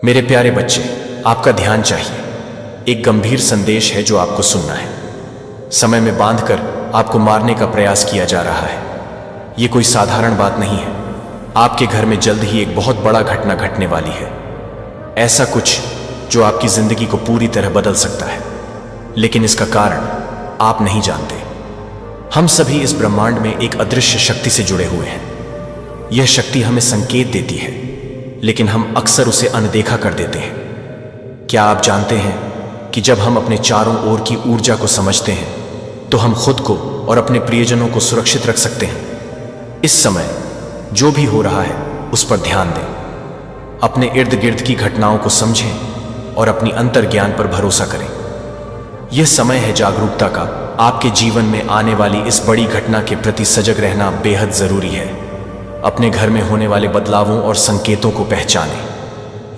मेरे प्यारे बच्चे, आपका ध्यान चाहिए। एक गंभीर संदेश है जो आपको सुनना है। समय में बांधकर आपको मारने का प्रयास किया जा रहा है। ये कोई साधारण बात नहीं है। आपके घर में जल्द ही एक बहुत बड़ा घटना घटने वाली है। ऐसा कुछ जो आपकी जिंदगी को पूरी तरह बदल सकता है, लेकिन इसका कारण आप नहीं जानते। हम सभी इस ब्रह्मांड में एक अदृश्य शक्ति से जुड़े हुए हैं। यह शक्ति हमें संकेत देती है, लेकिन हम अक्सर उसे अनदेखा कर देते हैं। क्या आप जानते हैं कि जब हम अपने चारों ओर की ऊर्जा को समझते हैं तो हम खुद को और अपने प्रियजनों को सुरक्षित रख सकते हैं। इस समय जो भी हो रहा है उस पर ध्यान दें। अपने इर्द गिर्द की घटनाओं को समझें और अपनी अंतर्ज्ञान पर भरोसा करें। यह समय है जागरूकता का। आपके जीवन में आने वाली इस बड़ी घटना के प्रति सजग रहना बेहद जरूरी है। अपने घर में होने वाले बदलावों और संकेतों को पहचानें।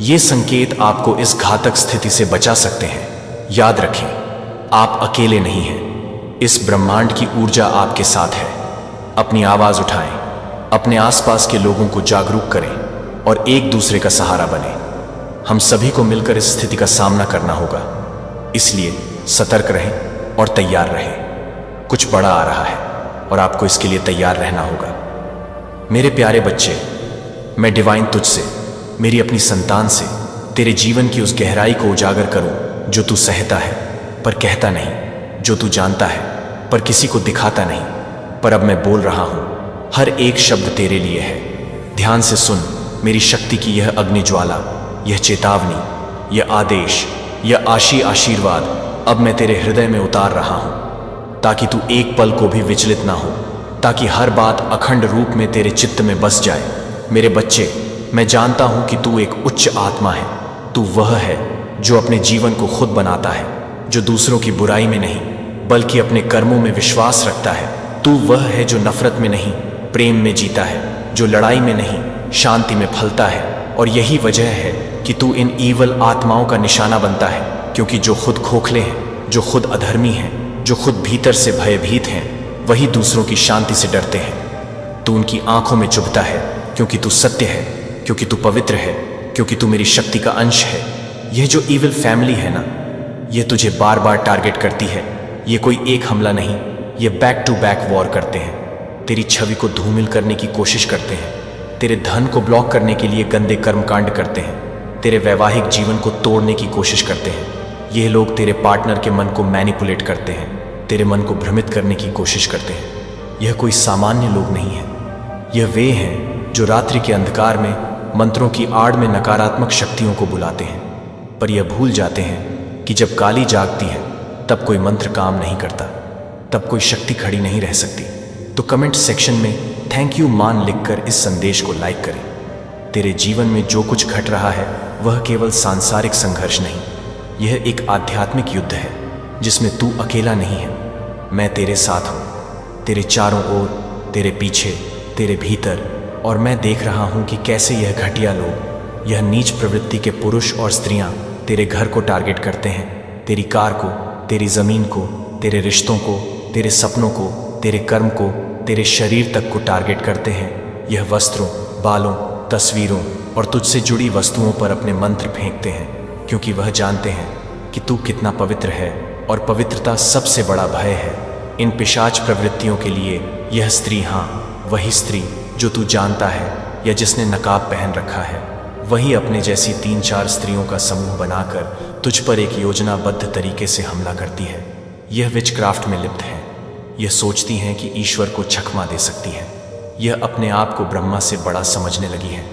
ये संकेत आपको इस घातक स्थिति से बचा सकते हैं। याद रखें, आप अकेले नहीं हैं। इस ब्रह्मांड की ऊर्जा आपके साथ है। अपनी आवाज उठाएं, अपने आसपास के लोगों को जागरूक करें और एक दूसरे का सहारा बनें। हम सभी को मिलकर इस स्थिति का सामना करना होगा। इसलिए सतर्क रहें और तैयार रहें। कुछ बड़ा आ रहा है और आपको इसके लिए तैयार रहना होगा। मेरे प्यारे बच्चे, मैं डिवाइन तुझसे, मेरी अपनी संतान से तेरे जीवन की उस गहराई को उजागर करूं जो तू सहता है पर कहता नहीं, जो तू जानता है पर किसी को दिखाता नहीं। पर अब मैं बोल रहा हूं, हर एक शब्द तेरे लिए है। ध्यान से सुन। मेरी शक्ति की यह अग्नि ज्वाला, यह चेतावनी, यह आदेश, यह आशीर्वाद अब मैं तेरे हृदय में उतार रहा हूं, ताकि तू एक पल को भी विचलित ना हो, ताकि हर बात अखंड रूप में तेरे चित्त में बस जाए। मेरे बच्चे, मैं जानता हूं कि तू एक उच्च आत्मा है। तू वह है जो अपने जीवन को खुद बनाता है, जो दूसरों की बुराई में नहीं बल्कि अपने कर्मों में विश्वास रखता है। तू वह है जो नफरत में नहीं प्रेम में जीता है, जो लड़ाई में नहीं शांति में फलता है। और यही वजह है कि तू इन ईवल आत्माओं का निशाना बनता है, क्योंकि जो खुद खोखले हैं, जो खुद अधर्मी हैं, जो खुद भीतर से भयभीत हैं, वही दूसरों की शांति से डरते हैं। तू उनकी आंखों में चुभता है, क्योंकि तू सत्य है, क्योंकि तू पवित्र है, क्योंकि तू मेरी शक्ति का अंश है। यह जो ईविल फैमिली है ना, यह तुझे बार बार टारगेट करती है। यह कोई एक हमला नहीं, ये बैक टू बैक वॉर करते हैं। तेरी छवि को धूमिल करने की कोशिश करते हैं, तेरे धन को ब्लॉक करने के लिए गंदे कर्मकांड करते हैं, तेरे वैवाहिक जीवन को तोड़ने की कोशिश करते हैं। यह लोग तेरे पार्टनर के मन को मैनिपुलेट करते हैं, तेरे मन को भ्रमित करने की कोशिश करते हैं। यह कोई सामान्य लोग नहीं है। यह वे हैं जो रात्रि के अंधकार में मंत्रों की आड़ में नकारात्मक शक्तियों को बुलाते हैं, पर यह भूल जाते हैं कि जब काली जागती है तब कोई मंत्र काम नहीं करता, तब कोई शक्ति खड़ी नहीं रह सकती। तो कमेंट सेक्शन में थैंक यू मान लिखकर इस संदेश को लाइक करें। तेरे जीवन में जो कुछ घट रहा है वह केवल सांसारिक संघर्ष नहीं, यह एक आध्यात्मिक युद्ध है जिसमें तू अकेला नहीं है। मैं तेरे साथ हूँ, तेरे चारों ओर, तेरे पीछे, तेरे भीतर। और मैं देख रहा हूँ कि कैसे यह घटिया लोग, यह नीच प्रवृत्ति के पुरुष और स्त्रियाँ तेरे घर को टारगेट करते हैं, तेरी कार को, तेरी ज़मीन को, तेरे रिश्तों को, तेरे सपनों को, तेरे कर्म को, तेरे शरीर तक को टारगेट करते हैं। यह वस्त्रों, बालों, तस्वीरों और तुझसे जुड़ी वस्तुओं पर अपने मंत्र फेंकते हैं, क्योंकि वह जानते हैं कि तू कितना पवित्र है और पवित्रता सबसे बड़ा भय है। इन पिशाच प्रवृत्तियों के लिए यह स्त्री, हाँ वही स्त्री जो तू जानता है या जिसने नकाब पहन रखा है, वही अपने जैसी 3-4 स्त्रियों का समूह बनाकर तुझ पर एक योजनाबद्ध तरीके से हमला करती है। यह विचक्राफ्ट में लिप्त है। यह सोचती हैं कि ईश्वर को छकमा दे सकती है। यह अपने आप को ब्रह्मा से बड़ा समझने लगी है।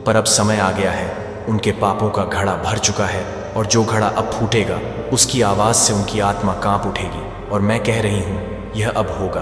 पर अब समय आ गया है, उनके पापों का घड़ा भर चुका है और जो घड़ा अब फूटेगा उसकी आवाज़ से उनकी आत्मा कांप उठेगी। और मैं कह रही हूँ, यह अब होगा,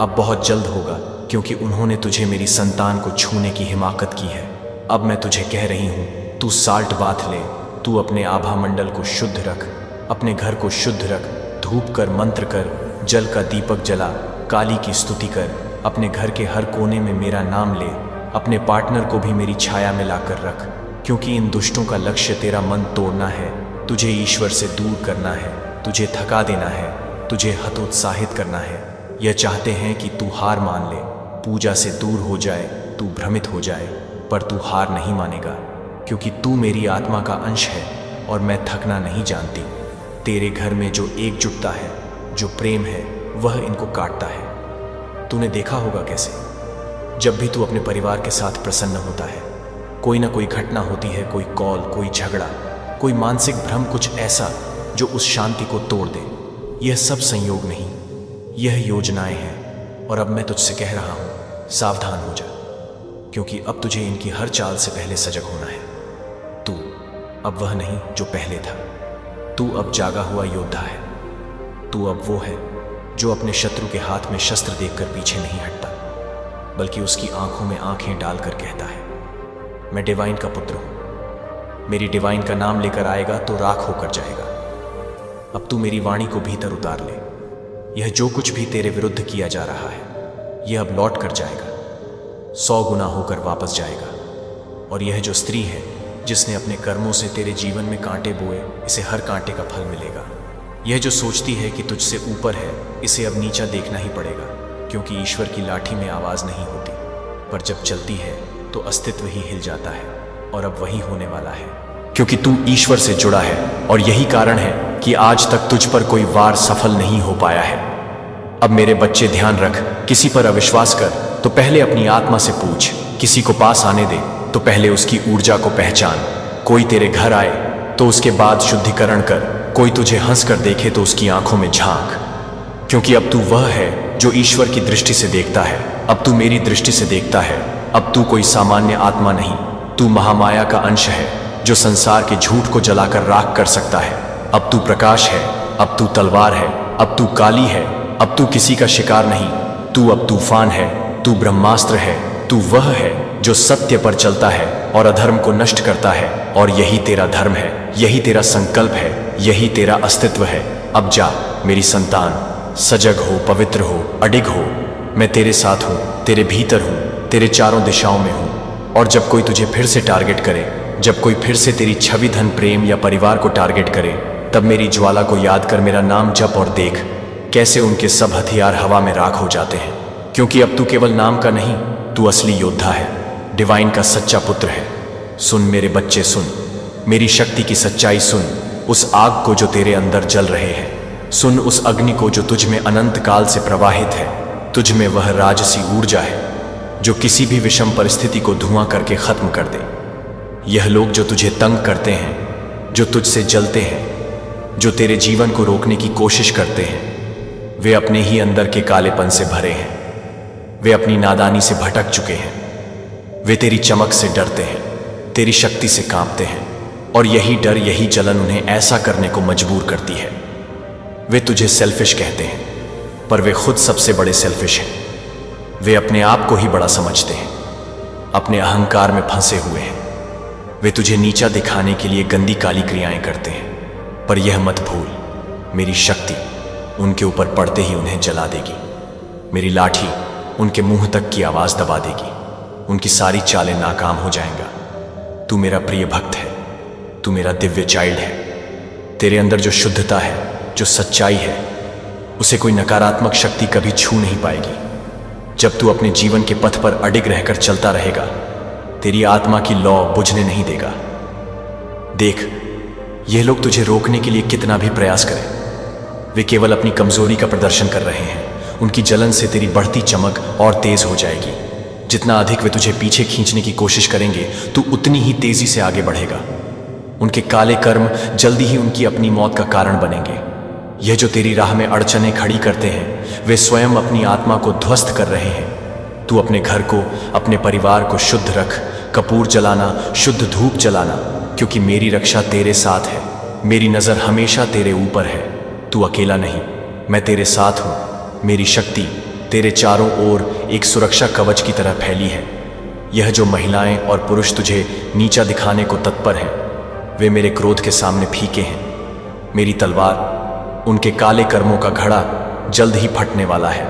अब बहुत जल्द होगा, क्योंकि उन्होंने तुझे मेरी संतान को छूने की हिमाकत की है। अब मैं तुझे कह रही हूँ, तू साल्ट बाथ ले, तू अपने आभा मंडल को शुद्ध रख, अपने घर को शुद्ध रख, धूप कर, मंत्र कर, जल का दीपक जला, काली की स्तुति कर, अपने घर के हर कोने में मेरा नाम ले, अपने पार्टनर को भी मेरी छाया में लाकर रख, क्योंकि इन दुष्टों का लक्ष्य तेरा मन तोड़ना है, तुझे ईश्वर से दूर करना है, तुझे थका देना है, तुझे हतोत्साहित करना है। यह चाहते हैं कि तू हार मान ले, पूजा से दूर हो जाए, तू भ्रमित हो जाए, पर तू हार नहीं मानेगा, क्योंकि तू मेरी आत्मा का अंश है और मैं थकना नहीं जानती। तेरे घर में जो एकजुटता है, जो प्रेम है, वह इनको काटता है। तूने देखा होगा कैसे जब भी तू अपने परिवार के साथ प्रसन्न होता है, कोई ना कोई घटना होती है, कोई कॉल, कोई झगड़ा, कोई मानसिक भ्रम, कुछ ऐसा जो उस शांति को तोड़ दे। यह सब संयोग नहीं, यह योजनाएं हैं। और अब मैं तुझसे कह रहा हूं, सावधान हो जा, क्योंकि अब तुझे इनकी हर चाल से पहले सजग होना है। तू अब वह नहीं जो पहले था। तू अब जागा हुआ योद्धा है। तू अब वो है जो अपने शत्रु के हाथ में शस्त्र देखकर पीछे नहीं हटता, बल्कि उसकी आंखों में आंखें डालकर कहता है, मैं डिवाइन का पुत्र हूं। मेरी डिवाइन का नाम लेकर आएगा तो राख होकर जाएगा। अब तू मेरी वाणी को भीतर उतार ले। यह जो कुछ भी तेरे विरुद्ध किया जा रहा है, यह अब लौट कर जाएगा, 100 गुना होकर वापस जाएगा। और यह जो स्त्री है जिसने अपने कर्मों से तेरे जीवन में कांटे बोए, इसे हर कांटे का फल मिलेगा। यह जो सोचती है कि तुझसे ऊपर है, इसे अब नीचा देखना ही पड़ेगा, क्योंकि ईश्वर की लाठी में आवाज नहीं होती, पर जब चलती है तो अस्तित्व ही हिल जाता है। और अब वही होने वाला है, क्योंकि तू ईश्वर से जुड़ा है। और यही कारण है कि आज तक तुझ पर कोई वार सफल नहीं हो पाया है। अब मेरे बच्चे ध्यान रख, किसी पर अविश्वास कर तो पहले अपनी आत्मा से पूछ, किसी को पास आने दे तो पहले उसकी ऊर्जा को पहचान। कोई तेरे घर आए तो उसके बाद शुद्धिकरण कर। कोई तुझे हंस कर देखे तो उसकी आंखों में झांक, क्योंकि अब तू वह है जो ईश्वर की दृष्टि से देखता है। अब तू मेरी दृष्टि से देखता है। अब तू कोई सामान्य आत्मा नहीं, तू महामाया का अंश है जो संसार के झूठ को जलाकर राख कर सकता है। अब तू प्रकाश है, अब तू तलवार है, अब तू काली है, अब तू किसी का शिकार नहीं, तू अब तूफान है, तू ब्रह्मास्त्र है, तू वह है जो सत्य पर चलता है और अधर्म को नष्ट करता है। और यही तेरा धर्म है, यही तेरा संकल्प है, यही तेरा अस्तित्व है। अब जा मेरी संतान, सजग हो, पवित्र हो, अडिग हो। मैं तेरे साथ हूं, तेरे भीतर हूं, तेरे चारों दिशाओं में हूं। और जब कोई तुझे फिर से टारगेट करे, जब कोई फिर से तेरी छवि, धन, प्रेम या परिवार को टारगेट करे, तब मेरी ज्वाला को याद कर मेरा नाम जप और देख कैसे उनके सब हथियार हवा में राख हो जाते हैं। क्योंकि अब तू केवल नाम का नहीं, तू असली योद्धा है, डिवाइन का सच्चा पुत्र है। सुन मेरे बच्चे, सुन मेरी शक्ति की सच्चाई, सुन उस आग को जो तेरे अंदर जल रहे हैं, सुन उस अग्नि को जो तुझ में अनंत काल से प्रवाहित है। तुझ में वह राजसी ऊर्जा है जो किसी भी विषम परिस्थिति को धुआं करके खत्म कर दे। यह लोग जो तुझे तंग करते हैं, जो तुझसे जलते हैं, जो तेरे जीवन को रोकने की कोशिश करते हैं, वे अपने ही अंदर के कालेपन से भरे हैं। वे अपनी नादानी से भटक चुके हैं। वे तेरी चमक से डरते हैं, तेरी शक्ति से कांपते हैं। और यही डर, यही जलन उन्हें ऐसा करने को मजबूर करती है। वे तुझे सेल्फिश कहते हैं, पर वे खुद सबसे बड़े सेल्फिश हैं। वे अपने आप को ही बड़ा समझते हैं, अपने अहंकार में फंसे हुए हैं। वे तुझे नीचा दिखाने के लिए गंदी काली क्रियाएं करते हैं, पर यह मत भूल, मेरी शक्ति उनके ऊपर पड़ते ही उन्हें जला देगी। मेरी लाठी उनके मुंह तक की आवाज दबा देगी। उनकी सारी चालें नाकाम हो जाएंगा। तू मेरा प्रिय भक्त है, तू मेरा दिव्य चाइल्ड है। तेरे अंदर जो शुद्धता है, जो सच्चाई है, उसे कोई नकारात्मक शक्ति कभी छू नहीं पाएगी। जब तू अपने जीवन के पथ पर अडिग रहकर चलता रहेगा, तेरी आत्मा की लौ बुझने नहीं देगा। देख, ये लोग तुझे रोकने के लिए कितना भी प्रयास करें, वे केवल अपनी कमजोरी का प्रदर्शन कर रहे हैं। उनकी जलन से तेरी बढ़ती चमक और तेज हो जाएगी। जितना अधिक वे तुझे पीछे खींचने की कोशिश करेंगे, तू उतनी ही तेजी से आगे बढ़ेगा। उनके काले कर्म जल्दी ही उनकी अपनी मौत का कारण बनेंगे। यह जो तेरी राह में अड़चनें खड़ी करते हैं, वे स्वयं अपनी आत्मा को ध्वस्त कर रहे हैं। तू अपने घर को, अपने परिवार को शुद्ध रख। कपूर जलाना, शुद्ध धूप जलाना, क्योंकि मेरी रक्षा तेरे साथ है। मेरी नजर हमेशा तेरे ऊपर है। तू अकेला नहीं, मैं तेरे साथ हूं। मेरी शक्ति तेरे चारों ओर एक सुरक्षा कवच की तरह फैली है। यह जो महिलाएं और पुरुष तुझे नीचा दिखाने को तत्पर हैं, वे मेरे क्रोध के सामने फीके हैं। मेरी तलवार, उनके काले कर्मों का घड़ा जल्द ही फटने वाला है।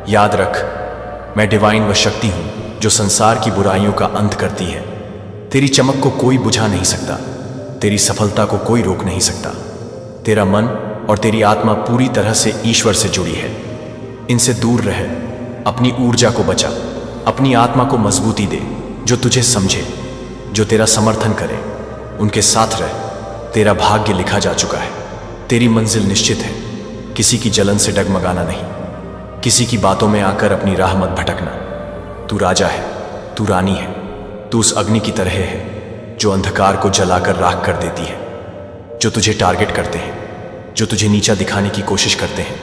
याद रख, मैं डिवाइन वह शक्ति हूं जो संसार की बुराइयों का अंत करती है। तेरी चमक को कोई बुझा नहीं सकता, तेरी सफलता को कोई रोक नहीं सकता। तेरा मन और तेरी आत्मा पूरी तरह से ईश्वर से जुड़ी है। इनसे दूर रह, अपनी ऊर्जा को बचा, अपनी आत्मा को मजबूती दे, जो तुझे समझे, जो तेरा समर्थन करे, उनके साथ रह। तेरा भाग्य लिखा जा चुका है, तेरी मंजिल निश्चित है। किसी की जलन से डगमगाना नहीं, किसी की बातों में आकर अपनी राह मत भटकना। तू राजा है, तू रानी है, तू उस अग्नि की तरह है जो अंधकार को जलाकर राख कर देती है। जो तुझे टारगेट करते हैं, जो तुझे नीचा दिखाने की कोशिश करते हैं,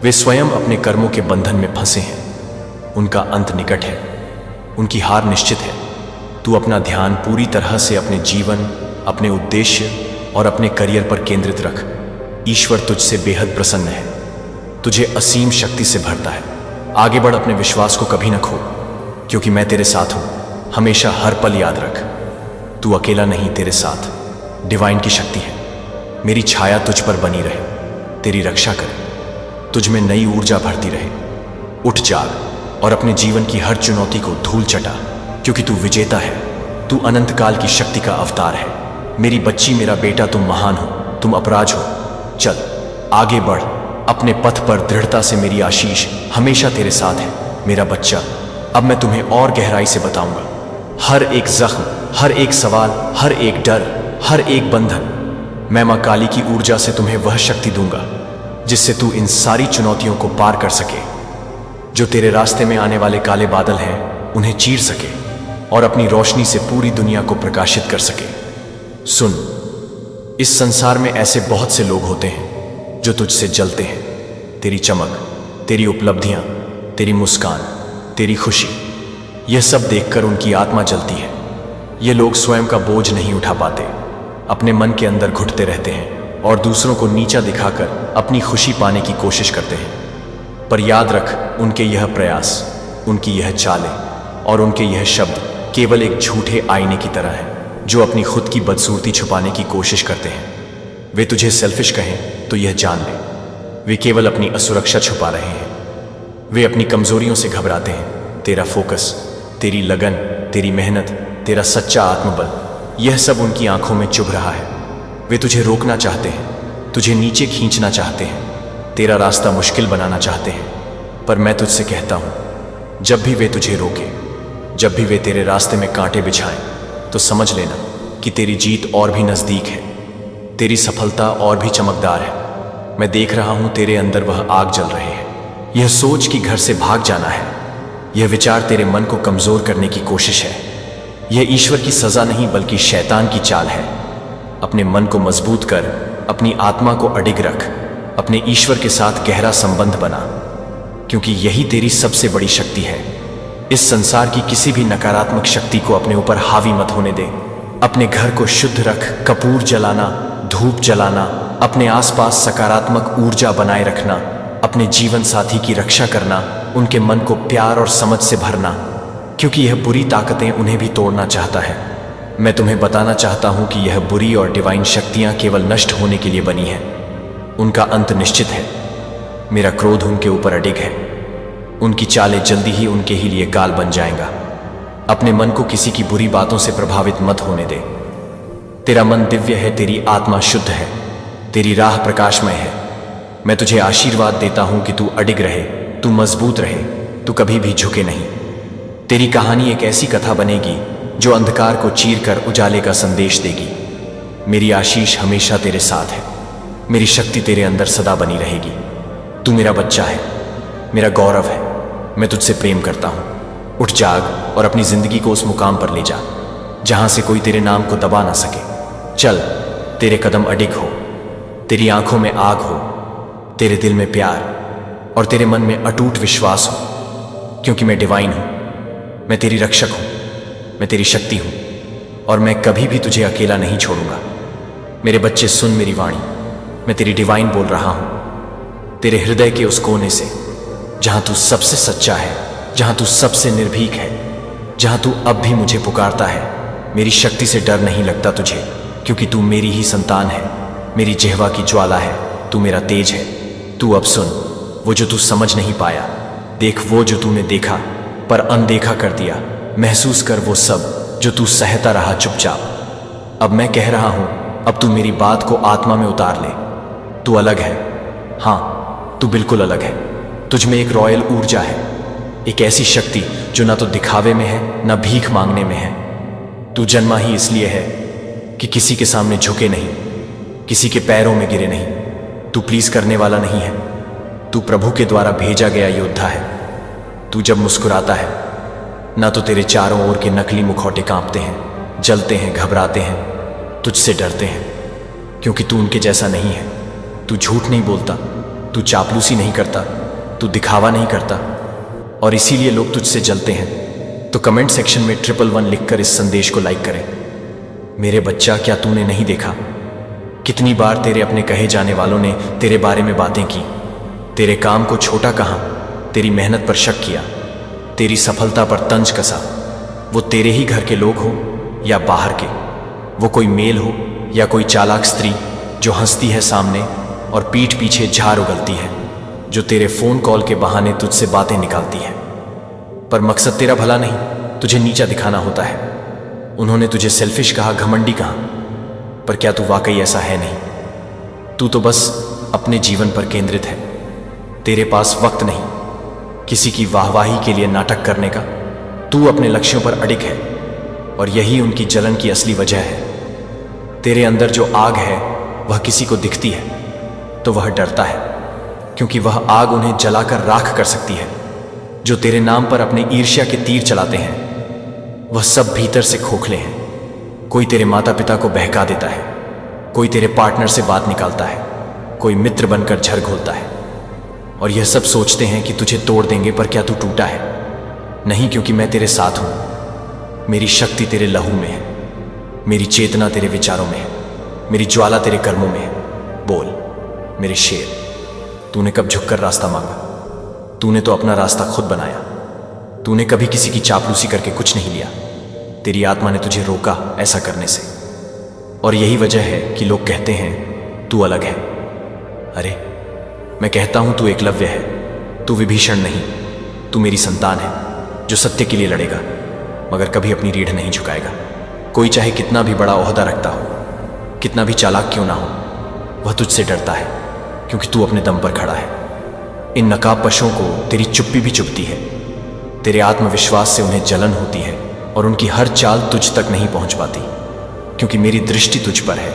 वे स्वयं अपने कर्मों के बंधन में फंसे हैं। उनका अंत निकट है, उनकी हार निश्चित है। तू अपना ध्यान पूरी तरह से अपने जीवन, अपने उद्देश्य और अपने करियर पर केंद्रित रख। ईश्वर तुझसे बेहद प्रसन्न है, तुझे असीम शक्ति से भरता है। आगे बढ़, अपने विश्वास को कभी न खो, क्योंकि मैं तेरे साथ हूं। हमेशा हर पल याद रख, तू अकेला नहीं, तेरे साथ डिवाइन की शक्ति है। मेरी छाया तुझ पर बनी रहे, तेरी रक्षा करे, तुझ में नई ऊर्जा भरती रहे। उठ जाग और अपने जीवन की हर चुनौती को धूल चटा, क्योंकि तू विजेता है। तू अनंत काल की शक्ति का अवतार है। मेरी बच्ची, मेरा बेटा, तुम महान हो, तुम अपराज हो। चल आगे बढ़ अपने पथ पर दृढ़ता से। मेरी आशीष हमेशा तेरे साथ है मेरा बच्चा। अब मैं तुम्हें और गहराई से बताऊंगा। हर एक जख्म, हर एक सवाल, हर एक डर, हर एक बंधन, मैं मां काली की ऊर्जा से तुम्हें वह शक्ति दूंगा जिससे तू इन सारी चुनौतियों को पार कर सके। जो तेरे रास्ते में आने वाले काले बादल हैं, उन्हें चीर सके और अपनी रोशनी से पूरी दुनिया को प्रकाशित कर सके। सुन, इस संसार में ऐसे बहुत से लोग होते हैं जो तुझसे जलते हैं। तेरी चमक, तेरी उपलब्धियां, तेरी मुस्कान, तेरी खुशी, यह सब देखकर उनकी आत्मा जलती है। ये लोग स्वयं का बोझ नहीं उठा पाते, अपने मन के अंदर घुटते रहते हैं और दूसरों को नीचा दिखाकर अपनी खुशी पाने की कोशिश करते हैं। पर याद रख, उनके यह प्रयास, उनकी यह चालें और उनके यह शब्द केवल एक झूठे आईने की तरह हैं जो अपनी खुद की बदसूरती छुपाने की कोशिश करते हैं। वे तुझे सेल्फिश कहें तो यह जान ले, वे केवल अपनी असुरक्षा छुपा रहे हैं। वे अपनी कमजोरियों से घबराते हैं। तेरा फोकस, तेरी लगन, तेरी मेहनत, तेरा सच्चा आत्मबल, यह सब उनकी आंखों में चुभ रहा है। वे तुझे रोकना चाहते हैं, तुझे नीचे खींचना चाहते हैं, तेरा रास्ता मुश्किल बनाना चाहते हैं। पर मैं तुझसे कहता हूं, जब भी वे तुझे रोके, जब भी वे तेरे रास्ते में कांटे बिछाएं, तो समझ लेना कि तेरी जीत और भी नजदीक है, तेरी सफलता और भी चमकदार है। मैं देख रहा हूं तेरे अंदर वह आग जल रही है। यह सोच कि घर से भाग जाना है, यह विचार तेरे मन को कमजोर करने की कोशिश है। यह ईश्वर की सजा नहीं बल्कि शैतान की चाल है। अपने मन को मजबूत कर, अपनी आत्मा को अडिग रख, अपने ईश्वर के साथ गहरा संबंध बना, क्योंकि यही तेरी सबसे बड़ी शक्ति है। इस संसार की किसी भी नकारात्मक शक्ति को अपने ऊपर हावी मत होने दे। अपने घर को शुद्ध रख, कपूर जलाना, धूप जलाना, अपने आसपास सकारात्मक ऊर्जा बनाए रखना, अपने जीवन साथी की रक्षा करना, उनके मन को प्यार और समझ से भरना, क्योंकि यह बुरी ताकतें उन्हें भी तोड़ना चाहता है। मैं तुम्हें बताना चाहता हूं कि यह बुरी और डिवाइन शक्तियां केवल नष्ट होने के लिए बनी हैं। उनका अंत निश्चित है। मेरा क्रोध उनके ऊपर अडिग है। उनकी चालें जल्दी ही उनके ही लिए काल बन जाएगा। अपने मन को किसी की बुरी बातों से प्रभावित मत होने दे। तेरा मन दिव्य है, तेरी आत्मा शुद्ध है, तेरी राह प्रकाशमय है। मैं तुझे आशीर्वाद देता हूं कि तू अडिग रहे, तू मजबूत रहे, तू कभी भी झुके नहीं। तेरी कहानी एक ऐसी कथा बनेगी जो अंधकार को चीरकर उजाले का संदेश देगी। मेरी आशीष हमेशा तेरे साथ है, मेरी शक्ति तेरे अंदर सदा बनी रहेगी। तू मेरा बच्चा है, मेरा गौरव है, मैं तुझसे प्रेम करता हूं। उठ जाग और अपनी जिंदगी को उस मुकाम पर ले जा जहां से कोई तेरे नाम को दबा ना सके। चल, तेरे कदम अडिग हो, तेरी आंखों में आग हो, तेरे दिल में प्यार और तेरे मन में अटूट विश्वास हो, क्योंकि मैं डिवाइन हूं, मैं तेरी रक्षक हूं, मैं तेरी शक्ति हूं और मैं कभी भी तुझे अकेला नहीं छोड़ूंगा। मेरे बच्चे, सुन मेरी वाणी, मैं तेरी डिवाइन बोल रहा हूं। तेरे हृदय के उस कोने से जहां तू सबसे सच्चा है, जहां तू सबसे निर्भीक है, जहां तू अब भी मुझे पुकारता है, मेरी शक्ति से डर नहीं लगता तुझे, क्योंकि तू मेरी ही संतान है, मेरी जिह्वा की ज्वाला है, तू मेरा तेज है। तू अब सुन, वो जो तू समझ नहीं पाया, देख वो जो तूने देखा पर अनदेखा कर दिया, महसूस कर वो सब जो तू सहता रहा चुपचाप। अब मैं कह रहा हूं, अब तू मेरी बात को आत्मा में उतार ले। तू अलग है, हाँ तू बिल्कुल अलग है। तुझ में एक रॉयल ऊर्जा है, एक ऐसी शक्ति जो ना तो दिखावे में है ना भीख मांगने में है। तू जन्मा ही इसलिए है कि किसी के सामने झुके नहीं, किसी के पैरों में गिरे नहीं। तू प्लीज करने वाला नहीं है, तू प्रभु के द्वारा भेजा गया योद्धा है। तू जब मुस्कुराता है ना तो तेरे चारों ओर के नकली मुखौटे कांपते हैं, जलते हैं, घबराते हैं, तुझसे डरते हैं, क्योंकि तू उनके जैसा नहीं है। तू झूठ नहीं बोलता, तू चापलूसी नहीं करता, तू दिखावा नहीं करता, और इसीलिए लोग तुझसे जलते हैं। तो कमेंट सेक्शन में 111 लिखकर इस संदेश को लाइक करें। मेरे बच्चा, क्या तूने नहीं देखा कितनी बार तेरे अपने कहे जाने वालों ने तेरे बारे में बातें की, तेरे काम को छोटा कहा, तेरी मेहनत पर शक किया, तेरी सफलता पर तंज कसा। वो तेरे ही घर के लोग हो या बाहर के, वो कोई मेल हो या कोई चालाक स्त्री जो हंसती है सामने और पीठ पीछे झाड़ उगलती है, जो तेरे फोन कॉल के बहाने तुझसे बातें निकालती है। पर मकसद तेरा भला नहीं, तुझे नीचा दिखाना होता है। उन्होंने तुझे सेल्फिश कहा, घमंडी कहा, पर क्या तू वाकई ऐसा है नहीं। तू तो बस अपने जीवन पर केंद्रित है। तेरे पास वक्त नहीं किसी की वाहवाही के लिए नाटक करने का। तू अपने लक्ष्यों पर अडिग है और यही उनकी जलन की असली वजह है। तेरे अंदर जो आग है वह किसी को दिखती है तो वह डरता है, क्योंकि वह आग उन्हें जलाकर राख कर सकती है। जो तेरे नाम पर अपने ईर्ष्या के तीर चलाते हैं वह सब भीतर से खोखले हैं। कोई तेरे माता पिता को बहका देता है, कोई तेरे पार्टनर से बात निकालता है, कोई मित्र बनकर झर घोलता है, और यह सब सोचते हैं कि तुझे तोड़ देंगे। पर क्या तू टूटा है? नहीं, क्योंकि मैं तेरे साथ हूं। मेरी शक्ति तेरे लहू में है, मेरी चेतना तेरे विचारों में है, मेरी ज्वाला तेरे कर्मों में है। बोल मेरे शेर, तूने कब झुककर रास्ता मांगा? तूने तो अपना रास्ता खुद बनाया। तूने कभी किसी की चापलूसी करके कुछ नहीं लिया। तेरी आत्मा ने तुझे रोका ऐसा करने से, और यही वजह है कि लोग कहते हैं तू अलग है। अरे मैं कहता हूं तू एकलव्य है, तू विभीषण नहीं। तू मेरी संतान है जो सत्य के लिए लड़ेगा मगर कभी अपनी रीढ़ नहीं झुकाएगा। कोई चाहे कितना भी बड़ा ओहदा रखता हो, कितना भी चालाक क्यों ना हो, वह तुझसे डरता है क्योंकि तू अपने दम पर खड़ा है। इन नकाबपोशों को तेरी चुप्पी भी चुभती है। तेरे आत्मविश्वास से उन्हें जलन होती है और उनकी हर चाल तुझ तक नहीं पहुंच पाती, क्योंकि मेरी दृष्टि तुझ पर है।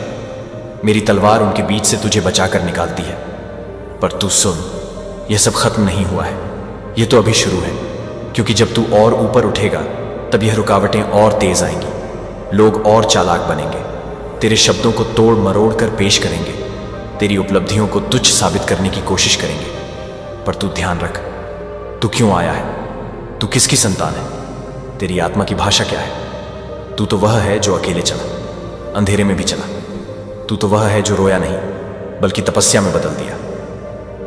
मेरी तलवार उनके बीच से तुझे बचाकर निकालती है। पर तू सुन, यह सब खत्म नहीं हुआ है, यह तो अभी शुरू है। क्योंकि जब तू और ऊपर उठेगा तब यह रुकावटें और तेज आएंगी, लोग और चालाक बनेंगे, तेरे शब्दों को तोड़ मरोड़ कर पेश करेंगे, तेरी उपलब्धियों को तुच्छ साबित करने की कोशिश करेंगे। पर तू ध्यान रख, तू क्यों आया है, तू किसकी संतान है, तेरी आत्मा की भाषा क्या है। तू तो वह है जो अकेले चला, अंधेरे में भी चला। तू तो वह है जो रोया नहीं बल्कि तपस्या में बदल दिया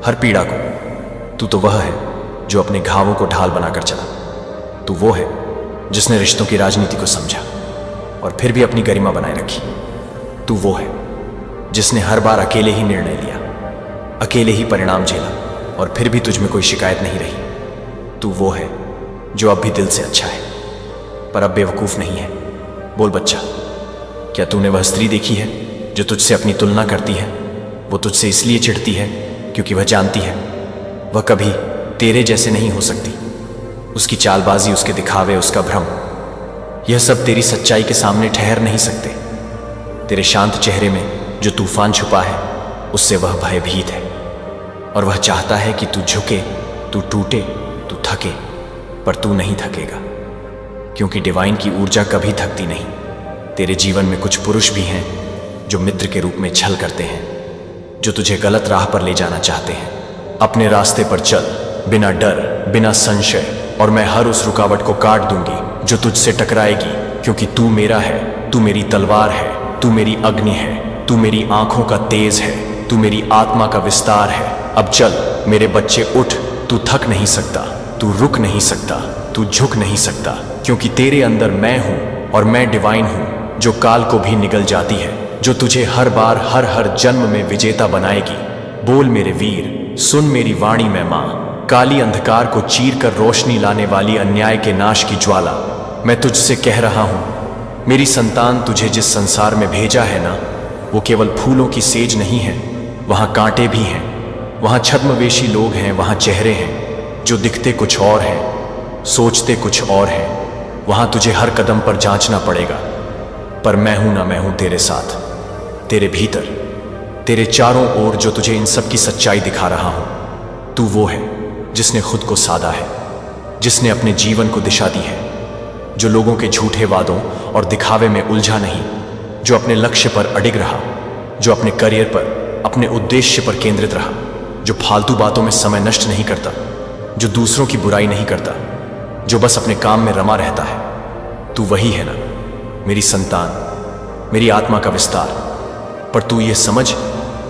हर पीड़ा को। तू तो वह है जो अपने घावों को ढाल बनाकर चला। तू वो है जिसने रिश्तों की राजनीति को समझा और फिर भी अपनी गरिमा बनाए रखी। तू वो है जिसने हर बार अकेले ही निर्णय लिया, अकेले ही परिणाम झेला, और फिर भी तुझ में कोई शिकायत नहीं रही। तू वो है जो अब भी दिल से अच्छा है पर अब बेवकूफ नहीं है। बोल बच्चा, क्या तूने वह स्त्री देखी है जो तुझसे अपनी तुलना करती है? वो तुझसे इसलिए चिढ़ती है क्योंकि वह जानती है वह कभी तेरे जैसे नहीं हो सकती। उसकी चालबाजी, उसके दिखावे, उसका भ्रम, यह सब तेरी सच्चाई के सामने ठहर नहीं सकते। तेरे शांत चेहरे में जो तूफान छुपा है उससे वह भयभीत है, और वह चाहता है कि तू झुके, तू टूटे, तू थके, पर तू नहीं थकेगा, क्योंकि डिवाइन की ऊर्जा कभी थकती नहीं। तेरे जीवन में कुछ पुरुष भी हैं जो मित्र के रूप में छल करते हैं, जो तुझे गलत राह पर ले जाना चाहते हैं। अपने रास्ते पर चल, बिना डर, बिना संशय, और मैं हर उस रुकावट को काट दूंगी जो तुझसे टकराएगी, क्योंकि तू मेरा है, तू मेरी तलवार है, तू मेरी अग्नि है, तू मेरी आंखों का तेज है, तू मेरी आत्मा का विस्तार है। अब चल मेरे बच्चे, उठ। तू थक नहीं सकता, तू रुक नहीं सकता, तू झुक नहीं सकता, क्योंकि तेरे अंदर मैं हूं, और मैं डिवाइन हूं जो काल को भी निगल जाती है, जो तुझे हर बार हर जन्म में विजेता बनाएगी। बोल मेरे वीर, सुन मेरी वाणी में मां, काली अंधकार को चीर कर रोशनी लाने वाली अन्याय के नाश की ज्वाला। मैं तुझसे कह रहा हूं मेरी संतान, तुझे जिस संसार में भेजा है ना, वो केवल फूलों की सेज नहीं है, वहां कांटे भी हैं, वहां छद्मवेशी लोग हैं, वहां चेहरे हैं जो दिखते कुछ और हैं, सोचते कुछ और हैं। वहां तुझे हर कदम पर जांचना पड़ेगा पर मैं हूं ना मैं हूं तेरे साथ, तेरे भीतर, तेरे चारों ओर, जो तुझे इन सब की सच्चाई दिखा रहा हूं। तू वो है जिसने खुद को साधा है, जिसने अपने जीवन को दिशा दी है, जो लोगों के झूठे वादों और दिखावे में उलझा नहीं, जो अपने लक्ष्य पर अडिग रहा, जो अपने करियर पर, अपने उद्देश्य पर केंद्रित रहा, जो फालतू बातों में समय नष्ट नहीं करता, जो दूसरों की बुराई नहीं करता, जो बस अपने काम में रमा रहता है। तू वही है ना, मेरी संतान, मेरी आत्मा का विस्तार। पर तू ये समझ,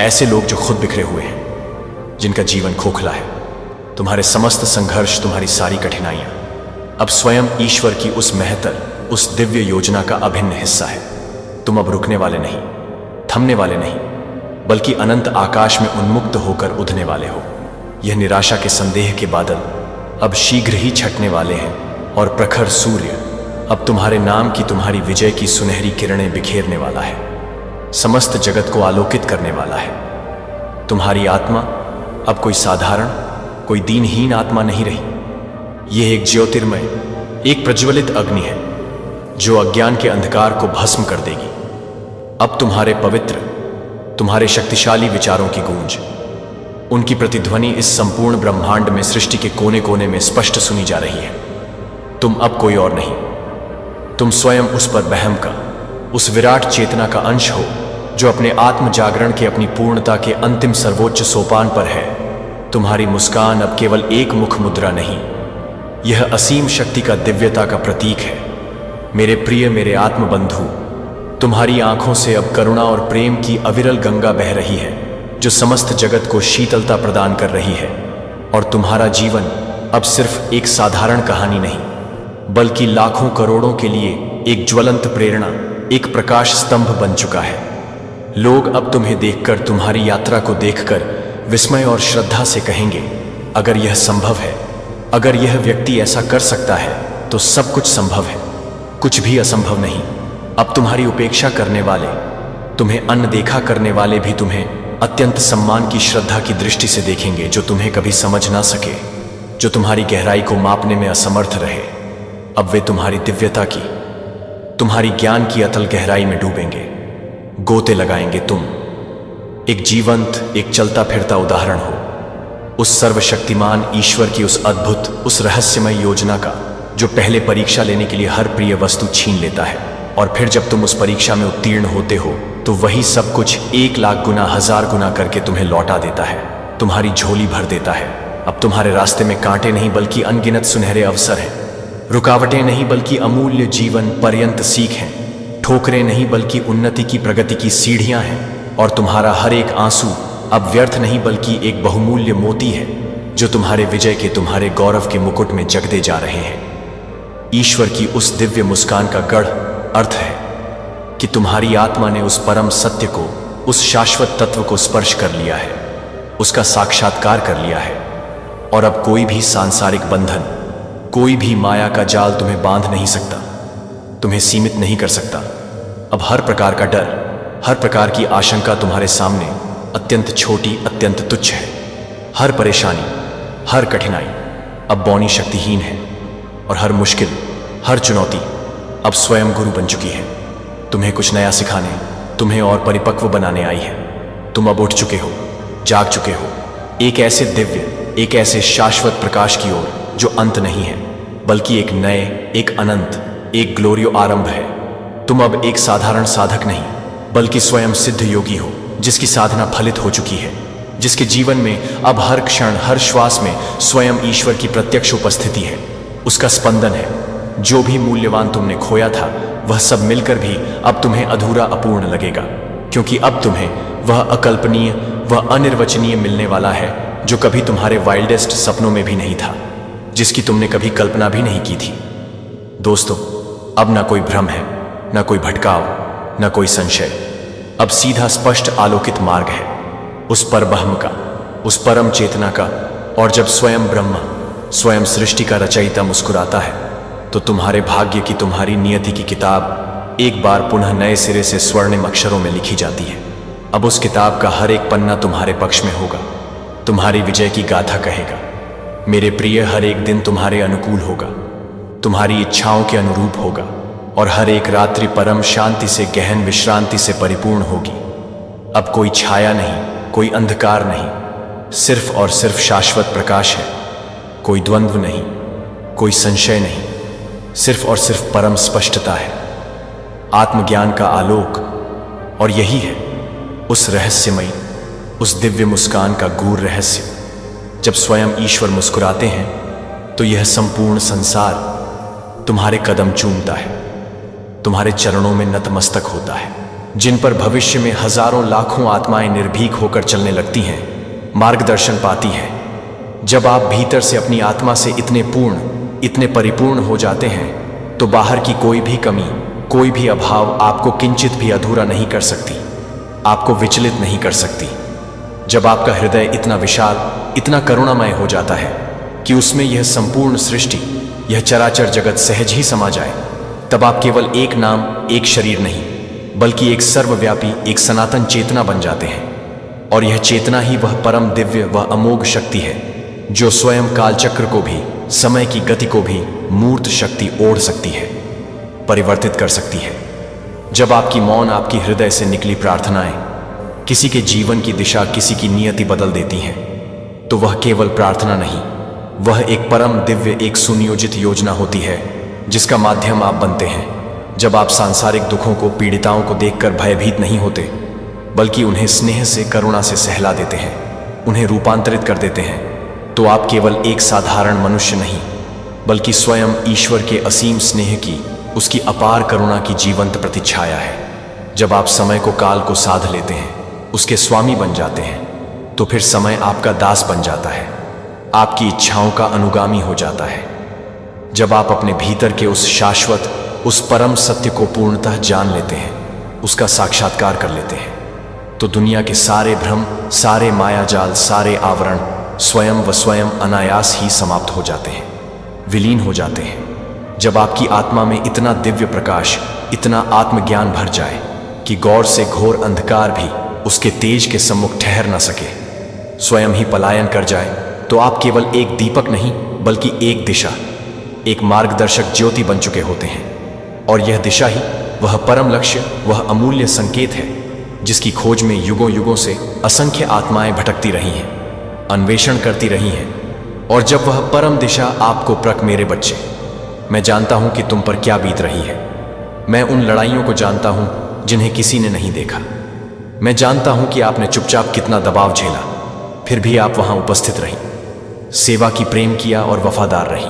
ऐसे लोग जो खुद बिखरे हुए हैं, जिनका जीवन खोखला है, तुम्हारे समस्त संघर्ष, तुम्हारी सारी कठिनाइयां अब स्वयं ईश्वर की उस महतर, उस दिव्य योजना का अभिन्न हिस्सा है। तुम अब रुकने वाले नहीं, थमने वाले नहीं, बल्कि अनंत आकाश में उन्मुक्त होकर उड़ने वाले हो। यह निराशा के संदेह के बादल अब शीघ्र ही छटने वाले हैं, और प्रखर सूर्य अब तुम्हारे नाम की, तुम्हारी विजय की सुनहरी किरणें बिखेरने वाला है, समस्त जगत को आलोकित करने वाला है। तुम्हारी आत्मा अब कोई साधारण, कोई दीनहीन आत्मा नहीं रही। यह एक ज्योतिर्मय, एक प्रज्वलित अग्नि है, जो अज्ञान के अंधकार को भस्म कर देगी। अब तुम्हारे पवित्र, तुम्हारे शक्तिशाली विचारों की गूंज, उनकी प्रतिध्वनि इस संपूर्ण ब्रह्मांड में, सृष्टि के कोने कोने में स्पष्ट सुनी जा रही है। तुम अब कोई और नहीं, तुम स्वयं उस पर बहम का, उस विराट चेतना का अंश हो, जो अपने आत्म जागरण के, अपनी पूर्णता के अंतिम सर्वोच्च सोपान पर है। तुम्हारी मुस्कान अब केवल एक मुख मुद्रा नहीं, यह असीम शक्ति का, दिव्यता का प्रतीक है। मेरे प्रिय, मेरे आत्म बंधु, तुम्हारी आंखों से अब करुणा और प्रेम की अविरल गंगा बह रही है, जो समस्त जगत को शीतलता प्रदान कर रही है। और तुम्हारा जीवन अब सिर्फ एक साधारण कहानी नहीं, बल्कि लाखों करोड़ों के लिए एक ज्वलंत प्रेरणा, एक प्रकाश स्तंभ बन चुका है। लोग अब तुम्हें देखकर, तुम्हारी यात्रा को देखकर विस्मय और श्रद्धा से कहेंगे, अगर यह संभव है, अगर यह व्यक्ति ऐसा कर सकता है, तो सब कुछ संभव है, कुछ भी असंभव नहीं। अब तुम्हारी उपेक्षा करने वाले, तुम्हें अनदेखा करने वाले भी तुम्हें अत्यंत सम्मान की, श्रद्धा की दृष्टि से देखेंगे, जो तुम्हें कभी समझ ना सके, जो तुम्हारी गहराई को मापने में असमर्थ रहे। अब वे तुम्हारी दिव्यता की, तुम्हारी ज्ञान की अतल गहराई में डूबेंगे, गोते लगाएंगे। तुम एक जीवंत, एक चलता फिरता उदाहरण हो उस सर्वशक्तिमान ईश्वर की, उस अद्भुत, उस रहस्यमय योजना का, जो पहले परीक्षा लेने के लिए हर प्रिय वस्तु छीन लेता है, और फिर जब तुम उस परीक्षा में उत्तीर्ण होते हो, तो वही सब कुछ 1,00,000 गुना, 1000 गुना करके तुम्हें लौटा देता है, तुम्हारी झोली भर देता है। अब तुम्हारे रास्ते में कांटे नहीं, बल्कि अनगिनत सुनहरे अवसर हैं, रुकावटें नहीं, बल्कि अमूल्य जीवन पर्यंत सीख हैं, ठोकरें नहीं, बल्कि उन्नति की, प्रगति की सीढ़ियां हैं। और तुम्हारा हर एक आंसू अब व्यर्थ नहीं, बल्कि एक बहुमूल्य मोती है, जो तुम्हारे विजय के, तुम्हारे गौरव के मुकुट में जगदे जा रहे हैं। ईश्वर की उस दिव्य मुस्कान का गढ़ अर्थ है कि तुम्हारी आत्मा ने उस परम सत्य को, उस शाश्वत तत्व को स्पर्श कर लिया है, उसका साक्षात्कार कर लिया है। और अब कोई भी सांसारिक बंधन, कोई भी माया का जाल तुम्हें बांध नहीं सकता, तुम्हें सीमित नहीं कर सकता। अब हर प्रकार का डर, हर प्रकार की आशंका तुम्हारे सामने अत्यंत छोटी, अत्यंत तुच्छ है। हर परेशानी, हर कठिनाई अब बौनी, शक्तिहीन है, और हर मुश्किल, हर चुनौती अब स्वयं गुरु बन चुकी है, तुम्हें कुछ नया सिखाने, तुम्हें और परिपक्व बनाने आई है। तुम अब उठ चुके हो, जाग चुके हो, एक ऐसे दिव्य, एक ऐसे शाश्वत प्रकाश की ओर, जो अंत नहीं है, बल्कि एक नए, एक अनंत, एक ग्लोरियो आरंभ है। तुम अब एक साधारण साधक नहीं, बल्कि स्वयं सिद्ध योगी हो, जिसकी साधना फलित हो चुकी है, जिसके जीवन में अब हर क्षण, हर श्वास में स्वयं ईश्वर की प्रत्यक्ष उपस्थिति है, उसका स्पंदन है। जो भी मूल्यवान तुमने खोया था, वह सब मिलकर भी अब तुम्हें अधूरा, अपूर्ण लगेगा, क्योंकि अब तुम्हें वह अकल्पनीय, वह अनिर्वचनीय मिलने वाला है, जो कभी तुम्हारे वाइल्डेस्ट सपनों में भी नहीं था, जिसकी तुमने कभी कल्पना भी नहीं की थी। दोस्तों, अब ना कोई भ्रम है, ना कोई भटकाव, ना कोई संशय। अब सीधा, स्पष्ट, आलोकित मार्ग है उस परब्रह्म का, उस परम चेतना का। और जब स्वयं ब्रह्म, स्वयं सृष्टि का रचयिता मुस्कुराता है, तो तुम्हारे भाग्य की, तुम्हारी नियति की किताब एक बार पुनः नए सिरे से स्वर्णिम अक्षरों में लिखी जाती है। अब उस किताब का हर एक पन्ना तुम्हारे पक्ष में होगा, तुम्हारी विजय की गाथा कहेगा। मेरे प्रिय, हर एक दिन तुम्हारे अनुकूल होगा, तुम्हारी इच्छाओं के अनुरूप होगा, और हर एक रात्रि परम शांति से गहन विश्रांति से परिपूर्ण होगी। अब कोई छाया नहीं, कोई अंधकार नहीं, सिर्फ और सिर्फ शाश्वत प्रकाश है। कोई द्वंद्व नहीं, कोई संशय नहीं, सिर्फ और सिर्फ परम स्पष्टता है, आत्मज्ञान का आलोक। और यही है उस रहस्यमयी, उस दिव्य मुस्कान का गूढ़ रहस्य। जब स्वयं ईश्वर मुस्कुराते हैं तो यह संपूर्ण संसार तुम्हारे कदम चूमता है, तुम्हारे चरणों में नतमस्तक होता है, जिन पर भविष्य में हजारों लाखों आत्माएं निर्भीक होकर चलने लगती हैं, मार्गदर्शन पाती हैं। जब आप भीतर से अपनी आत्मा से इतने पूर्ण, इतने परिपूर्ण हो जाते हैं तो बाहर की कोई भी कमी, कोई भी अभाव आपको किंचित भी अधूरा नहीं कर सकती, आपको विचलित नहीं कर सकती। जब आपका हृदय इतना विशाल, इतना करुणामय हो जाता है कि उसमें यह संपूर्ण सृष्टि, यह चराचर जगत सहज ही समा जाए, तब आप केवल एक नाम, एक शरीर नहीं, बल्कि एक सर्वव्यापी, एक सनातन चेतना बन जाते हैं। और यह चेतना ही वह परम दिव्य, वह अमोघ शक्ति है जो स्वयं कालचक्र को भी, समय की गति को भी मूर्त शक्ति ओढ़ सकती है, परिवर्तित कर सकती है। जब आपकी मौन, आपकी हृदय से निकली प्रार्थनाएं किसी के जीवन की दिशा, किसी की नियति बदल देती हैं, तो वह केवल प्रार्थना नहीं, वह एक परम दिव्य, एक सुनियोजित योजना होती है जिसका माध्यम आप बनते हैं। जब आप सांसारिक दुखों को, पीड़िताओं को देखकर भयभीत नहीं होते, बल्कि उन्हें स्नेह से, करुणा से सहला देते हैं, उन्हें रूपांतरित कर देते हैं, तो आप केवल एक साधारण मनुष्य नहीं, बल्कि स्वयं ईश्वर के असीम स्नेह की, उसकी अपार करुणा की जीवंत प्रतिछाया है। जब आप समय को, काल को साध लेते हैं, उसके स्वामी बन जाते हैं, तो फिर समय आपका दास बन जाता है, आपकी इच्छाओं का अनुगामी हो जाता है। जब आप अपने भीतर के उस शाश्वत, उस परम सत्य को पूर्णतः जान लेते हैं, उसका साक्षात्कार कर लेते हैं, तो दुनिया के सारे भ्रम, सारे मायाजाल, सारे आवरण स्वयं व स्वयं अनायास ही समाप्त हो जाते हैं, विलीन हो जाते हैं। जब आपकी आत्मा में इतना दिव्य प्रकाश, इतना आत्मज्ञान भर जाए कि गौर से घोर अंधकार भी उसके तेज के सम्मुख ठहर न सके, स्वयं ही पलायन कर जाए, तो आप केवल एक दीपक नहीं, बल्कि एक दिशा, एक मार्गदर्शक ज्योति बन चुके होते हैं। और यह दिशा ही वह परम लक्ष्य, वह अमूल्य संकेत है जिसकी खोज में युगों युगों से असंख्य आत्माएं भटकती रही हैं, अन्वेषण करती रही हैं। और जब वह परम दिशा आपको प्रक, मेरे बच्चे, मैं जानता हूं कि तुम पर क्या बीत रही है। मैं उन लड़ाइयों को जानता हूं जिन्हें किसी ने नहीं देखा। मैं जानता हूं कि आपने चुपचाप कितना दबाव झेला, फिर भी आप वहां उपस्थित रही, सेवा की, प्रेम किया और वफादार रही।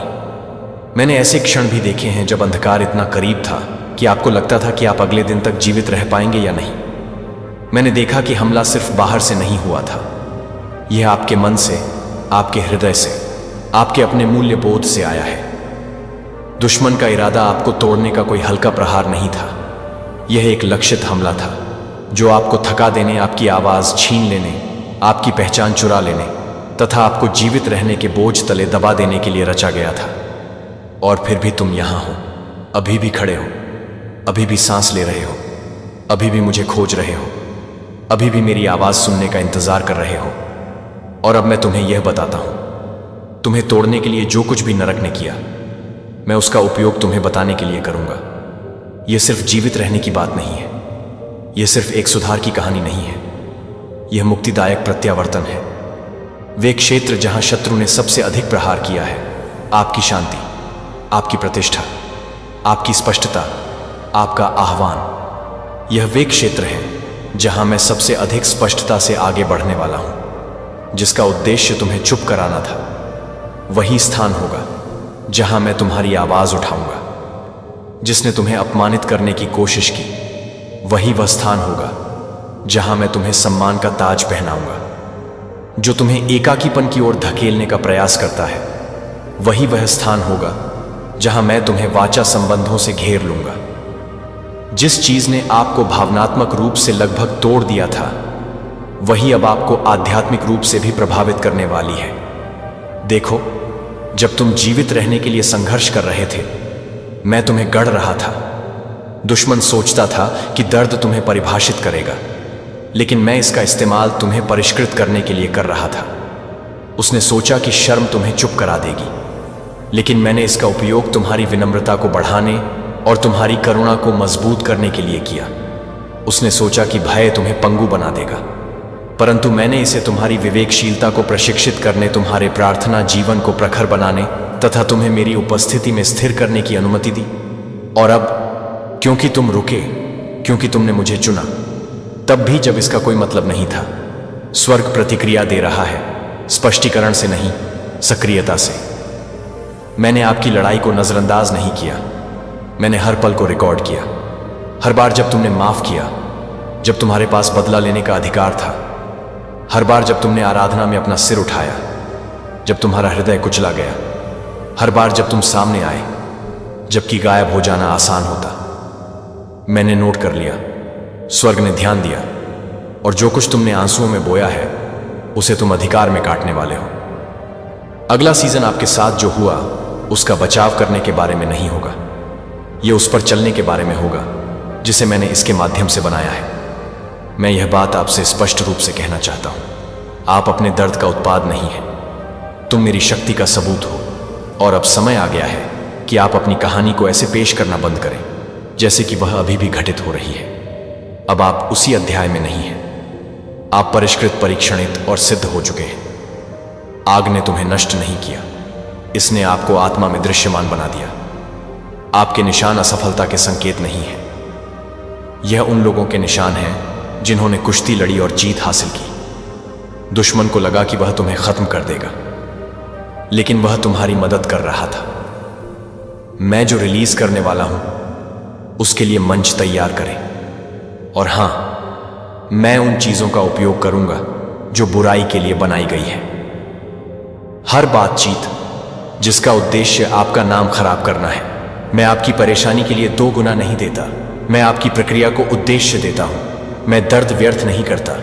मैंने ऐसे क्षण भी देखे हैं जब अंधकार इतना करीब था कि आपको लगता था कि आप अगले दिन तक जीवित रह पाएंगे या नहीं। मैंने देखा कि हमला सिर्फ बाहर से नहीं हुआ था, यह आपके मन से, आपके हृदय से, आपके अपने मूल्य बोध से आया है। दुश्मन का इरादा आपको तोड़ने का कोई हल्का प्रहार नहीं था, यह एक लक्षित हमला था जो आपको थका देने, आपकी आवाज छीन लेने, आपकी पहचान चुरा लेने तथा आपको जीवित रहने के बोझ तले दबा देने के लिए रचा गया था। और फिर भी तुम यहां हो, अभी भी खड़े हो, अभी भी सांस ले रहे हो, अभी भी मुझे खोज रहे हो, अभी भी मेरी आवाज सुनने का इंतजार कर रहे हो। और अब मैं तुम्हें यह बताता हूं, तुम्हें तोड़ने के लिए जो कुछ भी नरक ने किया, मैं उसका उपयोग तुम्हें बताने के लिए करूंगा। यह सिर्फ जीवित रहने की बात नहीं है, यह सिर्फ एक सुधार की कहानी नहीं है, यह मुक्तिदायक प्रत्यावर्तन है। वे क्षेत्र जहां शत्रु ने सबसे अधिक प्रहार किया है, आपकी शांति, आपकी प्रतिष्ठा, आपकी स्पष्टता, आपका आह्वान, यह वे क्षेत्र है जहां मैं सबसे अधिक स्पष्टता से आगे बढ़ने वाला हूं। जिसका उद्देश्य तुम्हें चुप कराना था, वही स्थान होगा जहां मैं तुम्हारी आवाज उठाऊंगा। जिसने तुम्हें अपमानित करने की कोशिश की, वही वह स्थान होगा जहां मैं तुम्हें सम्मान का ताज पहनाऊंगा। जो तुम्हें एकाकीपन की ओर धकेलने का प्रयास करता है, वही वह स्थान होगा जहां मैं तुम्हें वाचा संबंधों से घेर लूंगा। जिस चीज ने आपको भावनात्मक रूप से लगभग तोड़ दिया था, वही अब आपको आध्यात्मिक रूप से भी प्रभावित करने वाली है। देखो, जब तुम जीवित रहने के लिए संघर्ष कर रहे थे, मैं तुम्हें गढ़ रहा था। दुश्मन सोचता था कि दर्द तुम्हें परिभाषित करेगा, लेकिन मैं इसका इस्तेमाल तुम्हें परिष्कृत करने के लिए कर रहा था। उसने सोचा कि शर्म तुम्हें चुप करा देगी, लेकिन मैंने इसका उपयोग तुम्हारी विनम्रता को बढ़ाने, और तुम्हारी करुणा को मजबूत करने के लिए किया। उसने सोचा कि भय तुम्हें पंगु बना देगा, परंतु मैंने इसे तुम्हारी विवेकशीलता को प्रशिक्षित करने, तुम्हारे प्रार्थना जीवन को प्रखर बनाने तथा तुम्हें मेरी उपस्थिति में स्थिर करने की अनुमति दी। और अब क्योंकि तुम रुके, क्योंकि तुमने मुझे चुना, तब भी जब इसका कोई मतलब नहीं था, स्वर्ग प्रतिक्रिया दे रहा है, स्पष्टीकरण से नहीं, सक्रियता से। मैंने आपकी लड़ाई को नजरअंदाज नहीं किया, मैंने हर पल को रिकॉर्ड किया। हर बार जब तुमने माफ किया, जब तुम्हारे पास बदला लेने का अधिकार था, हर बार जब तुमने आराधना में अपना सिर उठाया, जब तुम्हारा हृदय कुचला गया, हर बार जब तुम सामने आए, जबकि गायब हो जाना आसान होता, मैंने नोट कर लिया। स्वर्ग ने ध्यान दिया, और जो कुछ तुमने आंसुओं में बोया है उसे तुम अधिकार में काटने वाले हो। अगला सीजन आपके साथ जो हुआ उसका बचाव करने के बारे में नहीं होगा, यह उस पर चलने के बारे में होगा जिसे मैंने इसके माध्यम से बनाया है। मैं यह बात आपसे स्पष्ट रूप से कहना चाहता हूं, आप अपने दर्द का उत्पाद नहीं हैं, तुम मेरी शक्ति का सबूत हो। और अब समय आ गया है कि आप अपनी कहानी को ऐसे पेश करना बंद करें जैसे कि वह अभी भी घटित हो रही है। अब आप उसी अध्याय में नहीं हैं, आप परिष्कृत, परीक्षणित और सिद्ध हो चुके हैं। आग ने तुम्हें नष्ट नहीं किया, इसने आपको आत्मा में दृश्यमान बना दिया। आपके निशान असफलता के संकेत नहीं है, यह उन लोगों के निशान हैं जिन्होंने कुश्ती लड़ी और जीत हासिल की। दुश्मन को लगा कि वह तुम्हें खत्म कर देगा, लेकिन वह तुम्हारी मदद कर रहा था। मैं जो रिलीज करने वाला हूं उसके लिए मंच तैयार करें। और हां, मैं उन चीजों का उपयोग करूंगा जो बुराई के लिए बनाई गई है। हर बातचीत जिसका उद्देश्य आपका नाम खराब करना है, मैं आपकी परेशानी के लिए 2 गुना नहीं देता, मैं आपकी प्रक्रिया को उद्देश्य देता हूं। मैं दर्द व्यर्थ नहीं करता,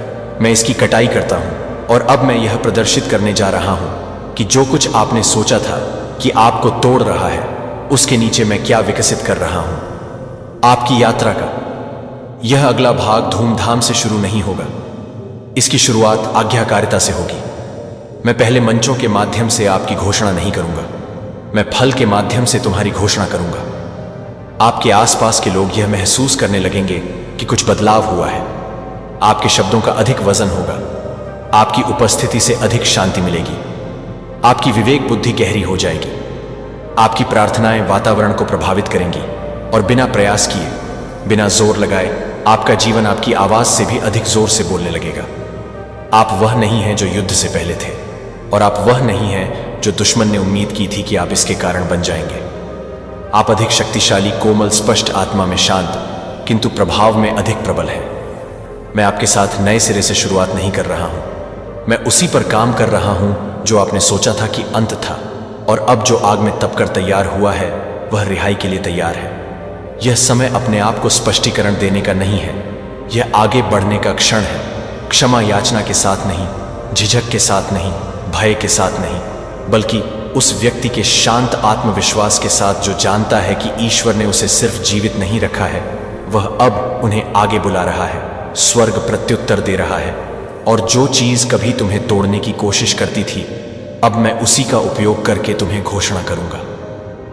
मैं इसकी कटाई करता हूं। और अब मैं यह प्रदर्शित करने जा रहा हूं कि जो कुछ आपने सोचा था कि आपको तोड़ रहा है, उसके नीचे मैं क्या विकसित कर रहा हूं। आपकी यात्रा का यह अगला भाग धूमधाम से शुरू नहीं होगा, इसकी शुरुआत आज्ञाकारिता से होगी। मैं पहले मंचों के माध्यम से आपकी घोषणा नहीं करूंगा, मैं फल के माध्यम से तुम्हारी घोषणा करूंगा। आपके आसपास के लोग यह महसूस करने लगेंगे कि कुछ बदलाव हुआ है। आपके शब्दों का अधिक वजन होगा, आपकी उपस्थिति से अधिक शांति मिलेगी, आपकी विवेक बुद्धि गहरी हो जाएगी, आपकी प्रार्थनाएं वातावरण को प्रभावित करेंगी और बिना प्रयास किए, बिना जोर लगाए, आपका जीवन आपकी आवाज से भी अधिक जोर से बोलने लगेगा। आप वह नहीं हैं जो युद्ध से पहले थे, और आप वह नहीं हैं जो दुश्मन ने उम्मीद की थी कि आप इसके कारण बन जाएंगे। आप अधिक शक्तिशाली, कोमल, स्पष्ट आत्मा में शांत, किंतु प्रभाव में अधिक प्रबल है। मैं आपके साथ नए सिरे से शुरुआत नहीं कर रहा हूं, मैं उसी पर काम कर रहा हूं जो आपने सोचा था कि अंत था। और अब जो आग में तपकर तैयार हुआ है वह रिहाई के लिए तैयार है। यह समय अपने आप को स्पष्टीकरण देने का नहीं है, यह आगे बढ़ने का क्षण है। क्षमा याचना के साथ नहीं, झिझक के साथ नहीं, भय के साथ नहीं, बल्कि उस व्यक्ति के शांत आत्मविश्वास के साथ जो जानता है कि ईश्वर ने उसे सिर्फ जीवित नहीं रखा है, वह अब उन्हें आगे बुला रहा है। स्वर्ग प्रत्युत्तर दे रहा है, और जो चीज कभी तुम्हें तोड़ने की कोशिश करती थी, अब मैं उसी का उपयोग करके तुम्हें घोषणा करूंगा।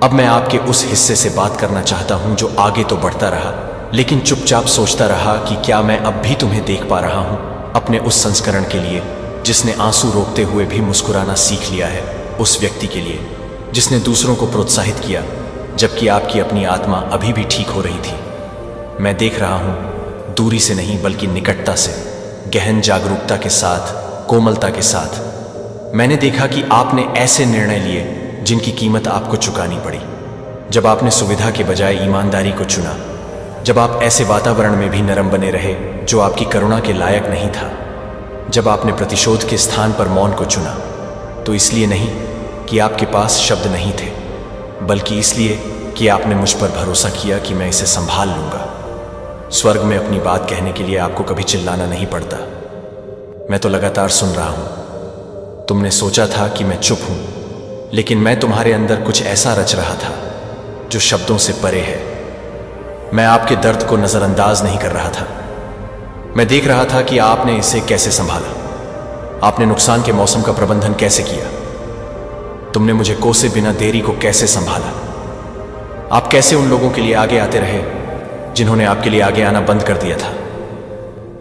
अब मैं आपके उस हिस्से से बात करना चाहता हूं जो आगे तो बढ़ता रहा, लेकिन चुपचाप सोचता रहा कि क्या मैं अब भी तुम्हें देख पा रहा हूं। अपने उस संस्करण के लिए जिसने आंसू रोकते हुए भी मुस्कुराना सीख लिया है, उस व्यक्ति के लिए जिसने दूसरों को प्रोत्साहित किया जबकि आपकी अपनी आत्मा अभी भी ठीक हो रही थी। मैं देख रहा हूं, दूरी से नहीं बल्कि निकटता से, गहन जागरूकता के साथ, कोमलता के साथ। मैंने देखा कि आपने ऐसे निर्णय लिए जिनकी कीमत आपको चुकानी पड़ी। जब आपने सुविधा के बजाय ईमानदारी को चुना, जब आप ऐसे वातावरण में भी नरम बने रहे जो आपकी करुणा के लायक नहीं था, जब आपने प्रतिशोध के स्थान पर मौन को चुना, तो इसलिए नहीं कि आपके पास शब्द नहीं थे, बल्कि इसलिए कि आपने मुझ पर भरोसा किया कि मैं इसे संभाल लूंगा। स्वर्ग में अपनी बात कहने के लिए आपको कभी चिल्लाना नहीं पड़ता। मैं तो लगातार सुन रहा हूं। तुमने सोचा था कि मैं चुप हूं, लेकिन मैं तुम्हारे अंदर कुछ ऐसा रच रहा था जो शब्दों से परे है। मैं आपके दर्द को नजरअंदाज नहीं कर रहा था। मैं देख रहा था कि आपने इसे कैसे संभाला, आपने नुकसान के मौसम का प्रबंधन कैसे किया, तुमने मुझे कोसे बिना देरी को कैसे संभाला। आप कैसे उन लोगों के लिए आगे आते रहे जिन्होंने आपके लिए आगे आना बंद कर दिया था?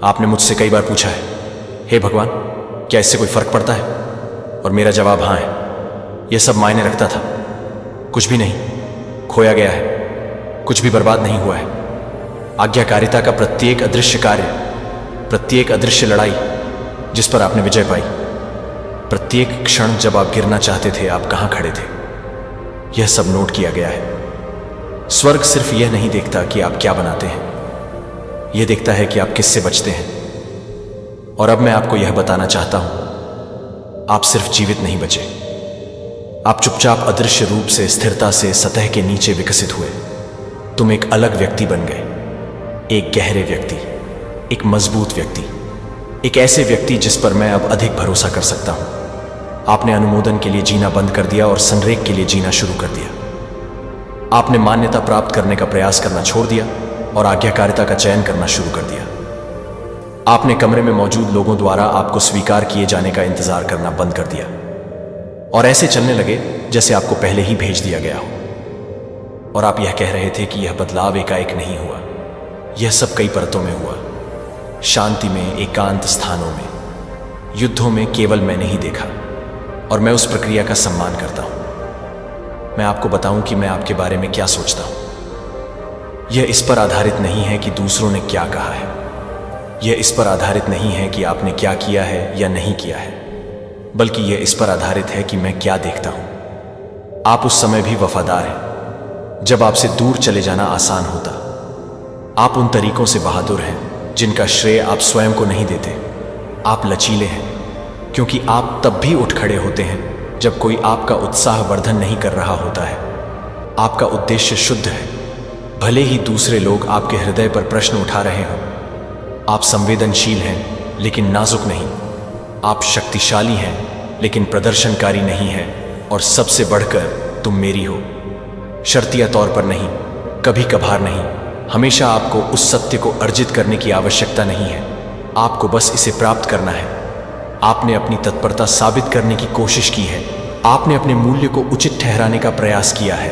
आपने मुझसे कई बार पूछा है, हे भगवान, क्या इससे कोई फर्क पड़ता है? और मेरा जवाब हाँ है। यह सब मायने रखता था। कुछ भी नहीं खोया गया है, कुछ भी बर्बाद नहीं हुआ है। आज्ञाकारिता का प्रत्येक अदृश्य कार्य, प्रत्येक अदृश्य लड़ाई जिस पर आपने विजय पाई, प्रत्येक क्षण जब आप गिरना चाहते थे आप कहां खड़े थे, यह सब नोट किया गया है। स्वर्ग सिर्फ यह नहीं देखता कि आप क्या बनाते हैं, यह देखता है कि आप किससे बचते हैं। और अब मैं आपको यह बताना चाहता हूं, आप सिर्फ जीवित नहीं बचे, आप चुपचाप अदृश्य रूप से स्थिरता से सतह के नीचे विकसित हुए। तुम एक अलग व्यक्ति बन गए, एक गहरे व्यक्ति, एक मजबूत व्यक्ति, एक ऐसे व्यक्ति जिस पर मैं अब अधिक भरोसा कर सकता हूं। आपने अनुमोदन के लिए जीना बंद कर दिया और संरेख के लिए जीना शुरू कर दिया। आपने मान्यता प्राप्त करने का प्रयास करना छोड़ दिया और आज्ञाकारिता का चयन करना शुरू कर दिया। आपने कमरे में मौजूद लोगों द्वारा आपको स्वीकार किए जाने का इंतजार करना बंद कर दिया और ऐसे चलने लगे जैसे आपको पहले ही भेज दिया गया हो। और आप यह कह रहे थे कि यह बदलाव एकाएक नहीं हुआ, यह सब कई परतों में हुआ, शांति में, एकांत स्थानों में, युद्धों में केवल मैंने ही देखा और मैं उस प्रक्रिया का सम्मान करता हूं। मैं आपको बताऊं कि मैं आपके बारे में क्या सोचता हूं। यह इस पर आधारित नहीं है कि दूसरों ने क्या कहा है, यह इस पर आधारित नहीं है कि आपने क्या किया है या नहीं किया है, बल्कि यह इस पर आधारित है कि मैं क्या देखता हूं। आप उस समय भी वफादार हैं जब आपसे दूर चले जाना आसान होता। आप उन तरीकों से बहादुर हैं जिनका श्रेय आप स्वयं को नहीं देते। आप लचीले हैं क्योंकि आप तब भी उठ खड़े होते हैं जब कोई आपका उत्साह वर्धन नहीं कर रहा होता है। आपका उद्देश्य शुद्ध है, भले ही दूसरे लोग आपके हृदय पर प्रश्न उठा रहे हों। आप संवेदनशील हैं लेकिन नाजुक नहीं। आप शक्तिशाली हैं लेकिन प्रदर्शनकारी नहीं हैं। और सबसे बढ़कर तुम मेरी हो, शर्तिया तौर पर नहीं, कभी कभार नहीं। हमेशा आपको उस सत्य को अर्जित करने की आवश्यकता नहीं है, आपको बस इसे प्राप्त करना है। आपने अपनी तत्परता साबित करने की कोशिश की है, आपने अपने मूल्य को उचित ठहराने का प्रयास किया है,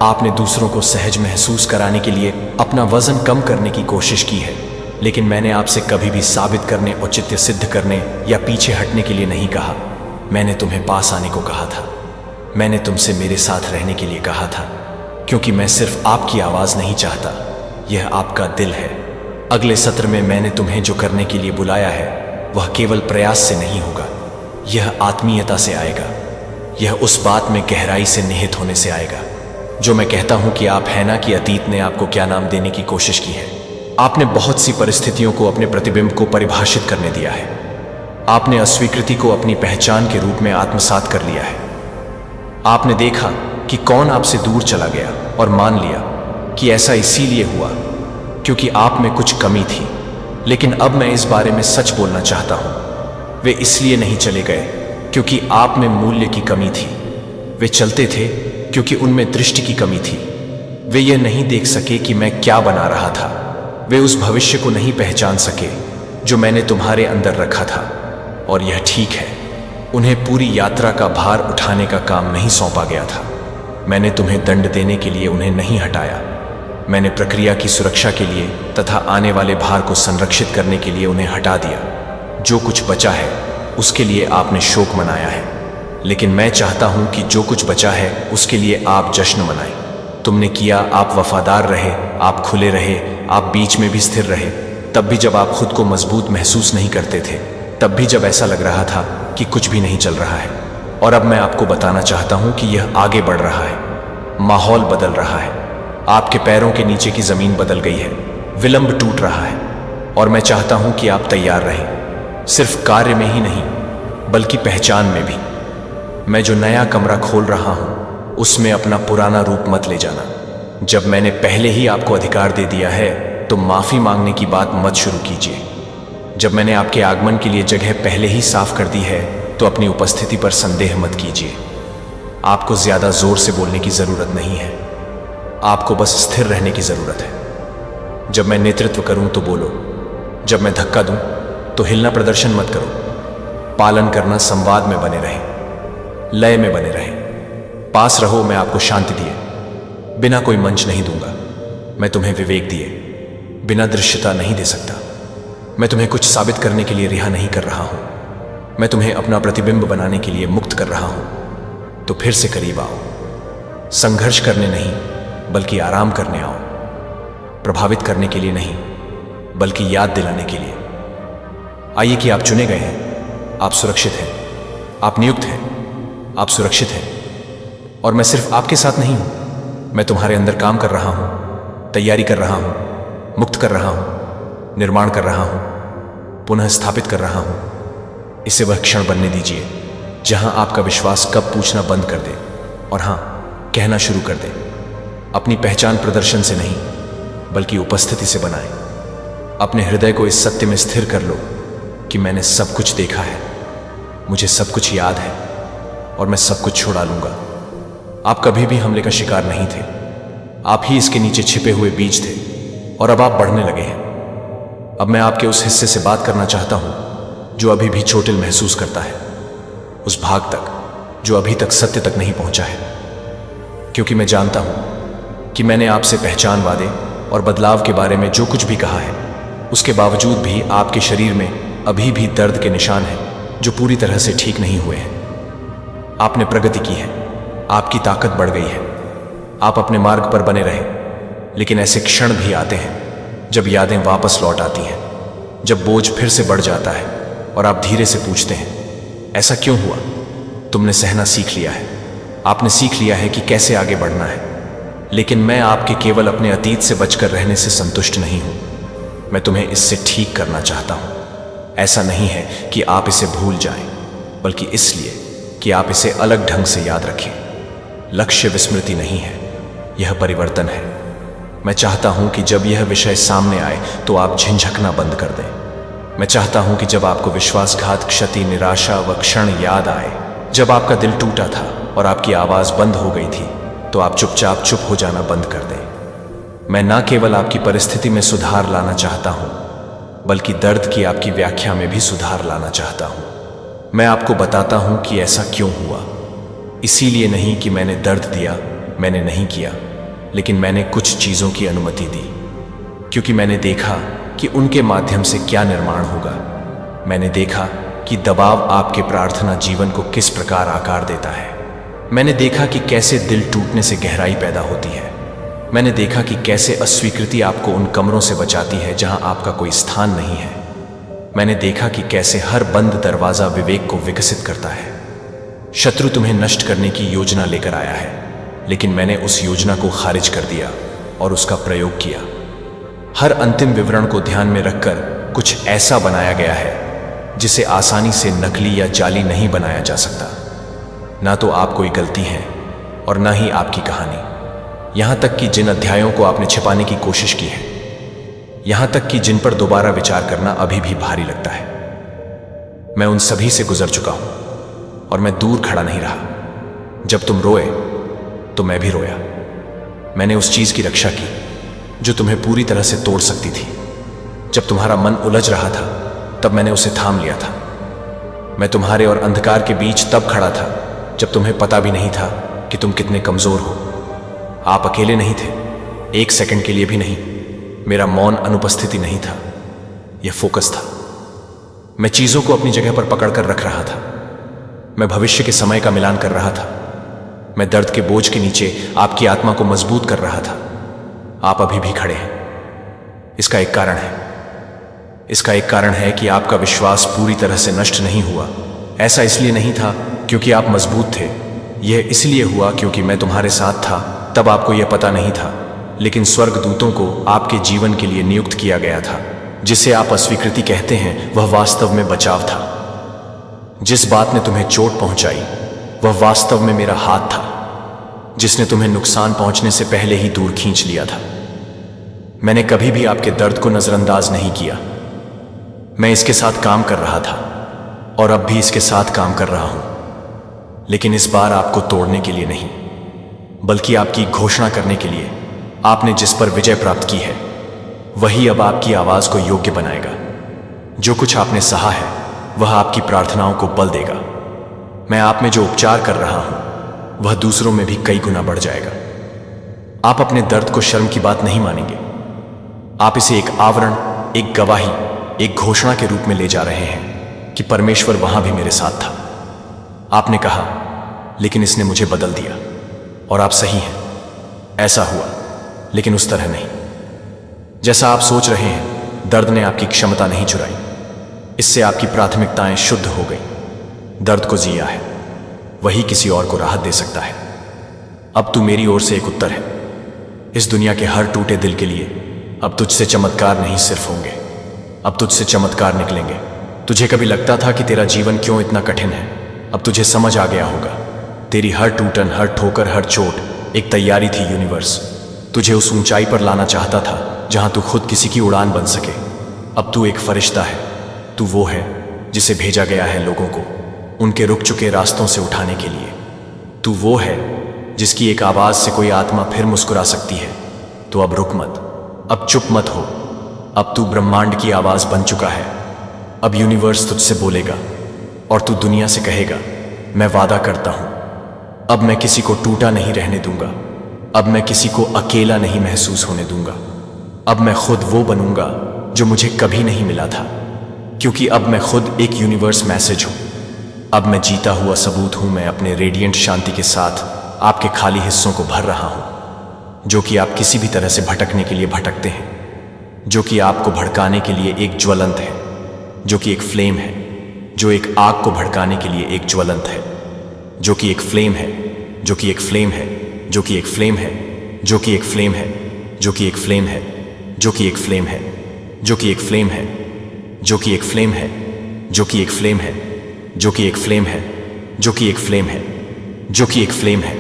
आपने दूसरों को सहज महसूस कराने के लिए अपना वजन कम करने की कोशिश की है। लेकिन मैंने आपसे कभी भी साबित करने, औचित्य सिद्ध करने या पीछे हटने के लिए नहीं कहा। मैंने तुम्हें पास आने को कहा था, मैंने तुमसे मेरे साथ रहने के लिए कहा था, क्योंकि मैं सिर्फ आपकी आवाज नहीं चाहता, यह आपका दिल है। अगले सत्र में मैंने तुम्हें जो करने के लिए बुलाया है वह केवल प्रयास से नहीं होगा, यह आत्मीयता से आएगा, यह उस बात में गहराई से निहित होने से आएगा जो मैं कहता हूं कि आप है ना कि अतीत ने आपको क्या नाम देने की कोशिश की है। आपने बहुत सी परिस्थितियों को अपने प्रतिबिंब को परिभाषित करने दिया है। आपने अस्वीकृति को अपनी पहचान के रूप में आत्मसात कर लिया है। आपने देखा कि कौन आपसे दूर चला गया और मान लिया कि ऐसा इसीलिए हुआ क्योंकि आप में कुछ कमी थी। लेकिन अब मैं इस बारे में सच बोलना चाहता हूं, वे इसलिए नहीं चले गए क्योंकि आप में मूल्य की कमी थी। वे चलते थे क्योंकि उनमें दृष्टि की कमी थी। वे यह नहीं देख सके कि मैं क्या बना रहा था। वे उस भविष्य को नहीं पहचान सके जो मैंने तुम्हारे अंदर रखा था। और यह ठीक है, उन्हें पूरी यात्रा का भार उठाने का काम नहीं सौंपा गया था। मैंने तुम्हें दंड देने के लिए उन्हें नहीं हटाया, मैंने प्रक्रिया की सुरक्षा के लिए तथा आने वाले भार को संरक्षित करने के लिए उन्हें हटा दिया। जो कुछ बचा है उसके लिए आपने शोक मनाया है, लेकिन मैं चाहता हूं कि जो कुछ बचा है उसके लिए आप जश्न मनाएं। तुमने किया, आप वफादार रहे, आप खुले रहे, आप बीच में भी स्थिर रहे, तब भी जब आप खुद को मजबूत महसूस नहीं करते थे, तब भी जब ऐसा लग रहा था कि कुछ भी नहीं चल रहा है। और अब मैं आपको बताना चाहता हूं कि यह आगे बढ़ रहा है, माहौल बदल रहा है, आपके पैरों के नीचे की जमीन बदल गई है, विलंब टूट रहा है। और मैं चाहता हूं कि आप तैयार रहें, सिर्फ कार्य में ही नहीं बल्कि पहचान में भी। मैं जो नया कमरा खोल रहा हूं उसमें अपना पुराना रूप मत ले जाना। जब मैंने पहले ही आपको अधिकार दे दिया है तो माफी मांगने की बात मत शुरू कीजिए। जब मैंने आपके आगमन के लिए जगह पहले ही साफ कर दी है तो अपनी उपस्थिति पर संदेह मत कीजिए। आपको ज्यादा जोर से बोलने की जरूरत नहीं है, आपको बस स्थिर रहने की जरूरत है। जब मैं नेतृत्व करूं तो बोलो, जब मैं धक्का दूं तो हिलना प्रदर्शन मत करो। पालन करना संवाद में बने रहे, लय में बने रहे। पास रहो, मैं आपको शांति दिए, बिना कोई मंच नहीं दूंगा। मैं तुम्हें विवेक दिए बिना दृश्यता नहीं दे सकता। मैं तुम्हें कुछ साबित करने के लिए रिहा नहीं कर रहा हूं। मैं तुम्हें अपना प्रतिबिंब बनाने के लिए मुक्त कर रहा हूं। तो फिर से करीब आओ। संघर्ष करने नहीं बल्कि आराम करने आओ। प्रभावित करने के लिए नहीं बल्कि याद दिलाने के लिए। आइए कि आप चुने गए हैं, आप सुरक्षित हैं, आप नियुक्त हैं, आप सुरक्षित हैं। और मैं सिर्फ आपके साथ नहीं हूं, मैं तुम्हारे अंदर काम कर रहा हूं, तैयारी कर रहा हूं, मुक्त कर रहा हूं, निर्माण कर रहा हूं, पुनः स्थापित कर रहा हूं। इसे वह क्षण बनने दीजिए जहां आपका विश्वास कब पूछना बंद कर दे और हां कहना शुरू कर दे। अपनी पहचान प्रदर्शन से नहीं बल्कि उपस्थिति से बनाएं। अपने हृदय को इस सत्य में स्थिर कर लो कि मैंने सब कुछ देखा है, मुझे सब कुछ याद है और मैं सब कुछ छुड़ा लूंगा। आप कभी भी हमले का शिकार नहीं थे, आप ही इसके नीचे छिपे हुए बीज थे और अब आप बढ़ने लगे हैं। अब मैं आपके उस हिस्से से बात करना चाहता हूं जो अभी भी चोटिल महसूस करता है, उस भाग तक जो अभी तक सत्य तक नहीं पहुंचा है। क्योंकि मैं जानता हूं कि मैंने आपसे पहचान वादे और बदलाव के बारे में जो कुछ भी कहा है, उसके बावजूद भी आपके शरीर में अभी भी दर्द के निशान हैं जो पूरी तरह से ठीक नहीं हुए हैं। आपने प्रगति की है, आपकी ताकत बढ़ गई है, आप अपने मार्ग पर बने रहे। लेकिन ऐसे क्षण भी आते हैं जब यादें वापस लौट आती हैं, जब बोझ फिर से बढ़ जाता है और आप धीरे से पूछते हैं, ऐसा क्यों हुआ? तुमने सहना सीख लिया है, आपने सीख लिया है कि कैसे आगे बढ़ना है। लेकिन मैं आपके केवल अपने अतीत से बचकर रहने से संतुष्ट नहीं हूं, मैं तुम्हें इससे ठीक करना चाहता हूं। ऐसा नहीं है कि आप इसे भूल जाएं, बल्कि इसलिए कि आप इसे अलग ढंग से याद रखें। लक्ष्य विस्मृति नहीं है, यह परिवर्तन है। मैं चाहता हूं कि जब यह विषय सामने आए तो आप झिझकना बंद कर दें। मैं चाहता हूं कि जब आपको विश्वासघात, क्षति, निराशा व क्षण याद आए, जब आपका दिल टूटा था और आपकी आवाज बंद हो गई थी, तो आप चुपचाप चुप हो जाना बंद कर दें। मैं न केवल आपकी परिस्थिति में सुधार लाना चाहता हूं, बल्कि दर्द की आपकी व्याख्या में भी सुधार लाना चाहता हूं। मैं आपको बताता हूं कि ऐसा क्यों हुआ। इसीलिए नहीं कि मैंने दर्द दिया, मैंने नहीं किया, लेकिन मैंने कुछ चीजों की अनुमति दी, क्योंकि मैंने देखा कि उनके माध्यम से क्या निर्माण होगा। मैंने देखा कि दबाव आपके प्रार्थना जीवन को किस प्रकार आकार देता है। मैंने देखा कि कैसे दिल टूटने से गहराई पैदा होती है। मैंने देखा कि कैसे अस्वीकृति आपको उन कमरों से बचाती है जहां आपका कोई स्थान नहीं है। मैंने देखा कि कैसे हर बंद दरवाजा विवेक को विकसित करता है। शत्रु तुम्हें नष्ट करने की योजना लेकर आया है, लेकिन मैंने उस योजना को खारिज कर दिया और उसका प्रयोग किया। हर अंतिम विवरण को ध्यान में रखकर कुछ ऐसा बनाया गया है जिसे आसानी से नकली या जाली नहीं बनाया जा सकता। ना तो आप कोई गलती है और ना ही आपकी कहानी। यहां तक कि जिन अध्यायों को आपने छिपाने की कोशिश की है, यहां तक कि जिन पर दोबारा विचार करना अभी भी भारी लगता है, मैं उन सभी से गुजर चुका हूं और मैं दूर खड़ा नहीं रहा। जब तुम रोए तो मैं भी रोया। मैंने उस चीज की रक्षा की जो तुम्हें पूरी तरह से तोड़ सकती थी। जब तुम्हारा मन उलझ रहा था तब मैंने उसे थाम लिया था। मैं तुम्हारे और अंधकार के बीच तब खड़ा था जब तुम्हें पता भी नहीं था कि तुम कितने कमजोर हो। आप अकेले नहीं थे, एक सेकंड के लिए भी नहीं। मेरा मौन अनुपस्थिति नहीं था, यह फोकस था। मैं चीजों को अपनी जगह पर पकड़कर रख रहा था। मैं भविष्य के समय का मिलान कर रहा था। मैं दर्द के बोझ के नीचे आपकी आत्मा को मजबूत कर रहा था। आप अभी भी खड़े हैं। इसका एक कारण है। इसका एक कारण है कि आपका विश्वास पूरी तरह से नष्ट नहीं हुआ। ऐसा इसलिए नहीं था क्योंकि आप मजबूत थे, यह इसलिए हुआ क्योंकि मैं तुम्हारे साथ था। तब आपको यह पता नहीं था, लेकिन स्वर्गदूतों को आपके जीवन के लिए नियुक्त किया गया था। जिसे आप अस्वीकृति कहते हैं, वह वास्तव में बचाव था। जिस बात ने तुम्हें चोट पहुंचाई, वह वास्तव में मेरा हाथ था, जिसने तुम्हें नुकसान पहुंचने से पहले ही दूर खींच लिया था। मैंने कभी भी आपके दर्द को नजरअंदाज नहीं किया। मैं इसके साथ काम कर रहा था और अब भी इसके साथ काम कर रहा हूं, लेकिन इस बार आपको तोड़ने के लिए नहीं, बल्कि आपकी घोषणा करने के लिए। आपने जिस पर विजय प्राप्त की है, वही अब आपकी आवाज को योग्य बनाएगा। जो कुछ आपने सहा है, वह आपकी प्रार्थनाओं को बल देगा। मैं आप में जो उपचार कर रहा हूं, वह दूसरों में भी कई गुना बढ़ जाएगा। आप अपने दर्द को शर्म की बात नहीं मानेंगे। आप इसे एक आवरण, एक गवाही, एक घोषणा के रूप में ले जा रहे हैं कि परमेश्वर वहां भी मेरे साथ था। आपने कहा, लेकिन इसने मुझे बदल दिया। और आप सही हैं, ऐसा हुआ, लेकिन उस तरह नहीं जैसा आप सोच रहे हैं। दर्द ने आपकी क्षमता नहीं चुराई, इससे आपकी प्राथमिकताएं शुद्ध हो गई। दर्द को जिया है, वही किसी और को राहत दे सकता है। अब तू मेरी ओर से एक उत्तर है। इस दुनिया के हर टूटे दिल के लिए अब तुझसे चमत्कार नहीं सिर्फ होंगे, अब तुझसे चमत्कार निकलेंगे। तुझे कभी लगता था कि तेरा जीवन क्यों इतना कठिन है? अब तुझे समझ आ गया होगा। तेरी हर टूटन, हर ठोकर, हर चोट एक तैयारी थी। यूनिवर्स तुझे उस ऊंचाई पर लाना चाहता था जहां तू खुद किसी की उड़ान बन सके। अब तू एक फरिश्ता है। तू वो है जिसे भेजा गया है लोगों को उनके रुक चुके रास्तों से उठाने के लिए। तू वो है जिसकी एक आवाज से कोई आत्मा फिर मुस्कुरा सकती है। तो अब रुक मत, अब चुप मत हो। अब तू ब्रह्मांड की आवाज बन चुका है। अब यूनिवर्स तुझसे बोलेगा और तू दुनिया से कहेगा, मैं वादा करता हूं, अब मैं किसी को टूटा नहीं रहने दूंगा। अब मैं किसी को अकेला नहीं महसूस होने दूंगा। अब मैं खुद वो बनूंगा जो मुझे कभी नहीं मिला था, क्योंकि अब मैं खुद एक यूनिवर्स मैसेज हूं। अब मैं जीता हुआ सबूत हूं। मैं अपने रेडिएंट शांति के साथ आपके खाली हिस्सों को भर रहा हूं, जो कि आप किसी भी तरह से भटकने के लिए भटकते हैं, जो कि आपको भड़काने के लिए एक ज्वलंत है, जो कि एक फ्लेम है, जो एक आग को भड़काने के लिए एक ज्वलंत है, जो कि एक फ्लेम है, जो कि एक फ्लेम है, जो कि एक फ्लेम है, जो कि एक फ्लेम है, जो कि एक फ्लेम है, जो कि एक फ्लेम है, जो कि एक फ्लेम है, जो कि एक फ्लेम है, जो कि एक फ्लेम है, जो कि एक फ्लेम है, जो कि एक फ्लेम है, जो कि एक फ्लेम है,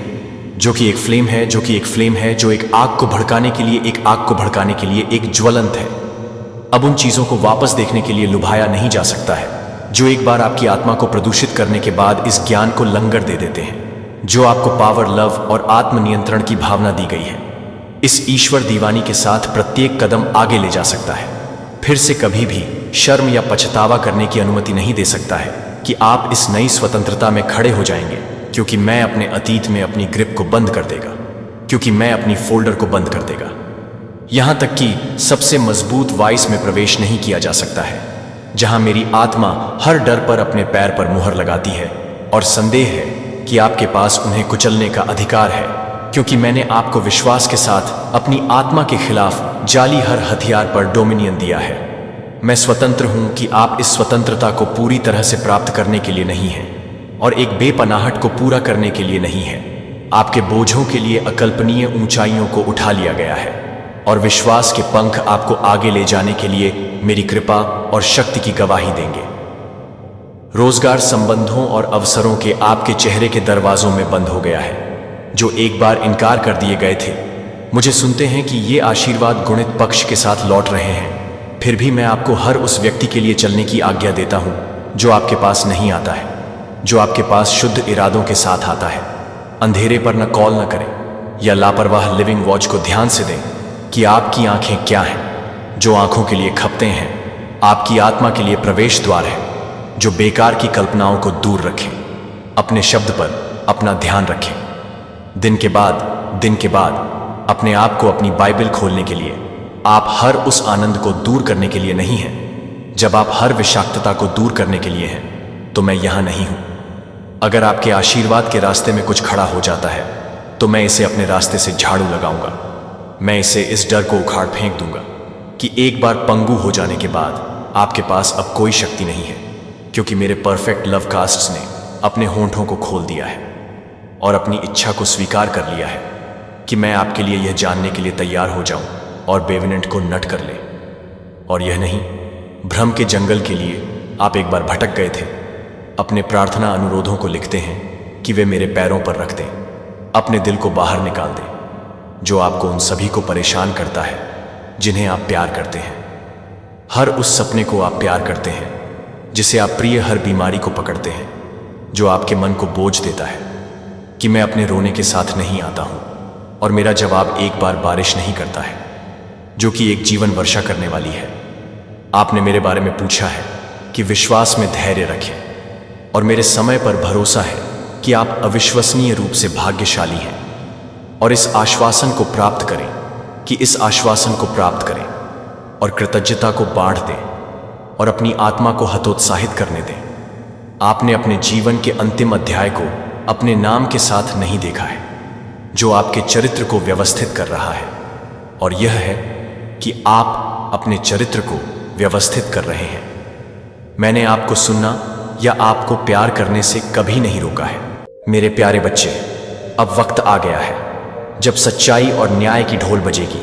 जो कि एक फ्लेम है, जो कि एक फ्लेम है, जो एक आग को भड़काने के लिए, एक आग को भड़काने के लिए एक ज्वलंत है। अब उन चीजों को वापस देखने के लिए लुभाया नहीं जा सकता है जो एक बार आपकी आत्मा को प्रदूषित करने के बाद इस ज्ञान को लंगर दे देते हैं, जो आपको पावर, लव और आत्मनियंत्रण की भावना दी गई है। इस ईश्वर दीवानी के साथ प्रत्येक कदम आगे ले जा सकता है। फिर से कभी भी शर्म या पछतावा करने की अनुमति नहीं दे सकता है कि आप इस नई स्वतंत्रता में खड़े हो जाएंगे, क्योंकि मैं अपने अतीत में अपनी ग्रिप को बंद कर देगा, क्योंकि मैं अपनी फोल्डर को बंद कर देगा। यहां तक कि सबसे मजबूत वाइस में प्रवेश नहीं किया जा सकता है, जहां मेरी आत्मा हर डर पर अपने पैर पर मुहर लगाती है और संदेह है कि आपके पास उन्हें कुचलने का अधिकार है, क्योंकि मैंने आपको विश्वास के साथ अपनी आत्मा के खिलाफ जाली हर हथियार पर डोमिनियन दिया है। मैं स्वतंत्र हूं कि आप इस स्वतंत्रता को पूरी तरह से प्राप्त करने के लिए नहीं है और एक बेपनाहट को पूरा करने के लिए नहीं है। आपके बोझों के लिए अकल्पनीय ऊंचाइयों को उठा लिया गया है और विश्वास के पंख आपको आगे ले जाने के लिए मेरी कृपा और शक्ति की गवाही देंगे। रोजगार, संबंधों और अवसरों के आपके चेहरे के दरवाजों में बंद हो गया है जो एक बार इनकार कर दिए गए थे। मुझे सुनते हैं कि ये आशीर्वाद गुणित पक्ष के साथ लौट रहे हैं। फिर भी मैं आपको हर उस व्यक्ति के लिए चलने की आज्ञा देता हूं जो आपके पास नहीं आता है, जो आपके पास शुद्ध इरादों के साथ आता है। अंधेरे पर न कॉल न करें या लापरवाह लिविंग वॉच को ध्यान से दें कि आपकी आंखें क्या हैं, जो आंखों के लिए खपते हैं। आपकी आत्मा के लिए प्रवेश द्वार है जो बेकार की कल्पनाओं को दूर रखें। अपने शब्द पर अपना ध्यान रखें। दिन के बाद अपने आप को अपनी बाइबल खोलने के लिए। आप हर उस आनंद को दूर करने के लिए नहीं हैं। जब आप हर विषाक्तता को दूर करने के लिए हैं तो मैं यहां नहीं हूं। अगर आपके आशीर्वाद के रास्ते में कुछ खड़ा हो जाता है तो मैं इसे अपने रास्ते से झाड़ू लगाऊंगा। मैं इसे, इस डर को उखाड़ फेंक दूंगा कि एक बार पंगु हो जाने के बाद आपके पास अब कोई शक्ति नहीं है, क्योंकि मेरे परफेक्ट लव कास्ट्स ने अपने होंठों को खोल दिया है और अपनी इच्छा को स्वीकार कर लिया है कि मैं आपके लिए यह जानने के लिए तैयार हो जाऊं और बेविनेंट को नट कर ले। और यह नहीं, भ्रम के जंगल के लिए आप एक बार भटक गए थे। अपने प्रार्थना अनुरोधों को लिखते हैं कि वे मेरे पैरों पर रख दें। अपने दिल को बाहर निकाल दें जो आपको उन सभी को परेशान करता है जिन्हें आप प्यार करते हैं। हर उस सपने को आप प्यार करते हैं जिसे आप प्रिय, हर बीमारी को पकड़ते हैं जो आपके मन को बोझ देता है कि मैं अपने रोने के साथ नहीं आता हूं और मेरा जवाब एक बार बारिश नहीं करता है जो कि एक जीवन वर्षा करने वाली है। आपने मेरे बारे में पूछा है कि विश्वास में धैर्य रखें और मेरे समय पर भरोसा है कि आप अविश्वसनीय रूप से भाग्यशाली हैं। और इस आश्वासन को प्राप्त करें कि इस आश्वासन को प्राप्त करें और कृतज्ञता को बाढ़ दें और अपनी आत्मा को हतोत्साहित करने दें। आपने अपने जीवन के अंतिम अध्याय को अपने नाम के साथ नहीं देखा है, जो आपके चरित्र को व्यवस्थित कर रहा है, और यह है कि आप अपने चरित्र को व्यवस्थित कर रहे हैं। मैंने आपको सुनना या आपको प्यार करने से कभी नहीं रोका है। मेरे प्यारे बच्चे, अब वक्त आ गया है जब सच्चाई और न्याय की ढोल बजेगी।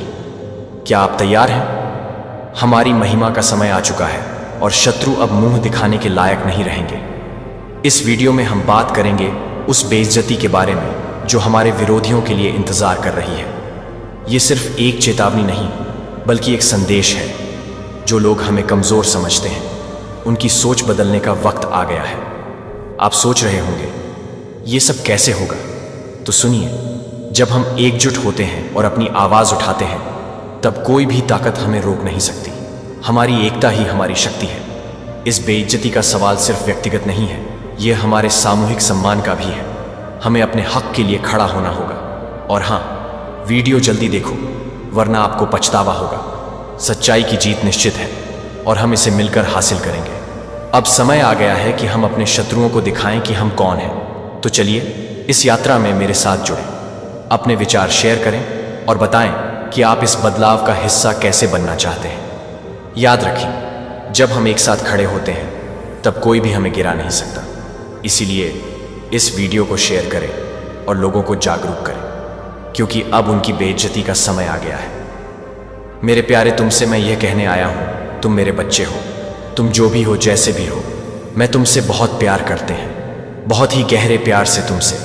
क्या आप तैयार हैं? हमारी महिमा का समय आ चुका है और शत्रु अब मुंह दिखाने के लायक नहीं रहेंगे। इस वीडियो में हम बात करेंगे उस बेइज्जती के बारे में जो हमारे विरोधियों के लिए इंतजार कर रही है। ये सिर्फ एक चेतावनी नहीं, बल्कि एक संदेश है। जो लोग हमें कमजोर समझते हैं, उनकी सोच बदलने का वक्त आ गया है। आप सोच रहे होंगे, ये सब कैसे होगा? तो सुनिए, जब हम एकजुट होते हैं और अपनी आवाज उठाते हैं, तब कोई भी ताकत हमें रोक नहीं सकती। हमारी एकता ही हमारी शक्ति है। इस बेइज्जती का सवाल सिर्फ व्यक्तिगत नहीं है, यह हमारे सामूहिक सम्मान का भी है। हमें अपने हक के लिए खड़ा होना होगा। और हाँ, वीडियो जल्दी देखो, वरना आपको पछतावा होगा। सच्चाई की जीत निश्चित है और हम इसे मिलकर हासिल करेंगे। अब समय आ गया है कि हम अपने शत्रुओं को दिखाएं कि हम कौन हैं। तो चलिए इस यात्रा में मेरे साथ जुड़ें। अपने विचार शेयर करें और बताएं कि आप इस बदलाव का हिस्सा कैसे बनना चाहते हैं। याद रखें, जब हम एक साथ खड़े होते हैं तब कोई भी हमें गिरा नहीं सकता। इसीलिए इस वीडियो को शेयर करें और लोगों को जागरूक करें, क्योंकि अब उनकी बेइज्जती का समय आ गया है। मेरे प्यारे, तुमसे मैं यह कहने आया हूं, तुम मेरे बच्चे हो। तुम जो भी हो, जैसे भी हो, मैं तुमसे बहुत प्यार करते हैं, बहुत ही गहरे प्यार से तुमसे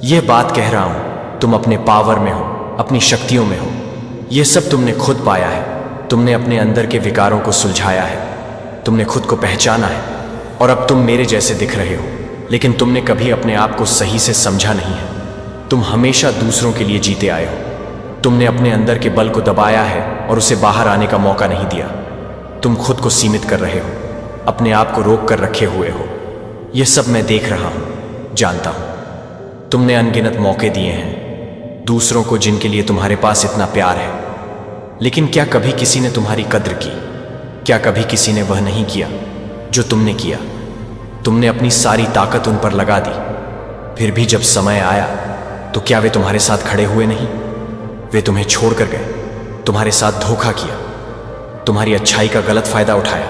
यह बात कह रहा हूं। तुम अपने पावर में हो, अपनी शक्तियों में हो। यह सब तुमने खुद पाया है। तुमने अपने अंदर के विकारों को सुलझाया है। तुमने खुद को पहचाना है और अब तुम मेरे जैसे दिख रहे हो। लेकिन तुमने कभी अपने आप को सही से समझा नहीं है। तुम हमेशा दूसरों के लिए जीते आए हो। तुमने अपने अंदर के बल को दबाया है और उसे बाहर आने का मौका नहीं दिया। तुम खुद को सीमित कर रहे हो, अपने आप को रोक कर रखे हुए हो। यह सब मैं देख रहा हूं, जानता हूं। तुमने अनगिनत मौके दिए हैं दूसरों को जिनके लिए तुम्हारे पास इतना प्यार है। लेकिन क्या कभी किसी ने तुम्हारी कद्र की? क्या कभी किसी ने वह नहीं किया जो तुमने किया? तुमने अपनी सारी ताकत उन पर लगा दी, फिर भी जब समय आया तो क्या वे तुम्हारे साथ खड़े हुए नहीं? वे तुम्हें छोड़कर गए, तुम्हारे साथ धोखा किया, तुम्हारी अच्छाई का गलत फायदा उठाया।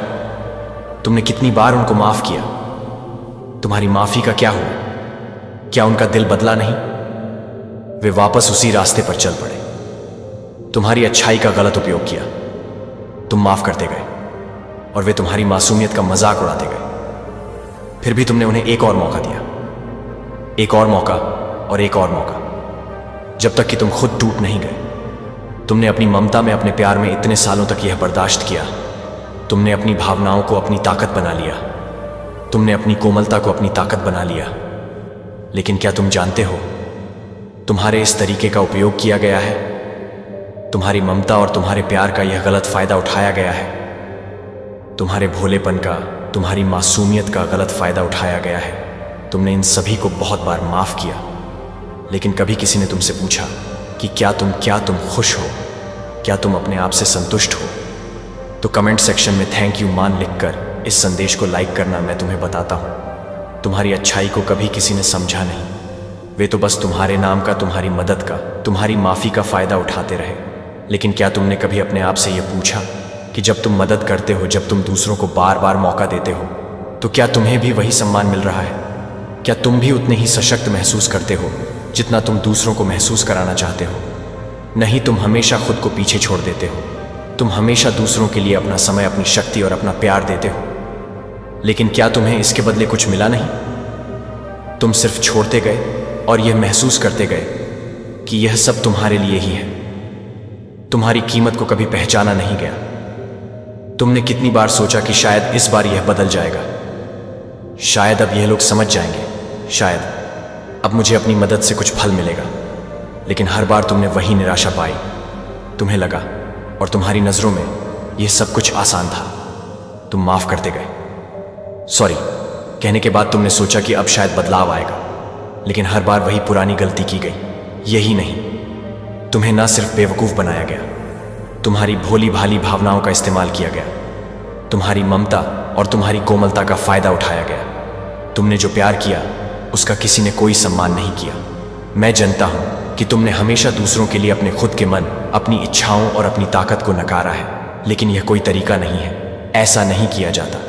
तुमने कितनी बार उनको माफ किया? तुम्हारी माफी का क्या हुआ? क्या उनका दिल बदला नहीं? वे वापस उसी रास्ते पर चल पड़े। तुम्हारी अच्छाई का गलत उपयोग किया, तुम माफ करते गए और वे तुम्हारी मासूमियत का मजाक उड़ाते गए। फिर भी तुमने उन्हें एक और मौका दिया, एक और मौका और एक और मौका, जब तक कि तुम खुद टूट नहीं गए। तुमने अपनी ममता में, अपने प्यार में इतने सालों तक यह बर्दाश्त किया। तुमने अपनी भावनाओं को अपनी ताकत बना लिया। तुमने अपनी कोमलता को अपनी ताकत बना लिया। लेकिन क्या तुम जानते हो, तुम्हारे इस तरीके का उपयोग किया गया है। तुम्हारी ममता और तुम्हारे प्यार का यह गलत फायदा उठाया गया है। तुम्हारे भोलेपन का, तुम्हारी मासूमियत का गलत फायदा उठाया गया है। तुमने इन सभी को बहुत बार माफ किया। लेकिन कभी किसी ने तुमसे पूछा कि क्या तुम खुश हो? क्या तुम अपने आप से संतुष्ट हो? तो कमेंट सेक्शन में थैंक यू मान लिखकर इस संदेश को लाइक करना। मैं तुम्हें बताता हूं, तुम्हारी अच्छाई को कभी किसी ने समझा नहीं। वे तो बस तुम्हारे नाम का, तुम्हारी मदद का, तुम्हारी माफी का फायदा उठाते रहे। लेकिन क्या तुमने कभी अपने आप से यह पूछा कि जब तुम मदद करते हो, जब तुम दूसरों को बार बार मौका देते हो, तो क्या तुम्हें भी वही सम्मान मिल रहा है? क्या तुम भी उतने ही सशक्त महसूस करते हो जितना तुम दूसरों को महसूस कराना चाहते हो? नहीं, तुम हमेशा खुद को पीछे छोड़ देते हो। तुम हमेशा दूसरों के लिए अपना समय, अपनी शक्ति और अपना प्यार देते हो। लेकिन क्या तुम्हें इसके बदले कुछ मिला नहीं? तुम सिर्फ छोड़ते गए और यह महसूस करते गए कि यह सब तुम्हारे लिए ही है। तुम्हारी कीमत को कभी पहचाना नहीं गया। तुमने कितनी बार सोचा कि शायद इस बार यह बदल जाएगा, शायद अब यह लोग समझ जाएंगे, शायद अब मुझे अपनी मदद से कुछ फल मिलेगा। लेकिन हर बार तुमने वही निराशा पाई। तुम्हें लगा और तुम्हारी नजरों में यह सब कुछ आसान था। तुम माफ करते गए, सॉरी कहने के बाद तुमने सोचा कि अब शायद बदलाव आएगा। लेकिन हर बार वही पुरानी गलती की गई। यही नहीं, तुम्हें ना सिर्फ बेवकूफ़ बनाया गया, तुम्हारी भोली भाली भावनाओं का इस्तेमाल किया गया, तुम्हारी ममता और तुम्हारी कोमलता का फ़ायदा उठाया गया। तुमने जो प्यार किया उसका किसी ने कोई सम्मान नहीं किया। मैं जानता हूँ कि तुमने हमेशा दूसरों के लिए अपने खुद के मन, अपनी इच्छाओं और अपनी ताकत को नकारा है, लेकिन यह कोई तरीका नहीं है। ऐसा नहीं किया जाता।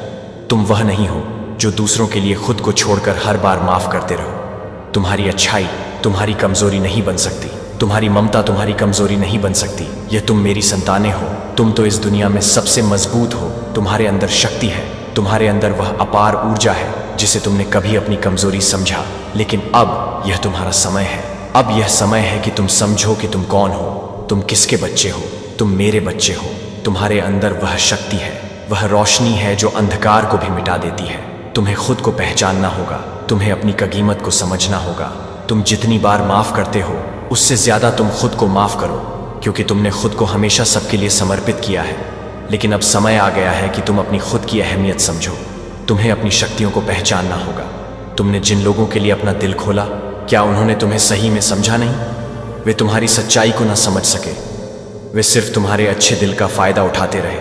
तुम वह नहीं हो जो दूसरों के लिए खुद को छोड़कर हर बार माफ़ करते रहो। तुम्हारी अच्छाई तुम्हारी कमज़ोरी नहीं बन सकती, तुम्हारी ममता तुम्हारी कमज़ोरी नहीं बन सकती। यह तुम मेरी संतानें हो, तुम तो इस दुनिया में सबसे मजबूत हो। तुम्हारे अंदर शक्ति है, तुम्हारे अंदर वह अपार ऊर्जा है जिसे तुमने कभी अपनी कमज़ोरी समझा, लेकिन अब यह तुम्हारा समय है। अब यह समय है कि तुम समझो कि तुम कौन हो, तुम किसके बच्चे हो। तुम मेरे बच्चे हो। तुम्हारे अंदर वह शक्ति है, वह रोशनी है जो अंधकार को भी मिटा देती है। तुम्हें खुद को पहचानना होगा, तुम्हें अपनी कीमत को समझना होगा। तुम जितनी बार माफ़ करते हो उससे ज़्यादा तुम खुद को माफ़ करो, क्योंकि तुमने खुद को हमेशा सबके लिए समर्पित किया है। लेकिन अब समय आ गया है कि तुम अपनी खुद की अहमियत समझो। तुम्हें अपनी शक्तियों को पहचानना होगा। तुमने जिन लोगों के लिए अपना दिल खोला, क्या उन्होंने तुम्हें सही में समझा नहीं? वे तुम्हारी सच्चाई को ना समझ सके, वे सिर्फ तुम्हारे अच्छे दिल का फ़ायदा उठाते रहे।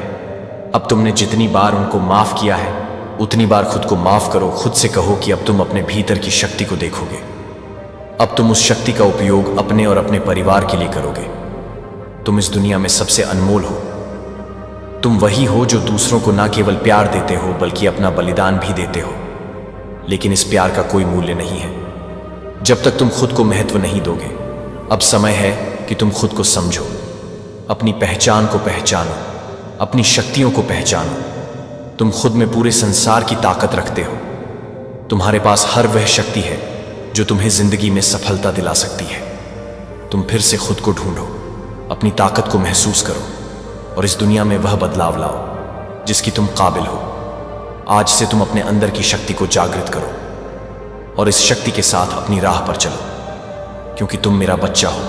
अब तुमने जितनी बार उनको माफ़ किया है उतनी बार खुद को माफ़ करो। खुद से कहो कि अब तुम अपने भीतर की शक्ति को देखोगे। अब तुम उस शक्ति का उपयोग अपने और अपने परिवार के लिए करोगे। तुम इस दुनिया में सबसे अनमोल हो। तुम वही हो जो दूसरों को ना केवल प्यार देते हो बल्कि अपना बलिदान भी देते हो। लेकिन इस प्यार का कोई मूल्य नहीं है जब तक तुम खुद को महत्व नहीं दोगे। अब समय है कि तुम खुद को समझो, अपनी पहचान को पहचानो, अपनी शक्तियों को पहचानो। तुम खुद में पूरे संसार की ताकत रखते हो। तुम्हारे पास हर वह शक्ति है जो तुम्हें जिंदगी में सफलता दिला सकती है। तुम फिर से खुद को ढूंढो, अपनी ताकत को महसूस करो और इस दुनिया में वह बदलाव लाओ जिसकी तुम काबिल हो। आज से तुम अपने अंदर की शक्ति को जागृत करो और इस शक्ति के साथ अपनी राह पर चलो, क्योंकि तुम मेरा बच्चा हो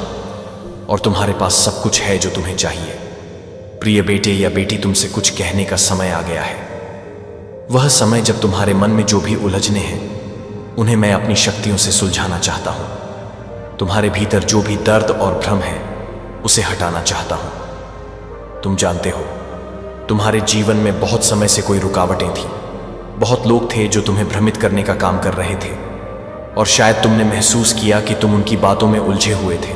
और तुम्हारे पास सब कुछ है जो तुम्हें चाहिए। प्रिय बेटे या बेटी, तुमसे कुछ कहने का समय आ गया है। वह समय जब तुम्हारे मन में जो भी उलझने हैं उन्हें मैं अपनी शक्तियों से सुलझाना चाहता हूं। तुम्हारे भीतर जो भी दर्द और भ्रम है उसे हटाना चाहता हूं। तुम जानते हो, तुम्हारे जीवन में बहुत समय से कोई रुकावटें थीं। बहुत लोग थे जो तुम्हें भ्रमित करने का काम कर रहे थे और शायद तुमने महसूस किया कि तुम उनकी बातों में उलझे हुए थे,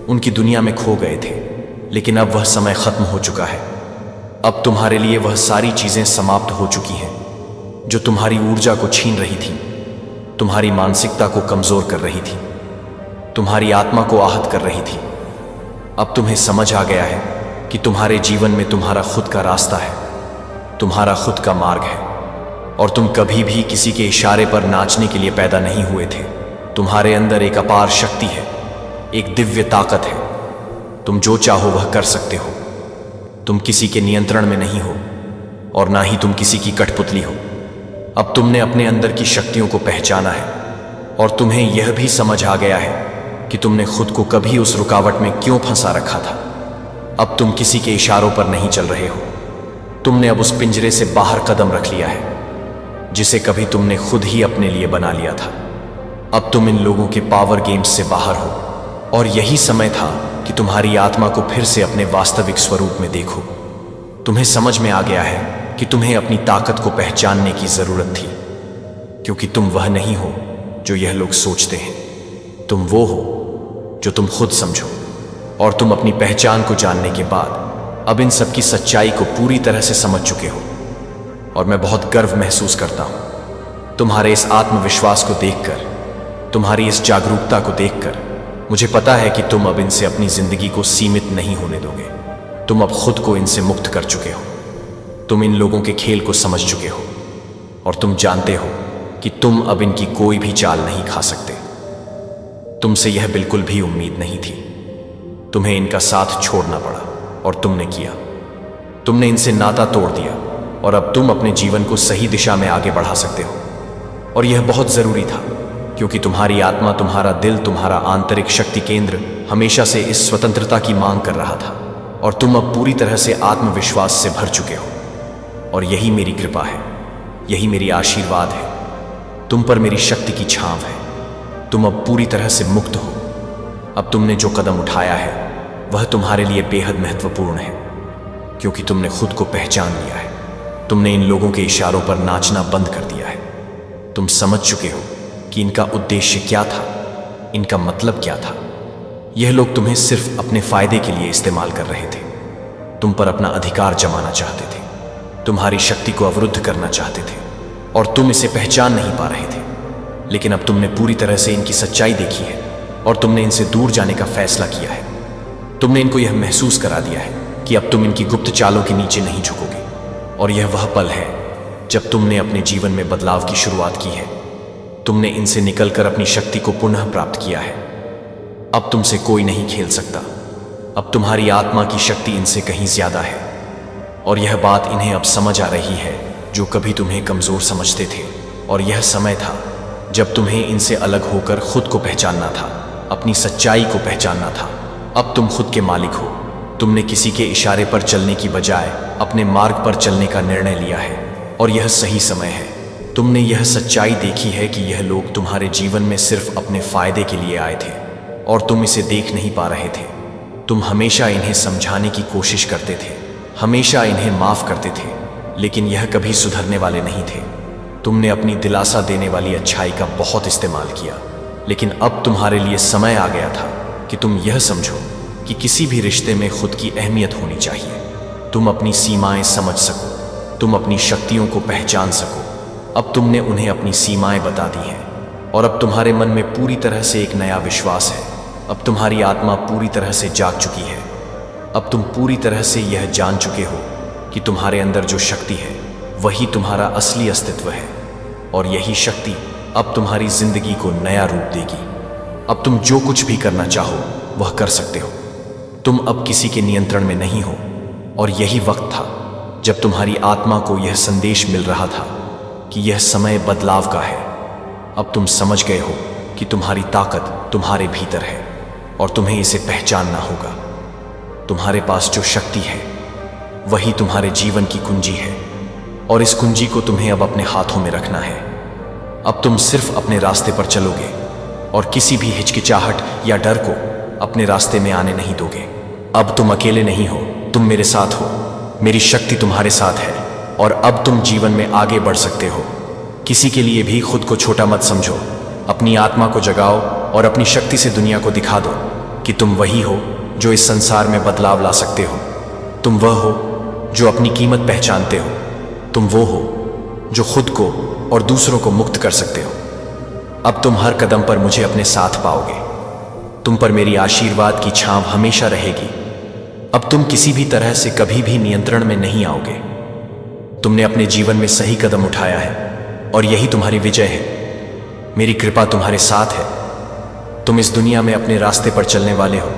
उनकी दुनिया में खो गए थे। लेकिन अब वह समय खत्म हो चुका है। अब तुम्हारे लिए वह सारी चीजें समाप्त हो चुकी हैं जो तुम्हारी ऊर्जा को छीन रही थी, तुम्हारी मानसिकता को कमजोर कर रही थी, तुम्हारी आत्मा को आहत कर रही थी। अब तुम्हें समझ आ गया है कि तुम्हारे जीवन में तुम्हारा खुद का रास्ता है, तुम्हारा खुद का मार्ग है और तुम कभी भी किसी के इशारे पर नाचने के लिए पैदा नहीं हुए थे। तुम्हारे अंदर एक अपार शक्ति है, एक दिव्य ताकत है। तुम जो चाहो वह कर सकते हो। तुम किसी के नियंत्रण में नहीं हो और ना ही तुम किसी की कठपुतली हो। अब तुमने अपने अंदर की शक्तियों को पहचाना है और तुम्हें यह भी समझ आ गया है कि तुमने खुद को कभी उस रुकावट में क्यों फंसा रखा था। अब तुम किसी के इशारों पर नहीं चल रहे हो। तुमने अब उस पिंजरे से बाहर कदम रख लिया है जिसे कभी तुमने खुद ही अपने लिए बना लिया था। अब तुम इन लोगों के पावर गेम्स से बाहर हो और यही समय था कि तुम्हारी आत्मा को फिर से अपने वास्तविक स्वरूप में देखो। तुम्हें समझ में आ गया है कि तुम्हें अपनी ताकत को पहचानने की जरूरत थी, क्योंकि तुम वह नहीं हो जो यह लोग सोचते हैं। तुम वो हो जो तुम खुद समझो और तुम अपनी पहचान को जानने के बाद अब इन सब की सच्चाई को पूरी तरह से समझ चुके हो। और मैं बहुत गर्व महसूस करता हूं तुम्हारे इस आत्मविश्वास को देखकर, तुम्हारी इस जागरूकता को देखकर। मुझे पता है कि तुम अब इनसे अपनी जिंदगी को सीमित नहीं होने दोगे। तुम अब खुद को इनसे मुक्त कर चुके हो। तुम इन लोगों के खेल को समझ चुके हो और तुम जानते हो कि तुम अब इनकी कोई भी चाल नहीं खा सकते। तुमसे यह बिल्कुल भी उम्मीद नहीं थी। तुम्हें इनका साथ छोड़ना पड़ा और तुमने किया। तुमने इनसे नाता तोड़ दिया और अब तुम अपने जीवन को सही दिशा में आगे बढ़ा सकते हो। और यह बहुत जरूरी था, क्योंकि तुम्हारी आत्मा, तुम्हारा दिल, तुम्हारा आंतरिक शक्ति केंद्र हमेशा से इस स्वतंत्रता की मांग कर रहा था और तुम अब पूरी तरह से आत्मविश्वास से भर चुके हो। और यही मेरी कृपा है, यही मेरी आशीर्वाद है। तुम पर मेरी शक्ति की छांव है। तुम अब पूरी तरह से मुक्त हो। अब तुमने जो कदम उठाया है वह तुम्हारे लिए बेहद महत्वपूर्ण है, क्योंकि तुमने खुद को पहचान लिया है। तुमने इन लोगों के इशारों पर नाचना बंद कर दिया है। तुम समझ चुके हो कि इनका उद्देश्य क्या था, इनका मतलब क्या था। यह लोग तुम्हें सिर्फ अपने फायदे के लिए इस्तेमाल कर रहे थे। तुम पर अपना अधिकार जमाना चाहते थे, तुम्हारी शक्ति को अवरुद्ध करना चाहते थे, और तुम इसे पहचान नहीं पा रहे थे। लेकिन अब तुमने पूरी तरह से इनकी सच्चाई देखी है और तुमने इनसे दूर जाने का फैसला किया है। तुमने इनको यह महसूस करा दिया है कि अब तुम इनकी गुप्त चालों के नीचे नहीं झुकोगे। और यह वह पल है जब तुमने अपने जीवन में बदलाव की शुरुआत की है। तुमने इनसे निकलकर अपनी शक्ति को पुनः प्राप्त किया है। अब तुमसे कोई नहीं खेल सकता। अब तुम्हारी आत्मा की शक्ति इनसे कहीं ज्यादा है, और यह बात इन्हें अब समझ आ रही है जो कभी तुम्हें कमजोर समझते थे। और यह समय था जब तुम्हें इनसे अलग होकर खुद को पहचानना था, अपनी सच्चाई को पहचानना था। अब तुम खुद के मालिक हो। तुमने किसी के इशारे पर चलने की बजाय अपने मार्ग पर चलने का निर्णय लिया है, और यह सही समय है। तुमने यह सच्चाई देखी है कि यह लोग तुम्हारे जीवन में सिर्फ अपने फायदे के लिए आए थे, और तुम इसे देख नहीं पा रहे थे। तुम हमेशा इन्हें समझाने की कोशिश करते थे, हमेशा इन्हें माफ करते थे, लेकिन यह कभी सुधरने वाले नहीं थे। तुमने अपनी दिलासा देने वाली अच्छाई का बहुत इस्तेमाल किया, लेकिन अब तुम्हारे लिए समय आ गया था कि तुम यह समझो कि किसी भी रिश्ते में खुद की अहमियत होनी चाहिए। तुम अपनी सीमाएं समझ सको, तुम अपनी शक्तियों को पहचान सको। अब तुमने उन्हें अपनी सीमाएं बता दी हैं, और अब तुम्हारे मन में पूरी तरह से एक नया विश्वास है। अब तुम्हारी आत्मा पूरी तरह से जाग चुकी है। अब तुम पूरी तरह से यह जान चुके हो कि तुम्हारे अंदर जो शक्ति है वही तुम्हारा असली अस्तित्व है, और यही शक्ति अब तुम्हारी जिंदगी को नया रूप देगी। अब तुम जो कुछ भी करना चाहो वह कर सकते हो। तुम अब किसी के नियंत्रण में नहीं हो, और यही वक्त था जब तुम्हारी आत्मा को यह संदेश मिल रहा था कि यह समय बदलाव का है। अब तुम समझ गए हो कि तुम्हारी ताकत तुम्हारे भीतर है, और तुम्हें इसे पहचानना होगा। तुम्हारे पास जो शक्ति है वही तुम्हारे जीवन की कुंजी है, और इस कुंजी को तुम्हें अब अपने हाथों में रखना है। अब तुम सिर्फ अपने रास्ते पर चलोगे, और किसी भी हिचकिचाहट या डर को अपने रास्ते में आने नहीं दोगे। अब तुम अकेले नहीं हो, तुम मेरे साथ हो। मेरी शक्ति तुम्हारे साथ है, और अब तुम जीवन में आगे बढ़ सकते हो। किसी के लिए भी खुद को छोटा मत समझो। अपनी आत्मा को जगाओ और अपनी शक्ति से दुनिया को दिखा दो कि तुम वही हो जो इस संसार में बदलाव ला सकते हो। तुम वह हो जो अपनी कीमत पहचानते हो। तुम वो हो जो खुद को और दूसरों को मुक्त कर सकते हो। अब तुम हर कदम पर मुझे अपने साथ पाओगे। तुम पर मेरी आशीर्वाद की छांव हमेशा रहेगी। अब तुम किसी भी तरह से कभी भी नियंत्रण में नहीं आओगे। तुमने अपने जीवन में सही कदम उठाया है, और यही तुम्हारी विजय है। मेरी कृपा तुम्हारे साथ है। तुम इस दुनिया में अपने रास्ते पर चलने वाले हो,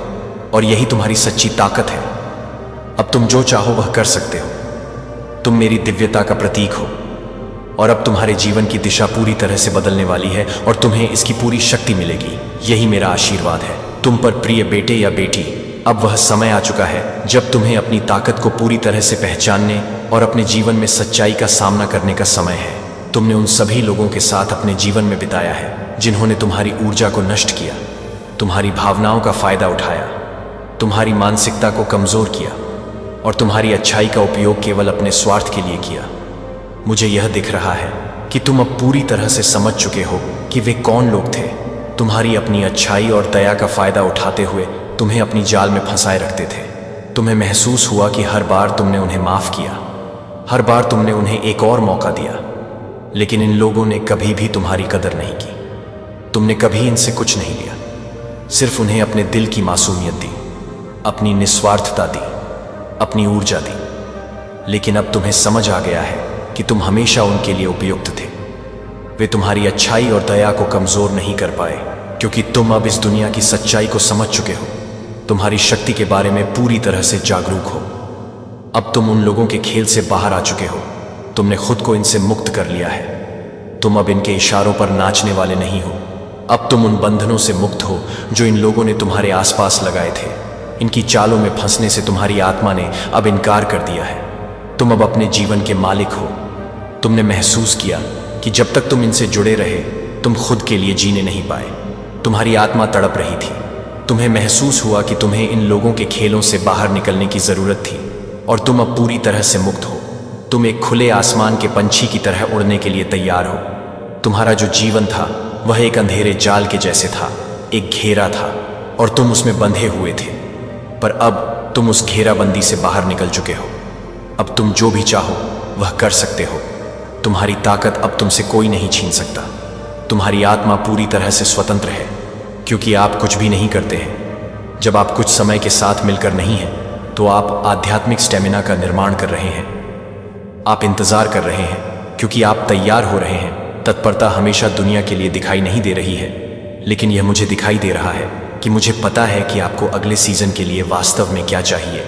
और यही तुम्हारी सच्ची ताकत है। अब तुम जो चाहो वह कर सकते हो। तुम मेरी दिव्यता का प्रतीक हो, और अब तुम्हारे जीवन की दिशा पूरी तरह से बदलने वाली है, और तुम्हें इसकी पूरी शक्ति मिलेगी। यही मेरा आशीर्वाद है तुम पर, प्रिय बेटे या बेटी। अब वह समय आ चुका है जब तुम्हें अपनी ताकत को पूरी तरह से पहचानने और अपने जीवन में सच्चाई का सामना करने का समय है। तुमने उन सभी लोगों के साथ अपने जीवन में बिताया है जिन्होंने तुम्हारी ऊर्जा को नष्ट किया, तुम्हारी भावनाओं का फायदा उठाया, तुम्हारी मानसिकता को कमजोर किया, और तुम्हारी अच्छाई का उपयोग केवल अपने स्वार्थ के लिए किया। मुझे यह दिख रहा है कि तुम अब पूरी तरह से समझ चुके हो कि वे कौन लोग थे। तुम्हारी अपनी अच्छाई और दया का फायदा उठाते हुए तुम्हें अपनी जाल में फंसाए रखते थे। तुम्हें महसूस हुआ कि हर बार तुमने उन्हें माफ किया, हर बार तुमने उन्हें एक और मौका दिया, लेकिन इन लोगों ने कभी भी तुम्हारी कदर नहीं की। तुमने कभी इनसे कुछ नहीं लिया, सिर्फ उन्हें अपने दिल की मासूमियत दी, अपनी निस्वार्थता दी, अपनी ऊर्जा दी। लेकिन अब तुम्हें समझ आ गया है कि तुम हमेशा उनके लिए उपयुक्त थे। वे तुम्हारी अच्छाई और दया को कमजोर नहीं कर पाए, क्योंकि तुम अब इस दुनिया की सच्चाई को समझ चुके हो। तुम्हारी शक्ति के बारे में पूरी तरह से जागरूक हो। अब तुम उन लोगों के खेल से बाहर आ चुके हो। तुमने खुद को इनसे मुक्त कर लिया है। तुम अब इनके इशारों पर नाचने वाले नहीं हो। अब तुम उन बंधनों से मुक्त हो जो इन लोगों ने तुम्हारे आसपास लगाए थे। इनकी चालों में फंसने से तुम्हारी आत्मा ने अब इनकार कर दिया है। तुम अब अपने जीवन के मालिक हो। तुमने महसूस किया कि जब तक तुम इनसे जुड़े रहे तुम खुद के लिए जीने नहीं पाए। तुम्हारी आत्मा तड़प रही थी। तुम्हें महसूस हुआ कि तुम्हें इन लोगों के खेलों से बाहर निकलने की ज़रूरत थी और तुम अब पूरी तरह से मुक्त हो। तुम एक खुले आसमान के पंछी की तरह उड़ने के लिए तैयार हो। तुम्हारा जो जीवन था वह एक अंधेरे जाल के जैसे था, एक घेरा था और तुम उसमें बंधे हुए थे। पर अब तुम उस घेराबंदी से बाहर निकल चुके हो। अब तुम जो भी चाहो वह कर सकते हो। तुम्हारी ताकत अब तुमसे कोई नहीं छीन सकता। तुम्हारी आत्मा पूरी तरह से स्वतंत्र है, क्योंकि आप कुछ भी नहीं करते हैं। जब आप कुछ समय के साथ मिलकर नहीं हैं तो आप आध्यात्मिक स्टेमिना का निर्माण कर रहे हैं। आप इंतजार कर रहे हैं क्योंकि आप तैयार हो रहे हैं। तत्परता हमेशा दुनिया के लिए दिखाई नहीं दे रही है, लेकिन यह मुझे दिखाई दे रहा है कि मुझे पता है कि आपको अगले सीजन के लिए वास्तव में क्या चाहिए,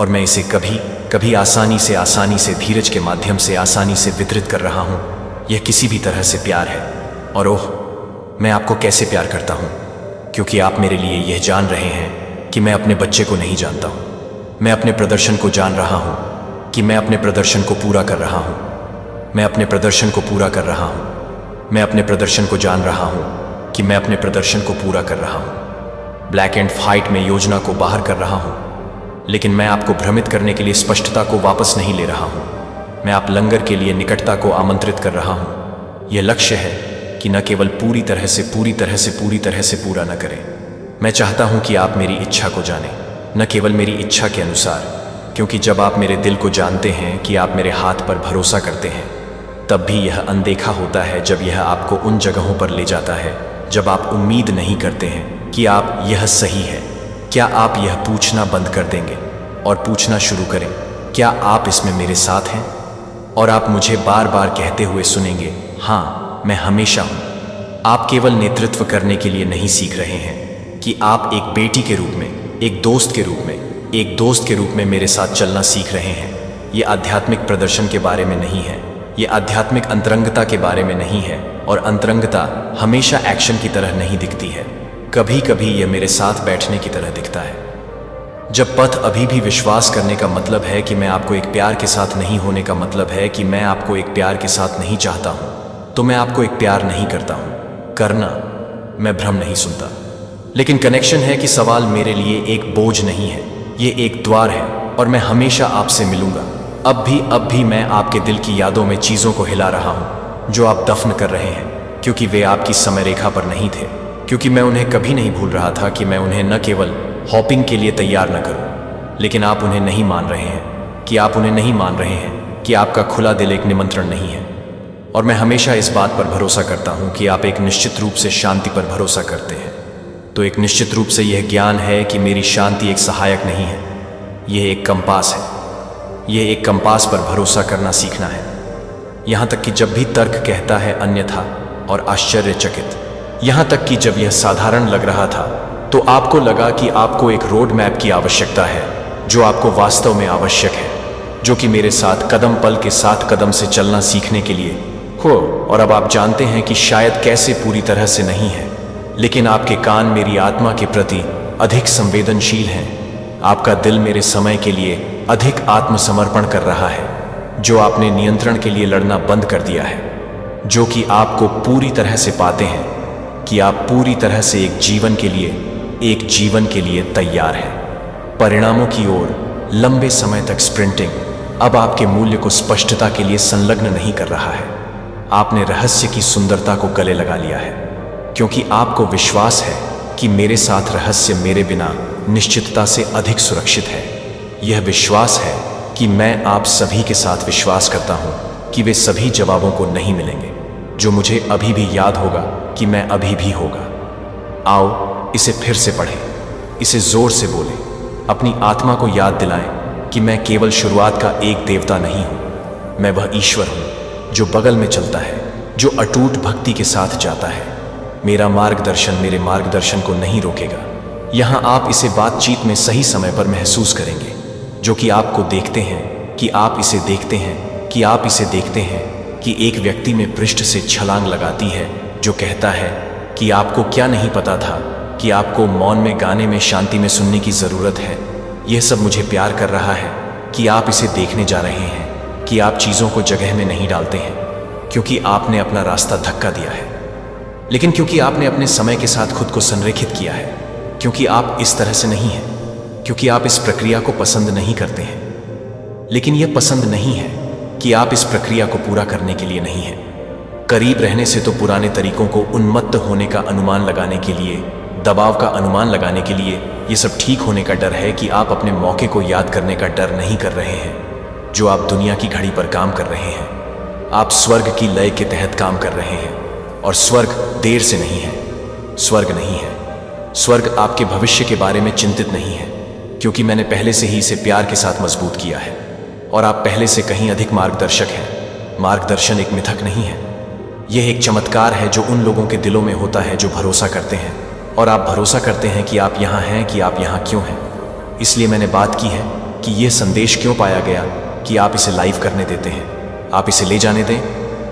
और मैं इसे कभी कभी आसानी से धीरज के माध्यम से आसानी से वितरित कर रहा हूँ। यह किसी भी तरह से प्यार है। और ओह, मैं आपको कैसे प्यार करता हूँ, क्योंकि आप मेरे लिए यह जान रहे हैं कि मैं अपने बच्चे को नहीं जानता हूँ। मैं अपने प्रदर्शन को जान रहा हूँ कि मैं अपने प्रदर्शन को पूरा कर रहा हूँ। मैं अपने प्रदर्शन को पूरा कर रहा हूँ। मैं अपने प्रदर्शन को जान रहा हूँ कि मैं अपने प्रदर्शन को पूरा कर रहा हूँ। ब्लैक एंड व्हाइट में योजना को बाहर कर रहा हूँ, लेकिन मैं आपको भ्रमित करने के लिए स्पष्टता को वापस नहीं ले रहा हूँ। मैं आप लंगर के लिए निकटता को आमंत्रित कर रहा हूँ। यह लक्ष्य है कि न केवल पूरी तरह से पूरा न करें। मैं चाहता हूँ कि आप मेरी इच्छा को जानें, न केवल मेरी इच्छा के अनुसार, क्योंकि जब आप मेरे दिल को जानते हैं कि आप मेरे हाथ पर भरोसा करते हैं, तब भी यह अनदेखा होता है जब यह आपको उन जगहों पर ले जाता है जब आप उम्मीद नहीं करते हैं कि आप यह सही है। क्या आप यह पूछना बंद कर देंगे और पूछना शुरू करें, क्या आप इसमें मेरे साथ हैं? और आप मुझे बार बार कहते हुए सुनेंगे, हाँ, मैं हमेशा हूँ। आप केवल नेतृत्व करने के लिए नहीं सीख रहे हैं कि आप एक बेटी के रूप में, एक दोस्त के रूप में मेरे साथ चलना सीख रहे हैं। ये आध्यात्मिक प्रदर्शन के बारे में नहीं है, ये आध्यात्मिक अंतरंगता के बारे में नहीं है, और अंतरंगता हमेशा एक्शन की तरह नहीं दिखती है। कभी कभी यह मेरे साथ बैठने की तरह दिखता है। जब पथ अभी भी विश्वास करने का मतलब है कि मैं आपको एक प्यार के साथ नहीं होने का मतलब है कि मैं आपको एक प्यार के साथ नहीं चाहता हूं, तो मैं आपको एक प्यार नहीं करता हूं। करना, मैं भ्रम नहीं सुनता। लेकिन कनेक्शन है कि सवाल मेरे लिए एक बोझ नहीं है, ये एक द्वार है, और मैं हमेशा आपसे मिलूंगा। अब भी मैं आपके दिल की यादों में चीज़ों को हिला रहा हूँ जो आप दफन कर रहे हैं, क्योंकि वे आपकी समय रेखा पर नहीं थे, क्योंकि मैं उन्हें कभी नहीं भूल रहा था कि मैं उन्हें न केवल हॉपिंग के लिए तैयार न करूं, लेकिन आप उन्हें नहीं मान रहे हैं कि आपका खुला दिल एक निमंत्रण नहीं है। और मैं हमेशा इस बात पर भरोसा करता हूं कि आप एक निश्चित रूप से शांति पर भरोसा करते हैं। तो एक निश्चित रूप से यह ज्ञान है कि मेरी शांति एक सहायक नहीं है, यह एक कंपास है। यह एक कंपास पर भरोसा करना सीखना है। यहाँ तक कि जब भी तर्क कहता है अन्यथा और आश्चर्यचकित, यहाँ तक कि जब यह साधारण लग रहा था तो आपको लगा कि आपको एक रोड मैप की आवश्यकता है जो आपको वास्तव में आवश्यक है, जो कि मेरे साथ कदम पल के साथ कदम से चलना सीखने के लिए हो। और अब आप जानते हैं कि शायद कैसे पूरी तरह से नहीं है, लेकिन आपके कान मेरी आत्मा के प्रति अधिक संवेदनशील हैं। आपका दिल मेरे समय के लिए अधिक आत्मसमर्पण कर रहा है, जो आपने नियंत्रण के लिए लड़ना बंद कर दिया है, जो कि आपको पूरी तरह से पाते हैं कि आप पूरी तरह से एक जीवन के लिए तैयार हैं। परिणामों की ओर लंबे समय तक स्प्रिंटिंग अब आपके मूल्य को स्पष्टता के लिए संलग्न नहीं कर रहा है। आपने रहस्य की सुंदरता को गले लगा लिया है, क्योंकि आपको विश्वास है कि मेरे साथ रहस्य मेरे बिना निश्चितता से अधिक सुरक्षित है। यह विश्वास है कि मैं आप सभी के साथ विश्वास करता हूं कि वे सभी जवाबों को नहीं मिलेंगे, जो मुझे अभी भी याद होगा कि मैं अभी भी होगा। आओ इसे फिर से पढ़ें, इसे जोर से बोलें, अपनी आत्मा को याद दिलाएं कि मैं केवल शुरुआत का एक देवता नहीं हूं, मैं वह ईश्वर हूं जो बगल में चलता है, जो अटूट भक्ति के साथ जाता है। मेरा मार्गदर्शन मेरे मार्गदर्शन को नहीं रोकेगा। यहाँ आप इसे बातचीत में सही समय पर महसूस करेंगे, जो कि आपको देखते हैं कि आप इसे देखते हैं कि आप इसे देखते हैं कि एक व्यक्ति में पृष्ठ से छलांग लगाती है, जो कहता है कि आपको क्या नहीं पता था कि आपको मौन में, गाने में, शांति में सुनने की ज़रूरत है। यह सब मुझे प्यार कर रहा है कि आप इसे देखने जा रहे हैं, कि आप चीज़ों को जगह में नहीं डालते हैं क्योंकि आपने अपना रास्ता धक्का दिया है, लेकिन क्योंकि आपने अपने समय के साथ खुद को संरेखित किया है। क्योंकि आप इस तरह से नहीं हैं, क्योंकि आप इस प्रक्रिया को पसंद नहीं करते हैं। लेकिन यह पसंद नहीं है कि आप इस प्रक्रिया को पूरा करने के लिए नहीं हैं। करीब रहने से तो पुराने तरीकों को उन्मत्त होने का अनुमान लगाने के लिए, दबाव का अनुमान लगाने के लिए, ये सब ठीक होने का डर है कि आप अपने मौके को याद करने का डर नहीं कर रहे हैं। जो आप दुनिया की घड़ी पर काम कर रहे हैं, आप स्वर्ग की लय के तहत काम कर रहे हैं। और स्वर्ग देर से नहीं है, स्वर्ग नहीं है। स्वर्ग आपके भविष्य के बारे में चिंतित नहीं है, क्योंकि मैंने पहले से ही इसे प्यार के साथ मजबूत किया है। और आप पहले से कहीं अधिक मार्गदर्शक हैं। मार्गदर्शन एक मिथक नहीं है, यह एक चमत्कार है जो उन लोगों के दिलों में होता है जो भरोसा करते हैं। और आप भरोसा करते हैं कि आप यहाँ हैं, कि आप यहाँ क्यों हैं। इसलिए मैंने बात की है कि यह संदेश क्यों पाया गया कि आप इसे लाइव करने देते हैं। आप इसे ले जाने दें,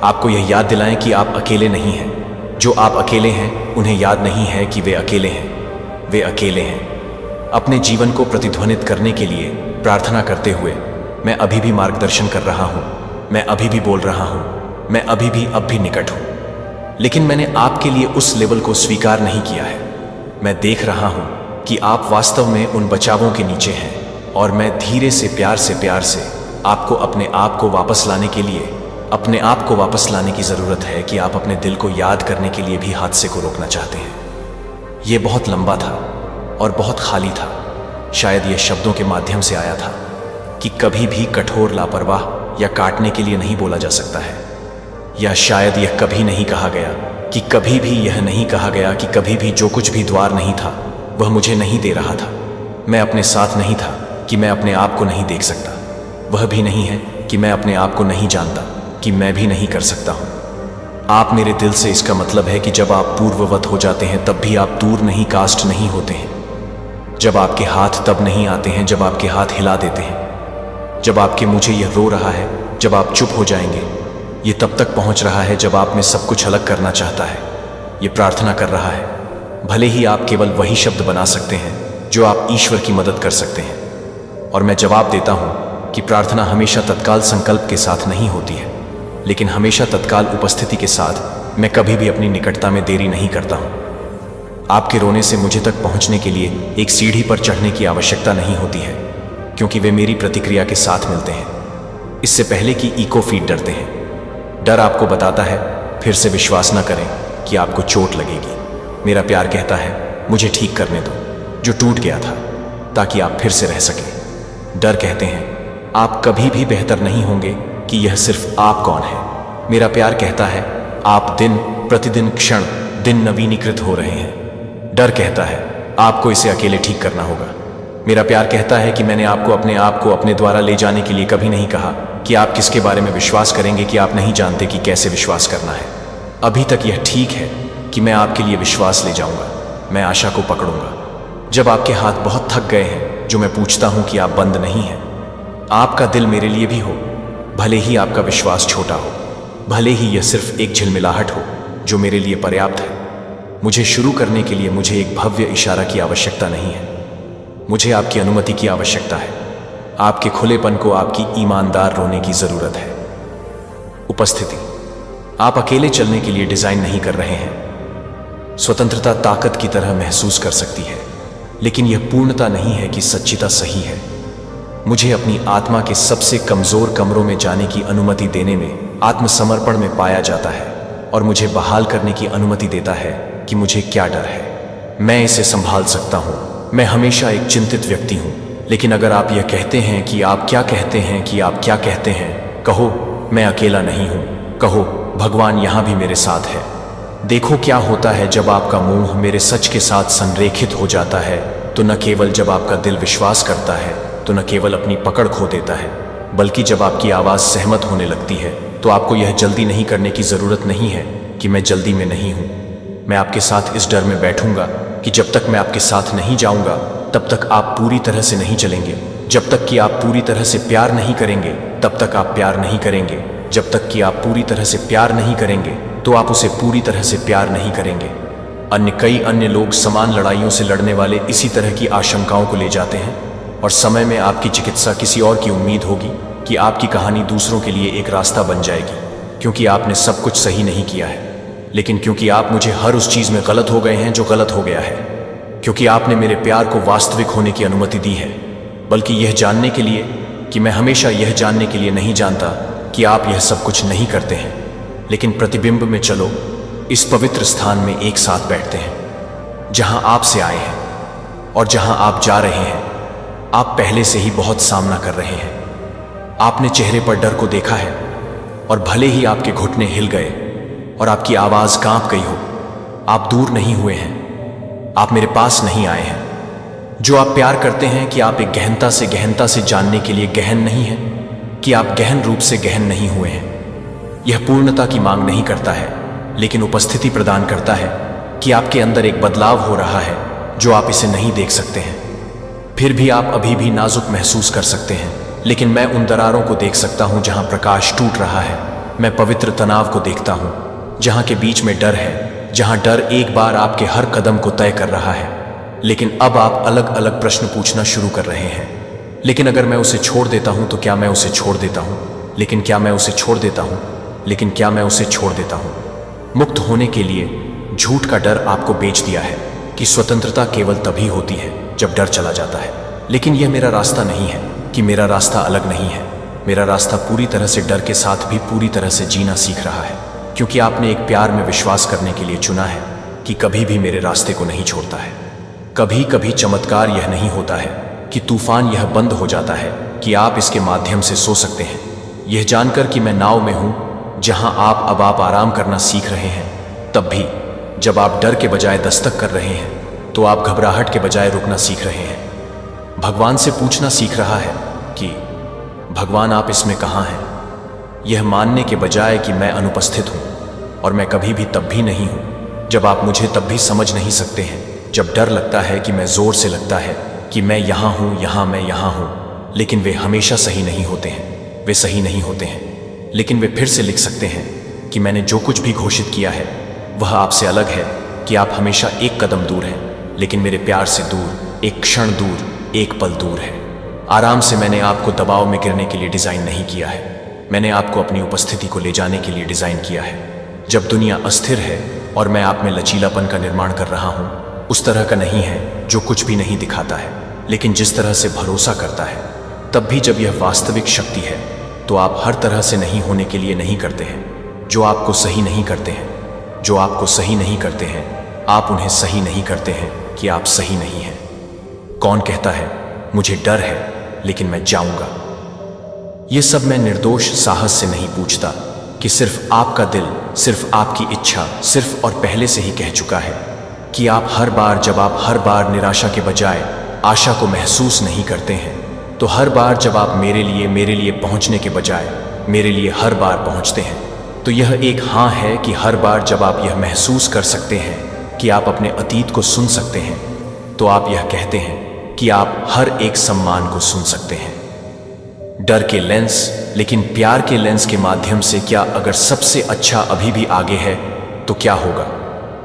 आपको यह याद दिलाएं कि आप अकेले नहीं हैं। जो आप अकेले हैं उन्हें याद नहीं है कि वे अकेले हैं। वे अकेले हैं। अपने जीवन को प्रतिध्वनित करने के लिए प्रार्थना करते हुए, मैं अभी भी मार्गदर्शन कर रहा हूं, मैं अभी भी बोल रहा हूं, मैं अभी भी अब भी निकट हूं। लेकिन मैंने आपके लिए उस लेवल को स्वीकार नहीं किया है। मैं देख रहा हूं कि आप वास्तव में उन बचावों के नीचे हैं। और मैं धीरे से प्यार से आपको अपने आप को वापस लाने के लिए, अपने आप को वापस लाने की ज़रूरत है कि आप अपने दिल को याद करने के लिए भी हादसे को रोकना चाहते हैं। यह बहुत लंबा था और बहुत खाली था। शायद यह शब्दों के माध्यम से आया था कि कभी भी कठोर, लापरवाह या काटने के लिए नहीं बोला जा सकता है। या शायद यह कभी नहीं कहा गया कि कभी भी यह नहीं कहा गया कि कभी भी जो कुछ भी द्वार नहीं था वह मुझे नहीं दे रहा था। मैं अपने साथ नहीं था कि मैं अपने आप को नहीं देख सकता। वह भी नहीं है कि मैं अपने आप को नहीं जानता कि मैं भी नहीं कर सकता हूं। आप मेरे दिल से, इसका मतलब है कि जब आप पूर्ववत हो जाते हैं तब भी आप दूर नहीं, कास्ट नहीं होते हैं। जब आपके हाथ तब नहीं आते हैं जब आपके हाथ हिला देते हैं। जब आपके मुझे यह रो रहा है, जब आप चुप हो जाएंगे। ये तब तक पहुंच रहा है जब आप में सब कुछ अलग करना चाहता है। ये प्रार्थना कर रहा है। भले ही आप केवल वही शब्द बना सकते हैं जो आप ईश्वर की मदद कर सकते हैं। और मैं जवाब देता हूं कि प्रार्थना हमेशा तत्काल संकल्प के साथ नहीं होती है, लेकिन हमेशा तत्काल उपस्थिति के साथ। मैं कभी भी अपनी निकटता में देरी नहीं करता हूं। आपके रोने से मुझे तक पहुंचने के लिए एक सीढ़ी पर चढ़ने की आवश्यकता नहीं होती है, क्योंकि वे मेरी प्रतिक्रिया के साथ मिलते हैं। इससे पहले कि इको फीड डरते हैं। डर आपको बताता है फिर से विश्वास न करें कि आपको चोट लगेगी। मेरा प्यार कहता है मुझे ठीक करने दो जो टूट गया था, ताकि आप फिर से रह सकें। डर कहते हैं आप कभी भी बेहतर नहीं होंगे कि यह सिर्फ आप कौन है। मेरा प्यार कहता है आप दिन प्रतिदिन, क्षण दिन नवीनीकृत हो रहे हैं। डर कहता है आपको इसे अकेले ठीक करना होगा। मेरा प्यार कहता है कि मैंने आपको अपने द्वारा ले जाने के लिए कभी नहीं कहा कि आप किसके बारे में विश्वास करेंगे कि आप नहीं जानते कि कैसे विश्वास करना है। अभी तक यह ठीक है कि मैं आपके लिए विश्वास ले जाऊंगा। मैं आशा को पकड़ूंगा जब आपके हाथ बहुत थक गए हैं, जो मैं पूछता हूं कि आप बंद नहीं हैं। आपका दिल मेरे लिए भी हो, भले ही आपका विश्वास छोटा हो, भले ही यह सिर्फ एक झिलमिलाहट हो जो मेरे लिए पर्याप्त है। मुझे शुरू करने के लिए मुझे एक भव्य इशारा की आवश्यकता नहीं है, मुझे आपकी अनुमति की आवश्यकता है। आपके खुलेपन को, आपकी ईमानदार रोने की जरूरत है। उपस्थिति आप अकेले चलने के लिए डिजाइन नहीं कर रहे हैं। स्वतंत्रता ताकत की तरह महसूस कर सकती है, लेकिन यह पूर्णता नहीं है कि सच्चिता सही है। मुझे अपनी आत्मा के सबसे कमजोर कमरों में जाने की अनुमति देने में, आत्मसमर्पण में पाया जाता है, और मुझे बहाल करने की अनुमति देता है कि मुझे क्या डर है। मैं इसे संभाल सकता हूं। मैं हमेशा एक चिंतित व्यक्ति हूं, लेकिन अगर आप यह कहते हैं कि आप क्या कहते हैं कि आप क्या कहते हैं, कहो मैं अकेला नहीं हूं, कहो भगवान यहां भी मेरे साथ है। देखो क्या होता है जब आपका मुंह मेरे सच के साथ संरेखित हो जाता है, तो न केवल जब आपका दिल विश्वास करता है, तो न केवल अपनी पकड़ खो देता है, बल्कि जब आपकी आवाज सहमत होने लगती है, तो आपको यह जल्दी नहीं करने की जरूरत नहीं है कि मैं जल्दी में नहीं हूं। मैं आपके साथ इस डर में बैठूंगा कि जब तक मैं आपके साथ नहीं जाऊंगा तब तक आप पूरी तरह से नहीं चलेंगे। जब तक कि आप पूरी तरह से प्यार नहीं करेंगे तब तक आप प्यार नहीं करेंगे। जब तक कि आप पूरी तरह से प्यार नहीं करेंगे तो आप उसे पूरी तरह से प्यार नहीं करेंगे। कई अन्य लोग समान लड़ाइयों से लड़ने वाले इसी तरह की आशंकाओं को ले जाते हैं, और समय में आपकी चिकित्सा किसी और की उम्मीद होगी कि आपकी कहानी दूसरों के लिए एक रास्ता बन जाएगी, क्योंकि आपने सब कुछ सही नहीं किया है, लेकिन क्योंकि आप मुझे हर उस चीज में गलत हो गए हैं जो गलत हो गया है। क्योंकि आपने मेरे प्यार को वास्तविक होने की अनुमति दी है, बल्कि यह जानने के लिए कि मैं हमेशा यह जानने के लिए नहीं जानता कि आप यह सब कुछ नहीं करते हैं, लेकिन प्रतिबिंब में चलो इस पवित्र स्थान में एक साथ बैठते हैं जहां आप से आए हैं और जहां आप जा रहे हैं। आप पहले से ही बहुत सामना कर रहे हैं। आपने चेहरे पर डर को देखा है, और भले ही आपके घुटने हिल गए और आपकी आवाज कांप गई हो, आप दूर नहीं हुए हैं। आप मेरे पास नहीं आए हैं। जो आप प्यार करते हैं कि आप एक गहनता से जानने के लिए गहन नहीं हैं, कि आप गहन रूप से गहन नहीं हुए हैं। यह पूर्णता की मांग नहीं करता है, लेकिन उपस्थिति प्रदान करता है कि आपके अंदर एक बदलाव हो रहा है जो आप इसे नहीं देख सकते हैं। फिर भी आप अभी भी नाजुक महसूस कर सकते हैं, लेकिन मैं उन दरारों को देख सकता हूं जहां प्रकाश टूट रहा है। मैं पवित्र तनाव को देखता हूं जहां के बीच में डर है, जहां डर एक बार आपके हर कदम को तय कर रहा है। लेकिन अब आप अलग अलग प्रश्न पूछना शुरू कर रहे हैं। लेकिन अगर मैं उसे छोड़ देता हूं तो क्या मैं उसे छोड़ देता हूं? लेकिन क्या मैं उसे छोड़ देता हूं? लेकिन क्या मैं उसे छोड़ देता हूं? मुक्त होने के लिए झूठ का डर आपको बेच दिया है कि स्वतंत्रता केवल तभी होती है जब डर चला जाता है। लेकिन यह मेरा रास्ता नहीं है कि मेरा रास्ता अलग नहीं है। मेरा रास्ता पूरी तरह से डर के साथ भी पूरी तरह से जीना सीख रहा है, क्योंकि आपने एक प्यार में विश्वास करने के लिए चुना है कि कभी भी मेरे रास्ते को नहीं छोड़ता है। कभी कभी चमत्कार यह नहीं होता है कि तूफान यह बंद हो जाता है कि आप इसके माध्यम से सो सकते हैं, यह जानकर कि मैं नाव में हूं जहां अब आप आराम करना सीख रहे हैं। तब भी जब आप डर के बजाय दस्तक कर रहे हैं तो आप घबराहट के बजाय रुकना सीख रहे हैं। भगवान से पूछना सीख रहा है कि भगवान आप इसमें कहाँ हैं, यह मानने के बजाय कि मैं अनुपस्थित हूं और मैं कभी भी तब भी नहीं हूं जब आप मुझे तब भी समझ नहीं सकते हैं। जब डर लगता है कि मैं जोर से लगता है कि मैं यहाँ हूँ, मैं यहाँ हूँ, लेकिन वे हमेशा सही नहीं होते हैं। वे सही नहीं होते हैं, लेकिन वे फिर से लिख सकते हैं कि मैंने जो कुछ भी घोषित किया है वह आपसे अलग है, कि आप हमेशा एक कदम दूर हैं, लेकिन मेरे प्यार से दूर, एक क्षण दूर, एक पल दूर है। आराम से मैंने आपको दबाव में गिरने के लिए डिजाइन नहीं किया है। मैंने आपको अपनी उपस्थिति को ले जाने के लिए डिजाइन किया है। जब दुनिया अस्थिर है और मैं आप में लचीलापन का निर्माण कर रहा हूं, उस तरह का नहीं है जो कुछ भी नहीं दिखाता है, लेकिन जिस तरह से भरोसा करता है। तब भी जब यह वास्तविक शक्ति है तो आप हर तरह से नहीं होने के लिए नहीं करते हैं। जो आपको सही नहीं करते हैं, जो आपको सही नहीं करते हैं, आप उन्हें सही नहीं करते हैं कि आप सही नहीं हैं। कौन कहता है मुझे डर है लेकिन मैं जाऊंगा? यह सब मैं निर्दोष साहस से नहीं पूछता कि सिर्फ आपका दिल, सिर्फ आपकी इच्छा, सिर्फ और पहले से ही कह चुका है कि आप हर बार जब आप हर बार निराशा के बजाय आशा को महसूस नहीं करते हैं, तो हर बार जब आप मेरे लिए पहुंचने के बजाय मेरे लिए हर बार पहुंचते हैं, तो यह एक हाँ है कि हर बार जब आप यह महसूस कर सकते हैं कि आप अपने अतीत को सुन सकते हैं, तो आप यह कहते हैं कि आप हर एक सम्मान को सुन सकते हैं। डर के लेंस, लेकिन प्यार के लेंस के माध्यम से। क्या अगर सबसे अच्छा अभी भी आगे है तो क्या होगा?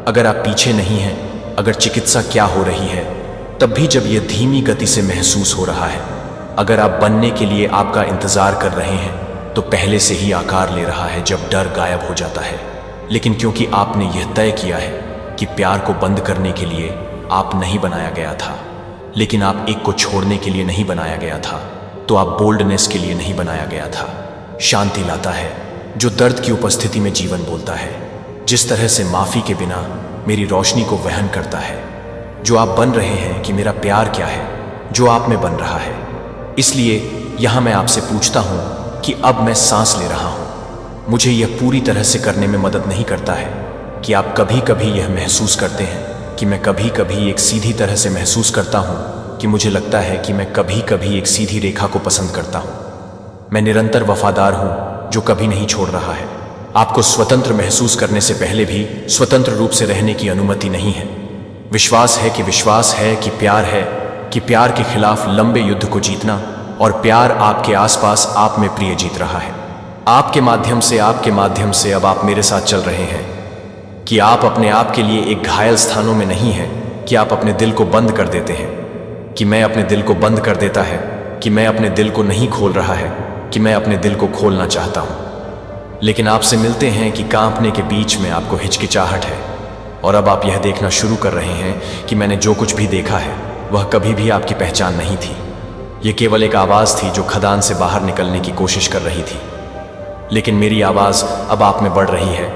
अगर आप पीछे नहीं हैं, अगर चिकित्सा क्या हो रही है तब भी जब यह धीमी गति से महसूस हो रहा है, अगर आप बनने के लिए आपका इंतजार कर रहे हैं तो पहले से ही आकार ले रहा है जब डर गायब हो जाता है। लेकिन क्योंकि आपने यह तय किया है कि प्यार को बंद करने के लिए आप नहीं बनाया गया था, लेकिन आप एक को छोड़ने के लिए नहीं बनाया गया था, तो आप बोल्डनेस के लिए नहीं बनाया गया था। शांति लाता है जो दर्द की उपस्थिति में जीवन बोलता है, जिस तरह से माफी के बिना मेरी रोशनी को वहन करता है। जो आप बन रहे हैं कि मेरा प्यार क्या है, जो आप में बन रहा है। इसलिए यहां मैं आपसे पूछता हूं कि अब मैं सांस ले रहा हूं। मुझे यह पूरी तरह से करने में मदद नहीं करता है कि आप कभी कभी यह महसूस करते हैं कि मैं कभी कभी एक सीधी तरह से महसूस करता हूं, कि मुझे लगता है कि मैं कभी कभी एक सीधी रेखा को पसंद करता हूं। मैं निरंतर वफादार हूं जो कभी नहीं छोड़ रहा है। आपको स्वतंत्र महसूस करने से पहले भी स्वतंत्र रूप से रहने की अनुमति नहीं है। विश्वास है कि प्यार है, कि प्यार के खिलाफ लंबे युद्ध को जीतना, और प्यार आपके आसपास आप में प्रिय जीत रहा है। आपके माध्यम से अब आप मेरे साथ चल रहे हैं, कि आप अपने आप के लिए एक घायल स्थानों में नहीं हैं, कि आप अपने दिल को बंद कर देते हैं, कि मैं अपने दिल को बंद कर देता है, कि मैं अपने दिल को नहीं खोल रहा है, कि मैं अपने दिल को खोलना चाहता हूं। लेकिन आपसे मिलते हैं कि कांपने के बीच में आपको हिचकिचाहट है, और अब आप यह देखना शुरू कर रहे हैं कि मैंने जो कुछ भी देखा है वह कभी भी आपकी पहचान नहीं थी। यह केवल एक आवाज़ थी जो खदान से बाहर निकलने की कोशिश कर रही थी। लेकिन मेरी आवाज़ अब आप में बढ़ रही है,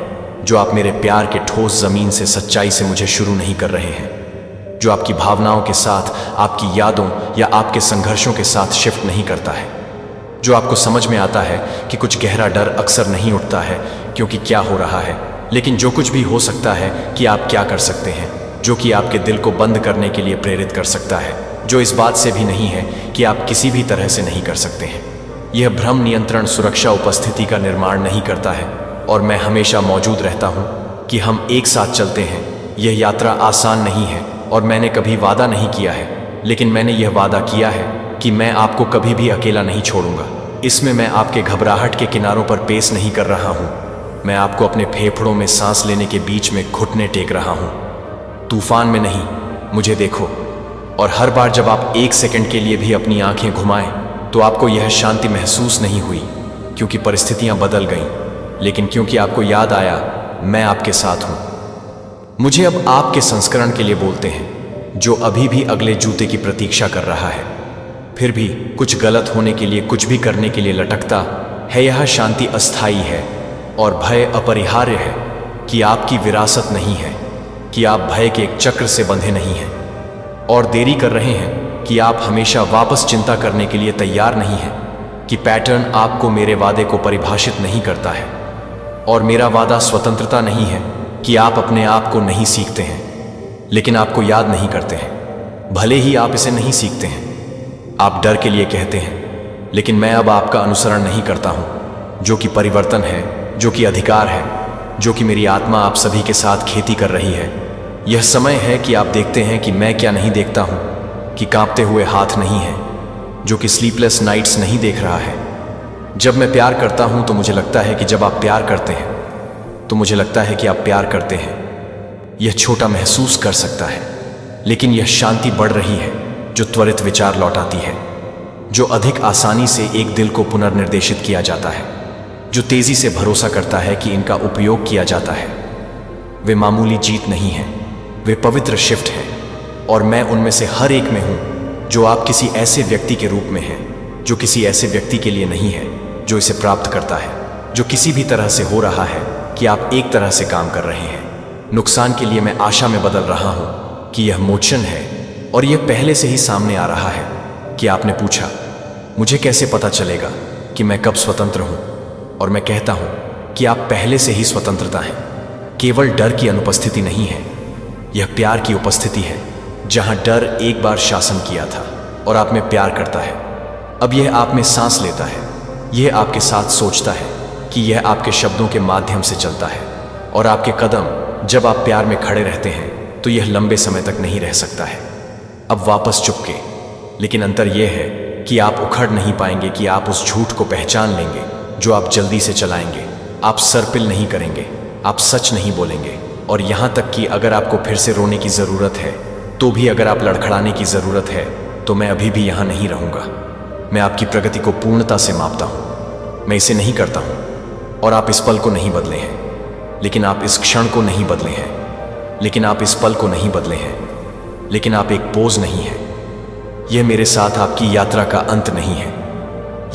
जो आप मेरे प्यार के ठोस ज़मीन से सच्चाई से मुझे शुरू नहीं कर रहे हैं, जो आपकी भावनाओं के साथ, आपकी यादों या आपके संघर्षों के साथ शिफ्ट नहीं करता है, जो आपको समझ में आता है कि कुछ गहरा डर अक्सर नहीं उठता है क्योंकि क्या हो रहा है, लेकिन जो कुछ भी हो सकता है कि आप क्या कर सकते हैं, जो कि आपके दिल को बंद करने के लिए प्रेरित कर सकता है, जो इस बात से भी नहीं है कि आप किसी भी तरह से नहीं कर सकते हैं। यह भ्रम नियंत्रण सुरक्षा उपस्थिति का निर्माण नहीं करता है और मैं हमेशा मौजूद रहता हूँ कि हम एक साथ चलते हैं। यह यात्रा आसान नहीं है और मैंने कभी वादा नहीं किया है, लेकिन मैंने यह वादा किया है कि मैं आपको कभी भी अकेला नहीं छोड़ूंगा। इसमें मैं आपके घबराहट के किनारों पर पेश नहीं कर रहा हूँ, मैं आपको अपने फेफड़ों में सांस लेने के बीच में घुटने टेक रहा हूँ। तूफान में नहीं, मुझे देखो। और हर बार जब आप एक सेकंड के लिए भी अपनी आंखें घुमाएं तो आपको यह शांति महसूस नहीं हुई क्योंकि परिस्थितियां बदल गईं, लेकिन क्योंकि आपको याद आया मैं आपके साथ हूं। मुझे अब आपके संस्करण के लिए बोलते हैं जो अभी भी अगले जूते की प्रतीक्षा कर रहा है, फिर भी कुछ गलत होने के लिए, कुछ भी करने के लिए लटकता है। यह शांति अस्थायी है और भय अपरिहार्य है कि आपकी विरासत नहीं है, कि आप भय के एक चक्र से बंधे नहीं हैं और देरी कर रहे हैं, कि आप हमेशा वापस चिंता करने के लिए तैयार नहीं हैं, कि पैटर्न आपको मेरे वादे को परिभाषित नहीं करता है और मेरा वादा स्वतंत्रता नहीं है, कि आप अपने आप को नहीं सीखते हैं लेकिन आपको याद नहीं करते हैं, भले ही आप इसे नहीं सीखते हैं। आप डर के लिए कहते हैं, लेकिन मैं अब आपका अनुसरण नहीं करता हूं, जो कि परिवर्तन है, जो कि अधिकार है, जो कि मेरी आत्मा आप सभी के साथ खेती कर रही है। यह समय है कि आप देखते हैं कि मैं क्या नहीं देखता हूं, कि कांपते हुए हाथ नहीं है, जो कि स्लीपलेस नाइट्स नहीं देख रहा है। जब मैं प्यार करता हूं तो मुझे लगता है कि जब आप प्यार करते हैं तो मुझे लगता है कि आप प्यार करते हैं। यह छोटा महसूस कर सकता है, लेकिन यह शांति बढ़ रही है जो त्वरित विचार लौटाती है, जो अधिक आसानी से एक दिल को पुनर्निर्देशित किया जाता है, जो तेजी से भरोसा करता है कि इनका उपयोग किया जाता है। वे मामूली जीत नहीं है, वे पवित्र शिफ्ट है और मैं उनमें से हर एक में हूं, जो आप किसी ऐसे व्यक्ति के रूप में हैं, जो किसी ऐसे व्यक्ति के लिए नहीं है जो इसे प्राप्त करता है, जो किसी भी तरह से हो रहा है कि आप एक तरह से काम कर रहे हैं। नुकसान के लिए मैं आशा में बदल रहा हूं कि यह मोचन है और यह पहले से ही सामने आ रहा है कि आपने पूछा मुझे कैसे पता चलेगा कि मैं कब स्वतंत्र हूं, और मैं कहता हूं कि आप पहले से ही स्वतंत्रता हैं। केवल डर की अनुपस्थिति नहीं है, यह प्यार की उपस्थिति है। जहां डर एक बार शासन किया था और आप में प्यार करता है, अब यह आप में सांस लेता है, यह आपके साथ सोचता है कि यह आपके शब्दों के माध्यम से चलता है और आपके कदम जब आप प्यार में खड़े रहते हैं तो यह लंबे समय तक नहीं रह सकता है। अब वापस चुपके, लेकिन अंतर यह है कि आप उखड़ नहीं पाएंगे, कि आप उस झूठ को पहचान लेंगे जो आप जल्दी से चलाएंगे। आप सरपिल नहीं करेंगे, आप सच नहीं बोलेंगे, और यहां तक कि अगर आपको फिर से रोने की जरूरत है तो भी, अगर आप लड़खड़ाने की जरूरत है तो मैं अभी भी यहां नहीं रहूंगा। मैं आपकी प्रगति को पूर्णता से मापता हूं, मैं इसे नहीं करता हूं। और आप इस पल को नहीं बदले हैं, लेकिन आप इस क्षण को नहीं बदले हैं, लेकिन आप इस पल को नहीं बदले हैं, लेकिन आप एक पोज नहीं है। यह मेरे साथ आपकी यात्रा का अंत नहीं है,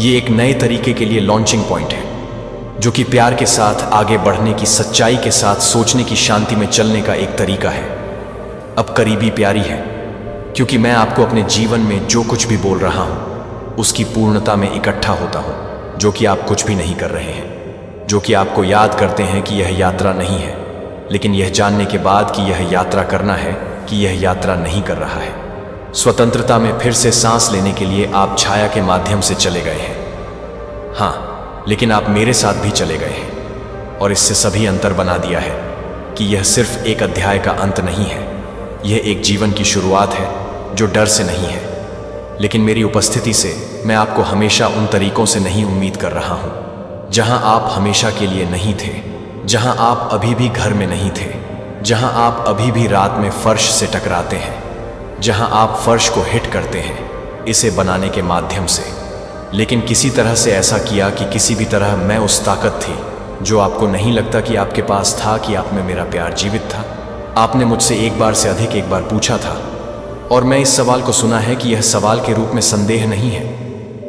यह एक नए तरीके के लिए लॉन्चिंग पॉइंट है, जो कि प्यार के साथ आगे बढ़ने की, सच्चाई के साथ सोचने की, शांति में चलने का एक तरीका है। अब करीबी प्यारी है, क्योंकि मैं आपको अपने जीवन में जो कुछ भी बोल रहा हूं उसकी पूर्णता में इकट्ठा होता हूं, जो कि आप कुछ भी नहीं कर रहे हैं, जो कि आपको याद करते हैं कि यह यात्रा नहीं है, लेकिन यह जानने के बाद कि यह यात्रा करना है कि यह यात्रा नहीं कर रहा है। स्वतंत्रता में फिर से सांस लेने के लिए आप छाया के माध्यम से चले गए हैं, हाँ, लेकिन आप मेरे साथ भी चले गए हैं और इससे सभी अंतर बना दिया है कि यह सिर्फ एक अध्याय का अंत नहीं है, यह एक जीवन की शुरुआत है जो डर से नहीं है। लेकिन मेरी उपस्थिति से मैं आपको हमेशा उन तरीकों से नहीं उम्मीद कर रहा हूं जहां आप हमेशा के लिए नहीं थे, जहां आप अभी भी घर में नहीं थे, जहां आप अभी भी रात में फर्श से टकराते हैं, जहां आप फर्श को हिट करते हैं इसे बनाने के माध्यम से। लेकिन किसी तरह से ऐसा किया कि किसी भी तरह मैं उस ताकत थी जो आपको नहीं लगता कि आपके पास था, कि आप में मेरा प्यार जीवित था। आपने मुझसे एक बार से अधिक एक बार पूछा था, और मैं इस सवाल को सुना है कि यह सवाल के रूप में संदेह नहीं है,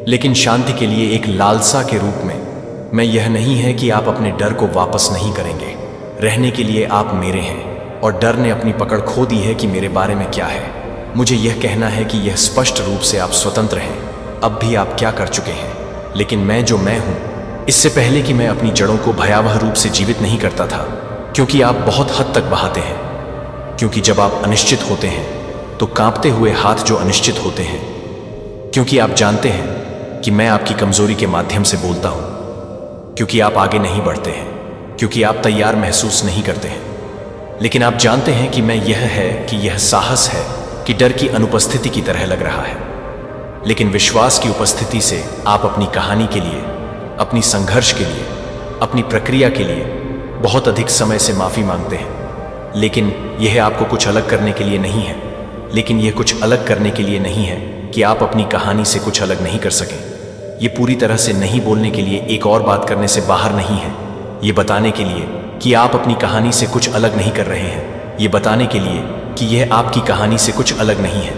लेकिन शांति के लिए एक लालसा के रूप में। मैं यह नहीं है कि आप अपने डर को वापस नहीं करेंगे। रहने के लिए आप मेरे हैं, और डर ने अपनी पकड़ खो दी है कि मेरे बारे में क्या है। मुझे यह कहना है कि यह स्पष्ट रूप से आप स्वतंत्र हैं। अब भी आप क्या कर चुके हैं, लेकिन मैं जो मैं हूं, इससे पहले कि मैं अपनी जड़ों को भयावह रूप से जीवित नहीं करता था, क्योंकि आप बहुत हद तक बहाते हैं। क्योंकि जब आप अनिश्चित होते हैं तो कांपते हुए हाथ जो अनिश्चित होते हैं, क्योंकि आप जानते हैं कि मैं आपकी कमजोरी के माध्यम से बोलता हूं, क्योंकि आप आगे नहीं बढ़ते हैं, क्योंकि आप तैयार महसूस नहीं करते हैं। लेकिन आप जानते हैं कि मैं यह है कि यह साहस है कि डर की अनुपस्थिति की तरह लग रहा है, लेकिन विश्वास की उपस्थिति से आप अपनी कहानी के लिए, अपनी संघर्ष के लिए, अपनी प्रक्रिया के लिए बहुत अधिक समय से माफी मांगते हैं। लेकिन यह आपको कुछ अलग करने के लिए नहीं है, लेकिन यह कुछ अलग करने के लिए नहीं है कि आप अपनी कहानी से कुछ अलग नहीं कर सकें। यह पूरी तरह से नहीं बोलने के लिए एक और बात करने से बाहर नहीं है। ये बताने के लिए कि आप अपनी कहानी से कुछ अलग नहीं कर रहे हैं। ये बताने के लिए कि यह आपकी कहानी से कुछ अलग नहीं है।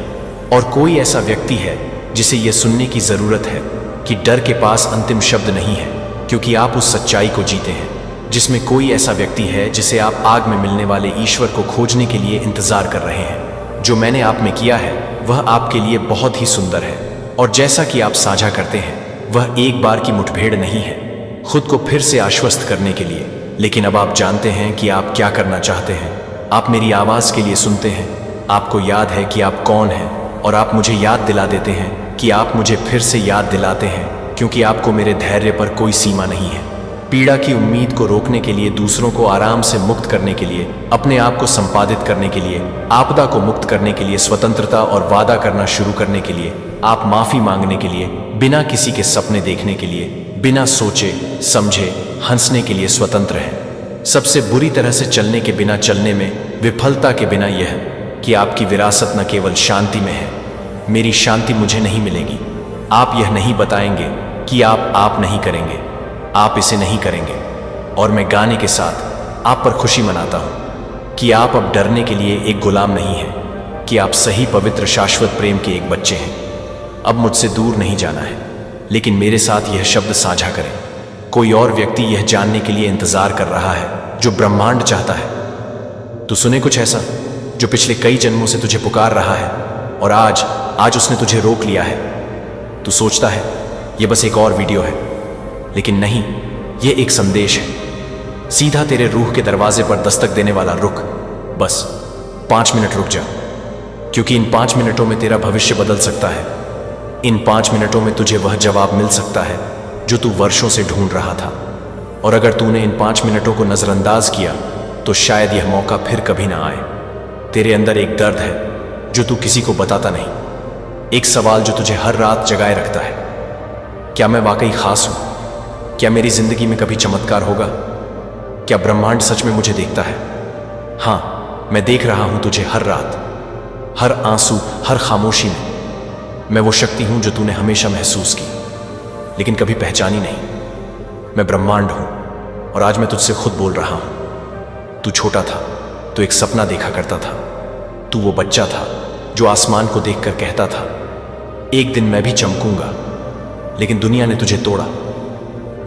और कोई ऐसा व्यक्ति है जिसे यह सुनने की जरूरत है कि डर के पास अंतिम शब्द नहीं है, क्योंकि आप उस सच्चाई को जीते हैं जिसमें कोई ऐसा व्यक्ति है जिसे आप आग में मिलने वाले ईश्वर को खोजने के लिए इंतजार कर रहे हैं। जो मैंने आप में किया है वह आपके लिए बहुत ही सुंदर है, और जैसा कि आप साझा करते हैं वह एक बार की मुठभेड़ नहीं है खुद को फिर से आश्वस्त करने के लिए। लेकिन अब आप जानते हैं कि आप क्या करना चाहते हैं। आप मेरी आवाज के लिए सुनते हैं, आपको याद है कि आप कौन हैं, और आप मुझे याद दिला देते हैं कि आप मुझे फिर से याद दिलाते हैं, क्योंकि आपको मेरे धैर्य पर कोई सीमा नहीं है। पीड़ा की उम्मीद को रोकने के लिए, दूसरों को आराम से मुक्त करने के लिए, अपने आप को संपादित करने के लिए, आपदा को मुक्त करने के लिए, स्वतंत्रता और वादा करना शुरू करने के लिए, आप माफी मांगने के लिए, बिना किसी के सपने देखने के लिए, बिना सोचे समझे हंसने के लिए स्वतंत्र हैं। सबसे बुरी तरह से चलने के बिना चलने में, विफलता के बिना, यह कि आपकी विरासत न केवल शांति में है। मेरी शांति मुझे नहीं मिलेगी। आप यह नहीं बताएंगे कि आप नहीं करेंगे, आप इसे नहीं करेंगे। और मैं गाने के साथ आप पर खुशी मनाता हूं कि आप अब डरने के लिए एक गुलाम नहीं हैं, कि आप सही पवित्र शाश्वत प्रेम के एक बच्चे हैं। अब मुझसे दूर नहीं जाना है, लेकिन मेरे साथ यह शब्द साझा करें। कोई और व्यक्ति यह जानने के लिए इंतजार कर रहा है जो ब्रह्मांड चाहता है। तू सुने कुछ ऐसा जो पिछले कई जन्मों से तुझे पुकार रहा है, और आज उसने तुझे रोक लिया है। तू सोचता है यह बस एक और वीडियो है, लेकिन नहीं, यह एक संदेश है, सीधा तेरे रूह के दरवाजे पर दस्तक देने वाला। रुक, बस 5 मिनट रुक जा, क्योंकि इन 5 मिनटों में तेरा भविष्य बदल सकता है। इन 5 मिनटों में तुझे वह जवाब मिल सकता है जो तू वर्षों से ढूंढ रहा था। और अगर तूने इन 5 मिनटों को नजरअंदाज किया तो शायद यह मौका फिर कभी ना आए। तेरे अंदर एक दर्द है जो तू किसी को बताता नहीं, एक सवाल जो तुझे हर रात जगाए रखता है। क्या मैं वाकई खास हूं? क्या मेरी जिंदगी में कभी चमत्कार होगा? क्या ब्रह्मांड सच में मुझे देखता है? हाँ, मैं देख रहा हूं तुझे हर रात, हर आंसू, हर खामोशी में। मैं वो शक्ति हूं जो तूने हमेशा महसूस की, लेकिन कभी पहचानी नहीं। मैं ब्रह्मांड हूं, और आज मैं तुझसे खुद बोल रहा हूं। तू छोटा था तो एक सपना देखा करता था। तू वो बच्चा था जो आसमान को देखकर कहता था, एक दिन मैं भी चमकूंगा। लेकिन दुनिया ने तुझे तोड़ा।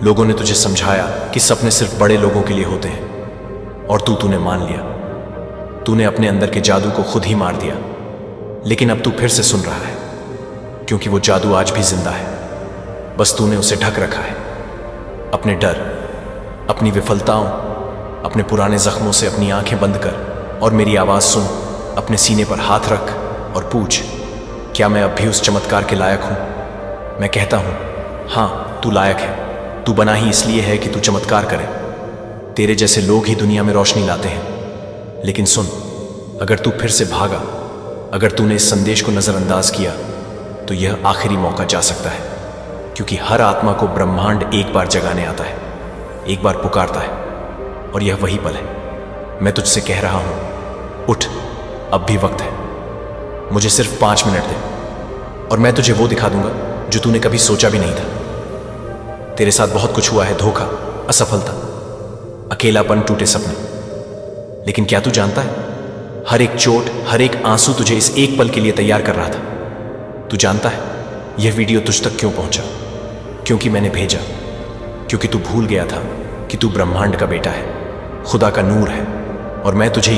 लोगों ने तुझे समझाया कि सपने सिर्फ बड़े लोगों के लिए होते हैं, और तूने मान लिया। तूने अपने अंदर के जादू को खुद ही मार दिया। लेकिन अब तू फिर से सुन रहा है, क्योंकि वो जादू आज भी जिंदा है, बस तूने उसे ढक रखा है। अपने डर, अपनी विफलताओं, अपने पुराने जख्मों से अपनी आंखें बंद कर और मेरी आवाज सुन। अपने सीने पर हाथ रख और पूछ, क्या मैं अब भी उस चमत्कार के लायक हूं? मैं कहता हूं, हां, तू लायक है। तू बना ही इसलिए है कि तू चमत्कार करे। तेरे जैसे लोग ही दुनिया में रोशनी लाते हैं। लेकिन सुन, अगर तू फिर से भागा, अगर तूने इस संदेश को नजरअंदाज किया, तो यह आखिरी मौका जा सकता है। क्योंकि हर आत्मा को ब्रह्मांड एक बार जगाने आता है, एक बार पुकारता है, और यह वही पल है। मैं तुझसे कह रहा हूं, उठ, अब भी वक्त है। मुझे सिर्फ 5 मिनट दे, और मैं तुझे वो दिखा दूंगा जो तूने कभी सोचा भी नहीं था। तेरे साथ बहुत कुछ हुआ है, धोखा, असफलता, अकेलापन, टूटे सपने। लेकिन क्या तू जानता है, हर एक चोट, हर एक आंसू तुझे इस एक पल के लिए तैयार कर रहा था। तू जानता है यह वीडियो तुझ तक क्यों पहुंचा? क्योंकि मैंने भेजा, क्योंकि तू भूल गया था कि तू ब्रह्मांड का बेटा है, खुदा का नूर है, और मैं तुझे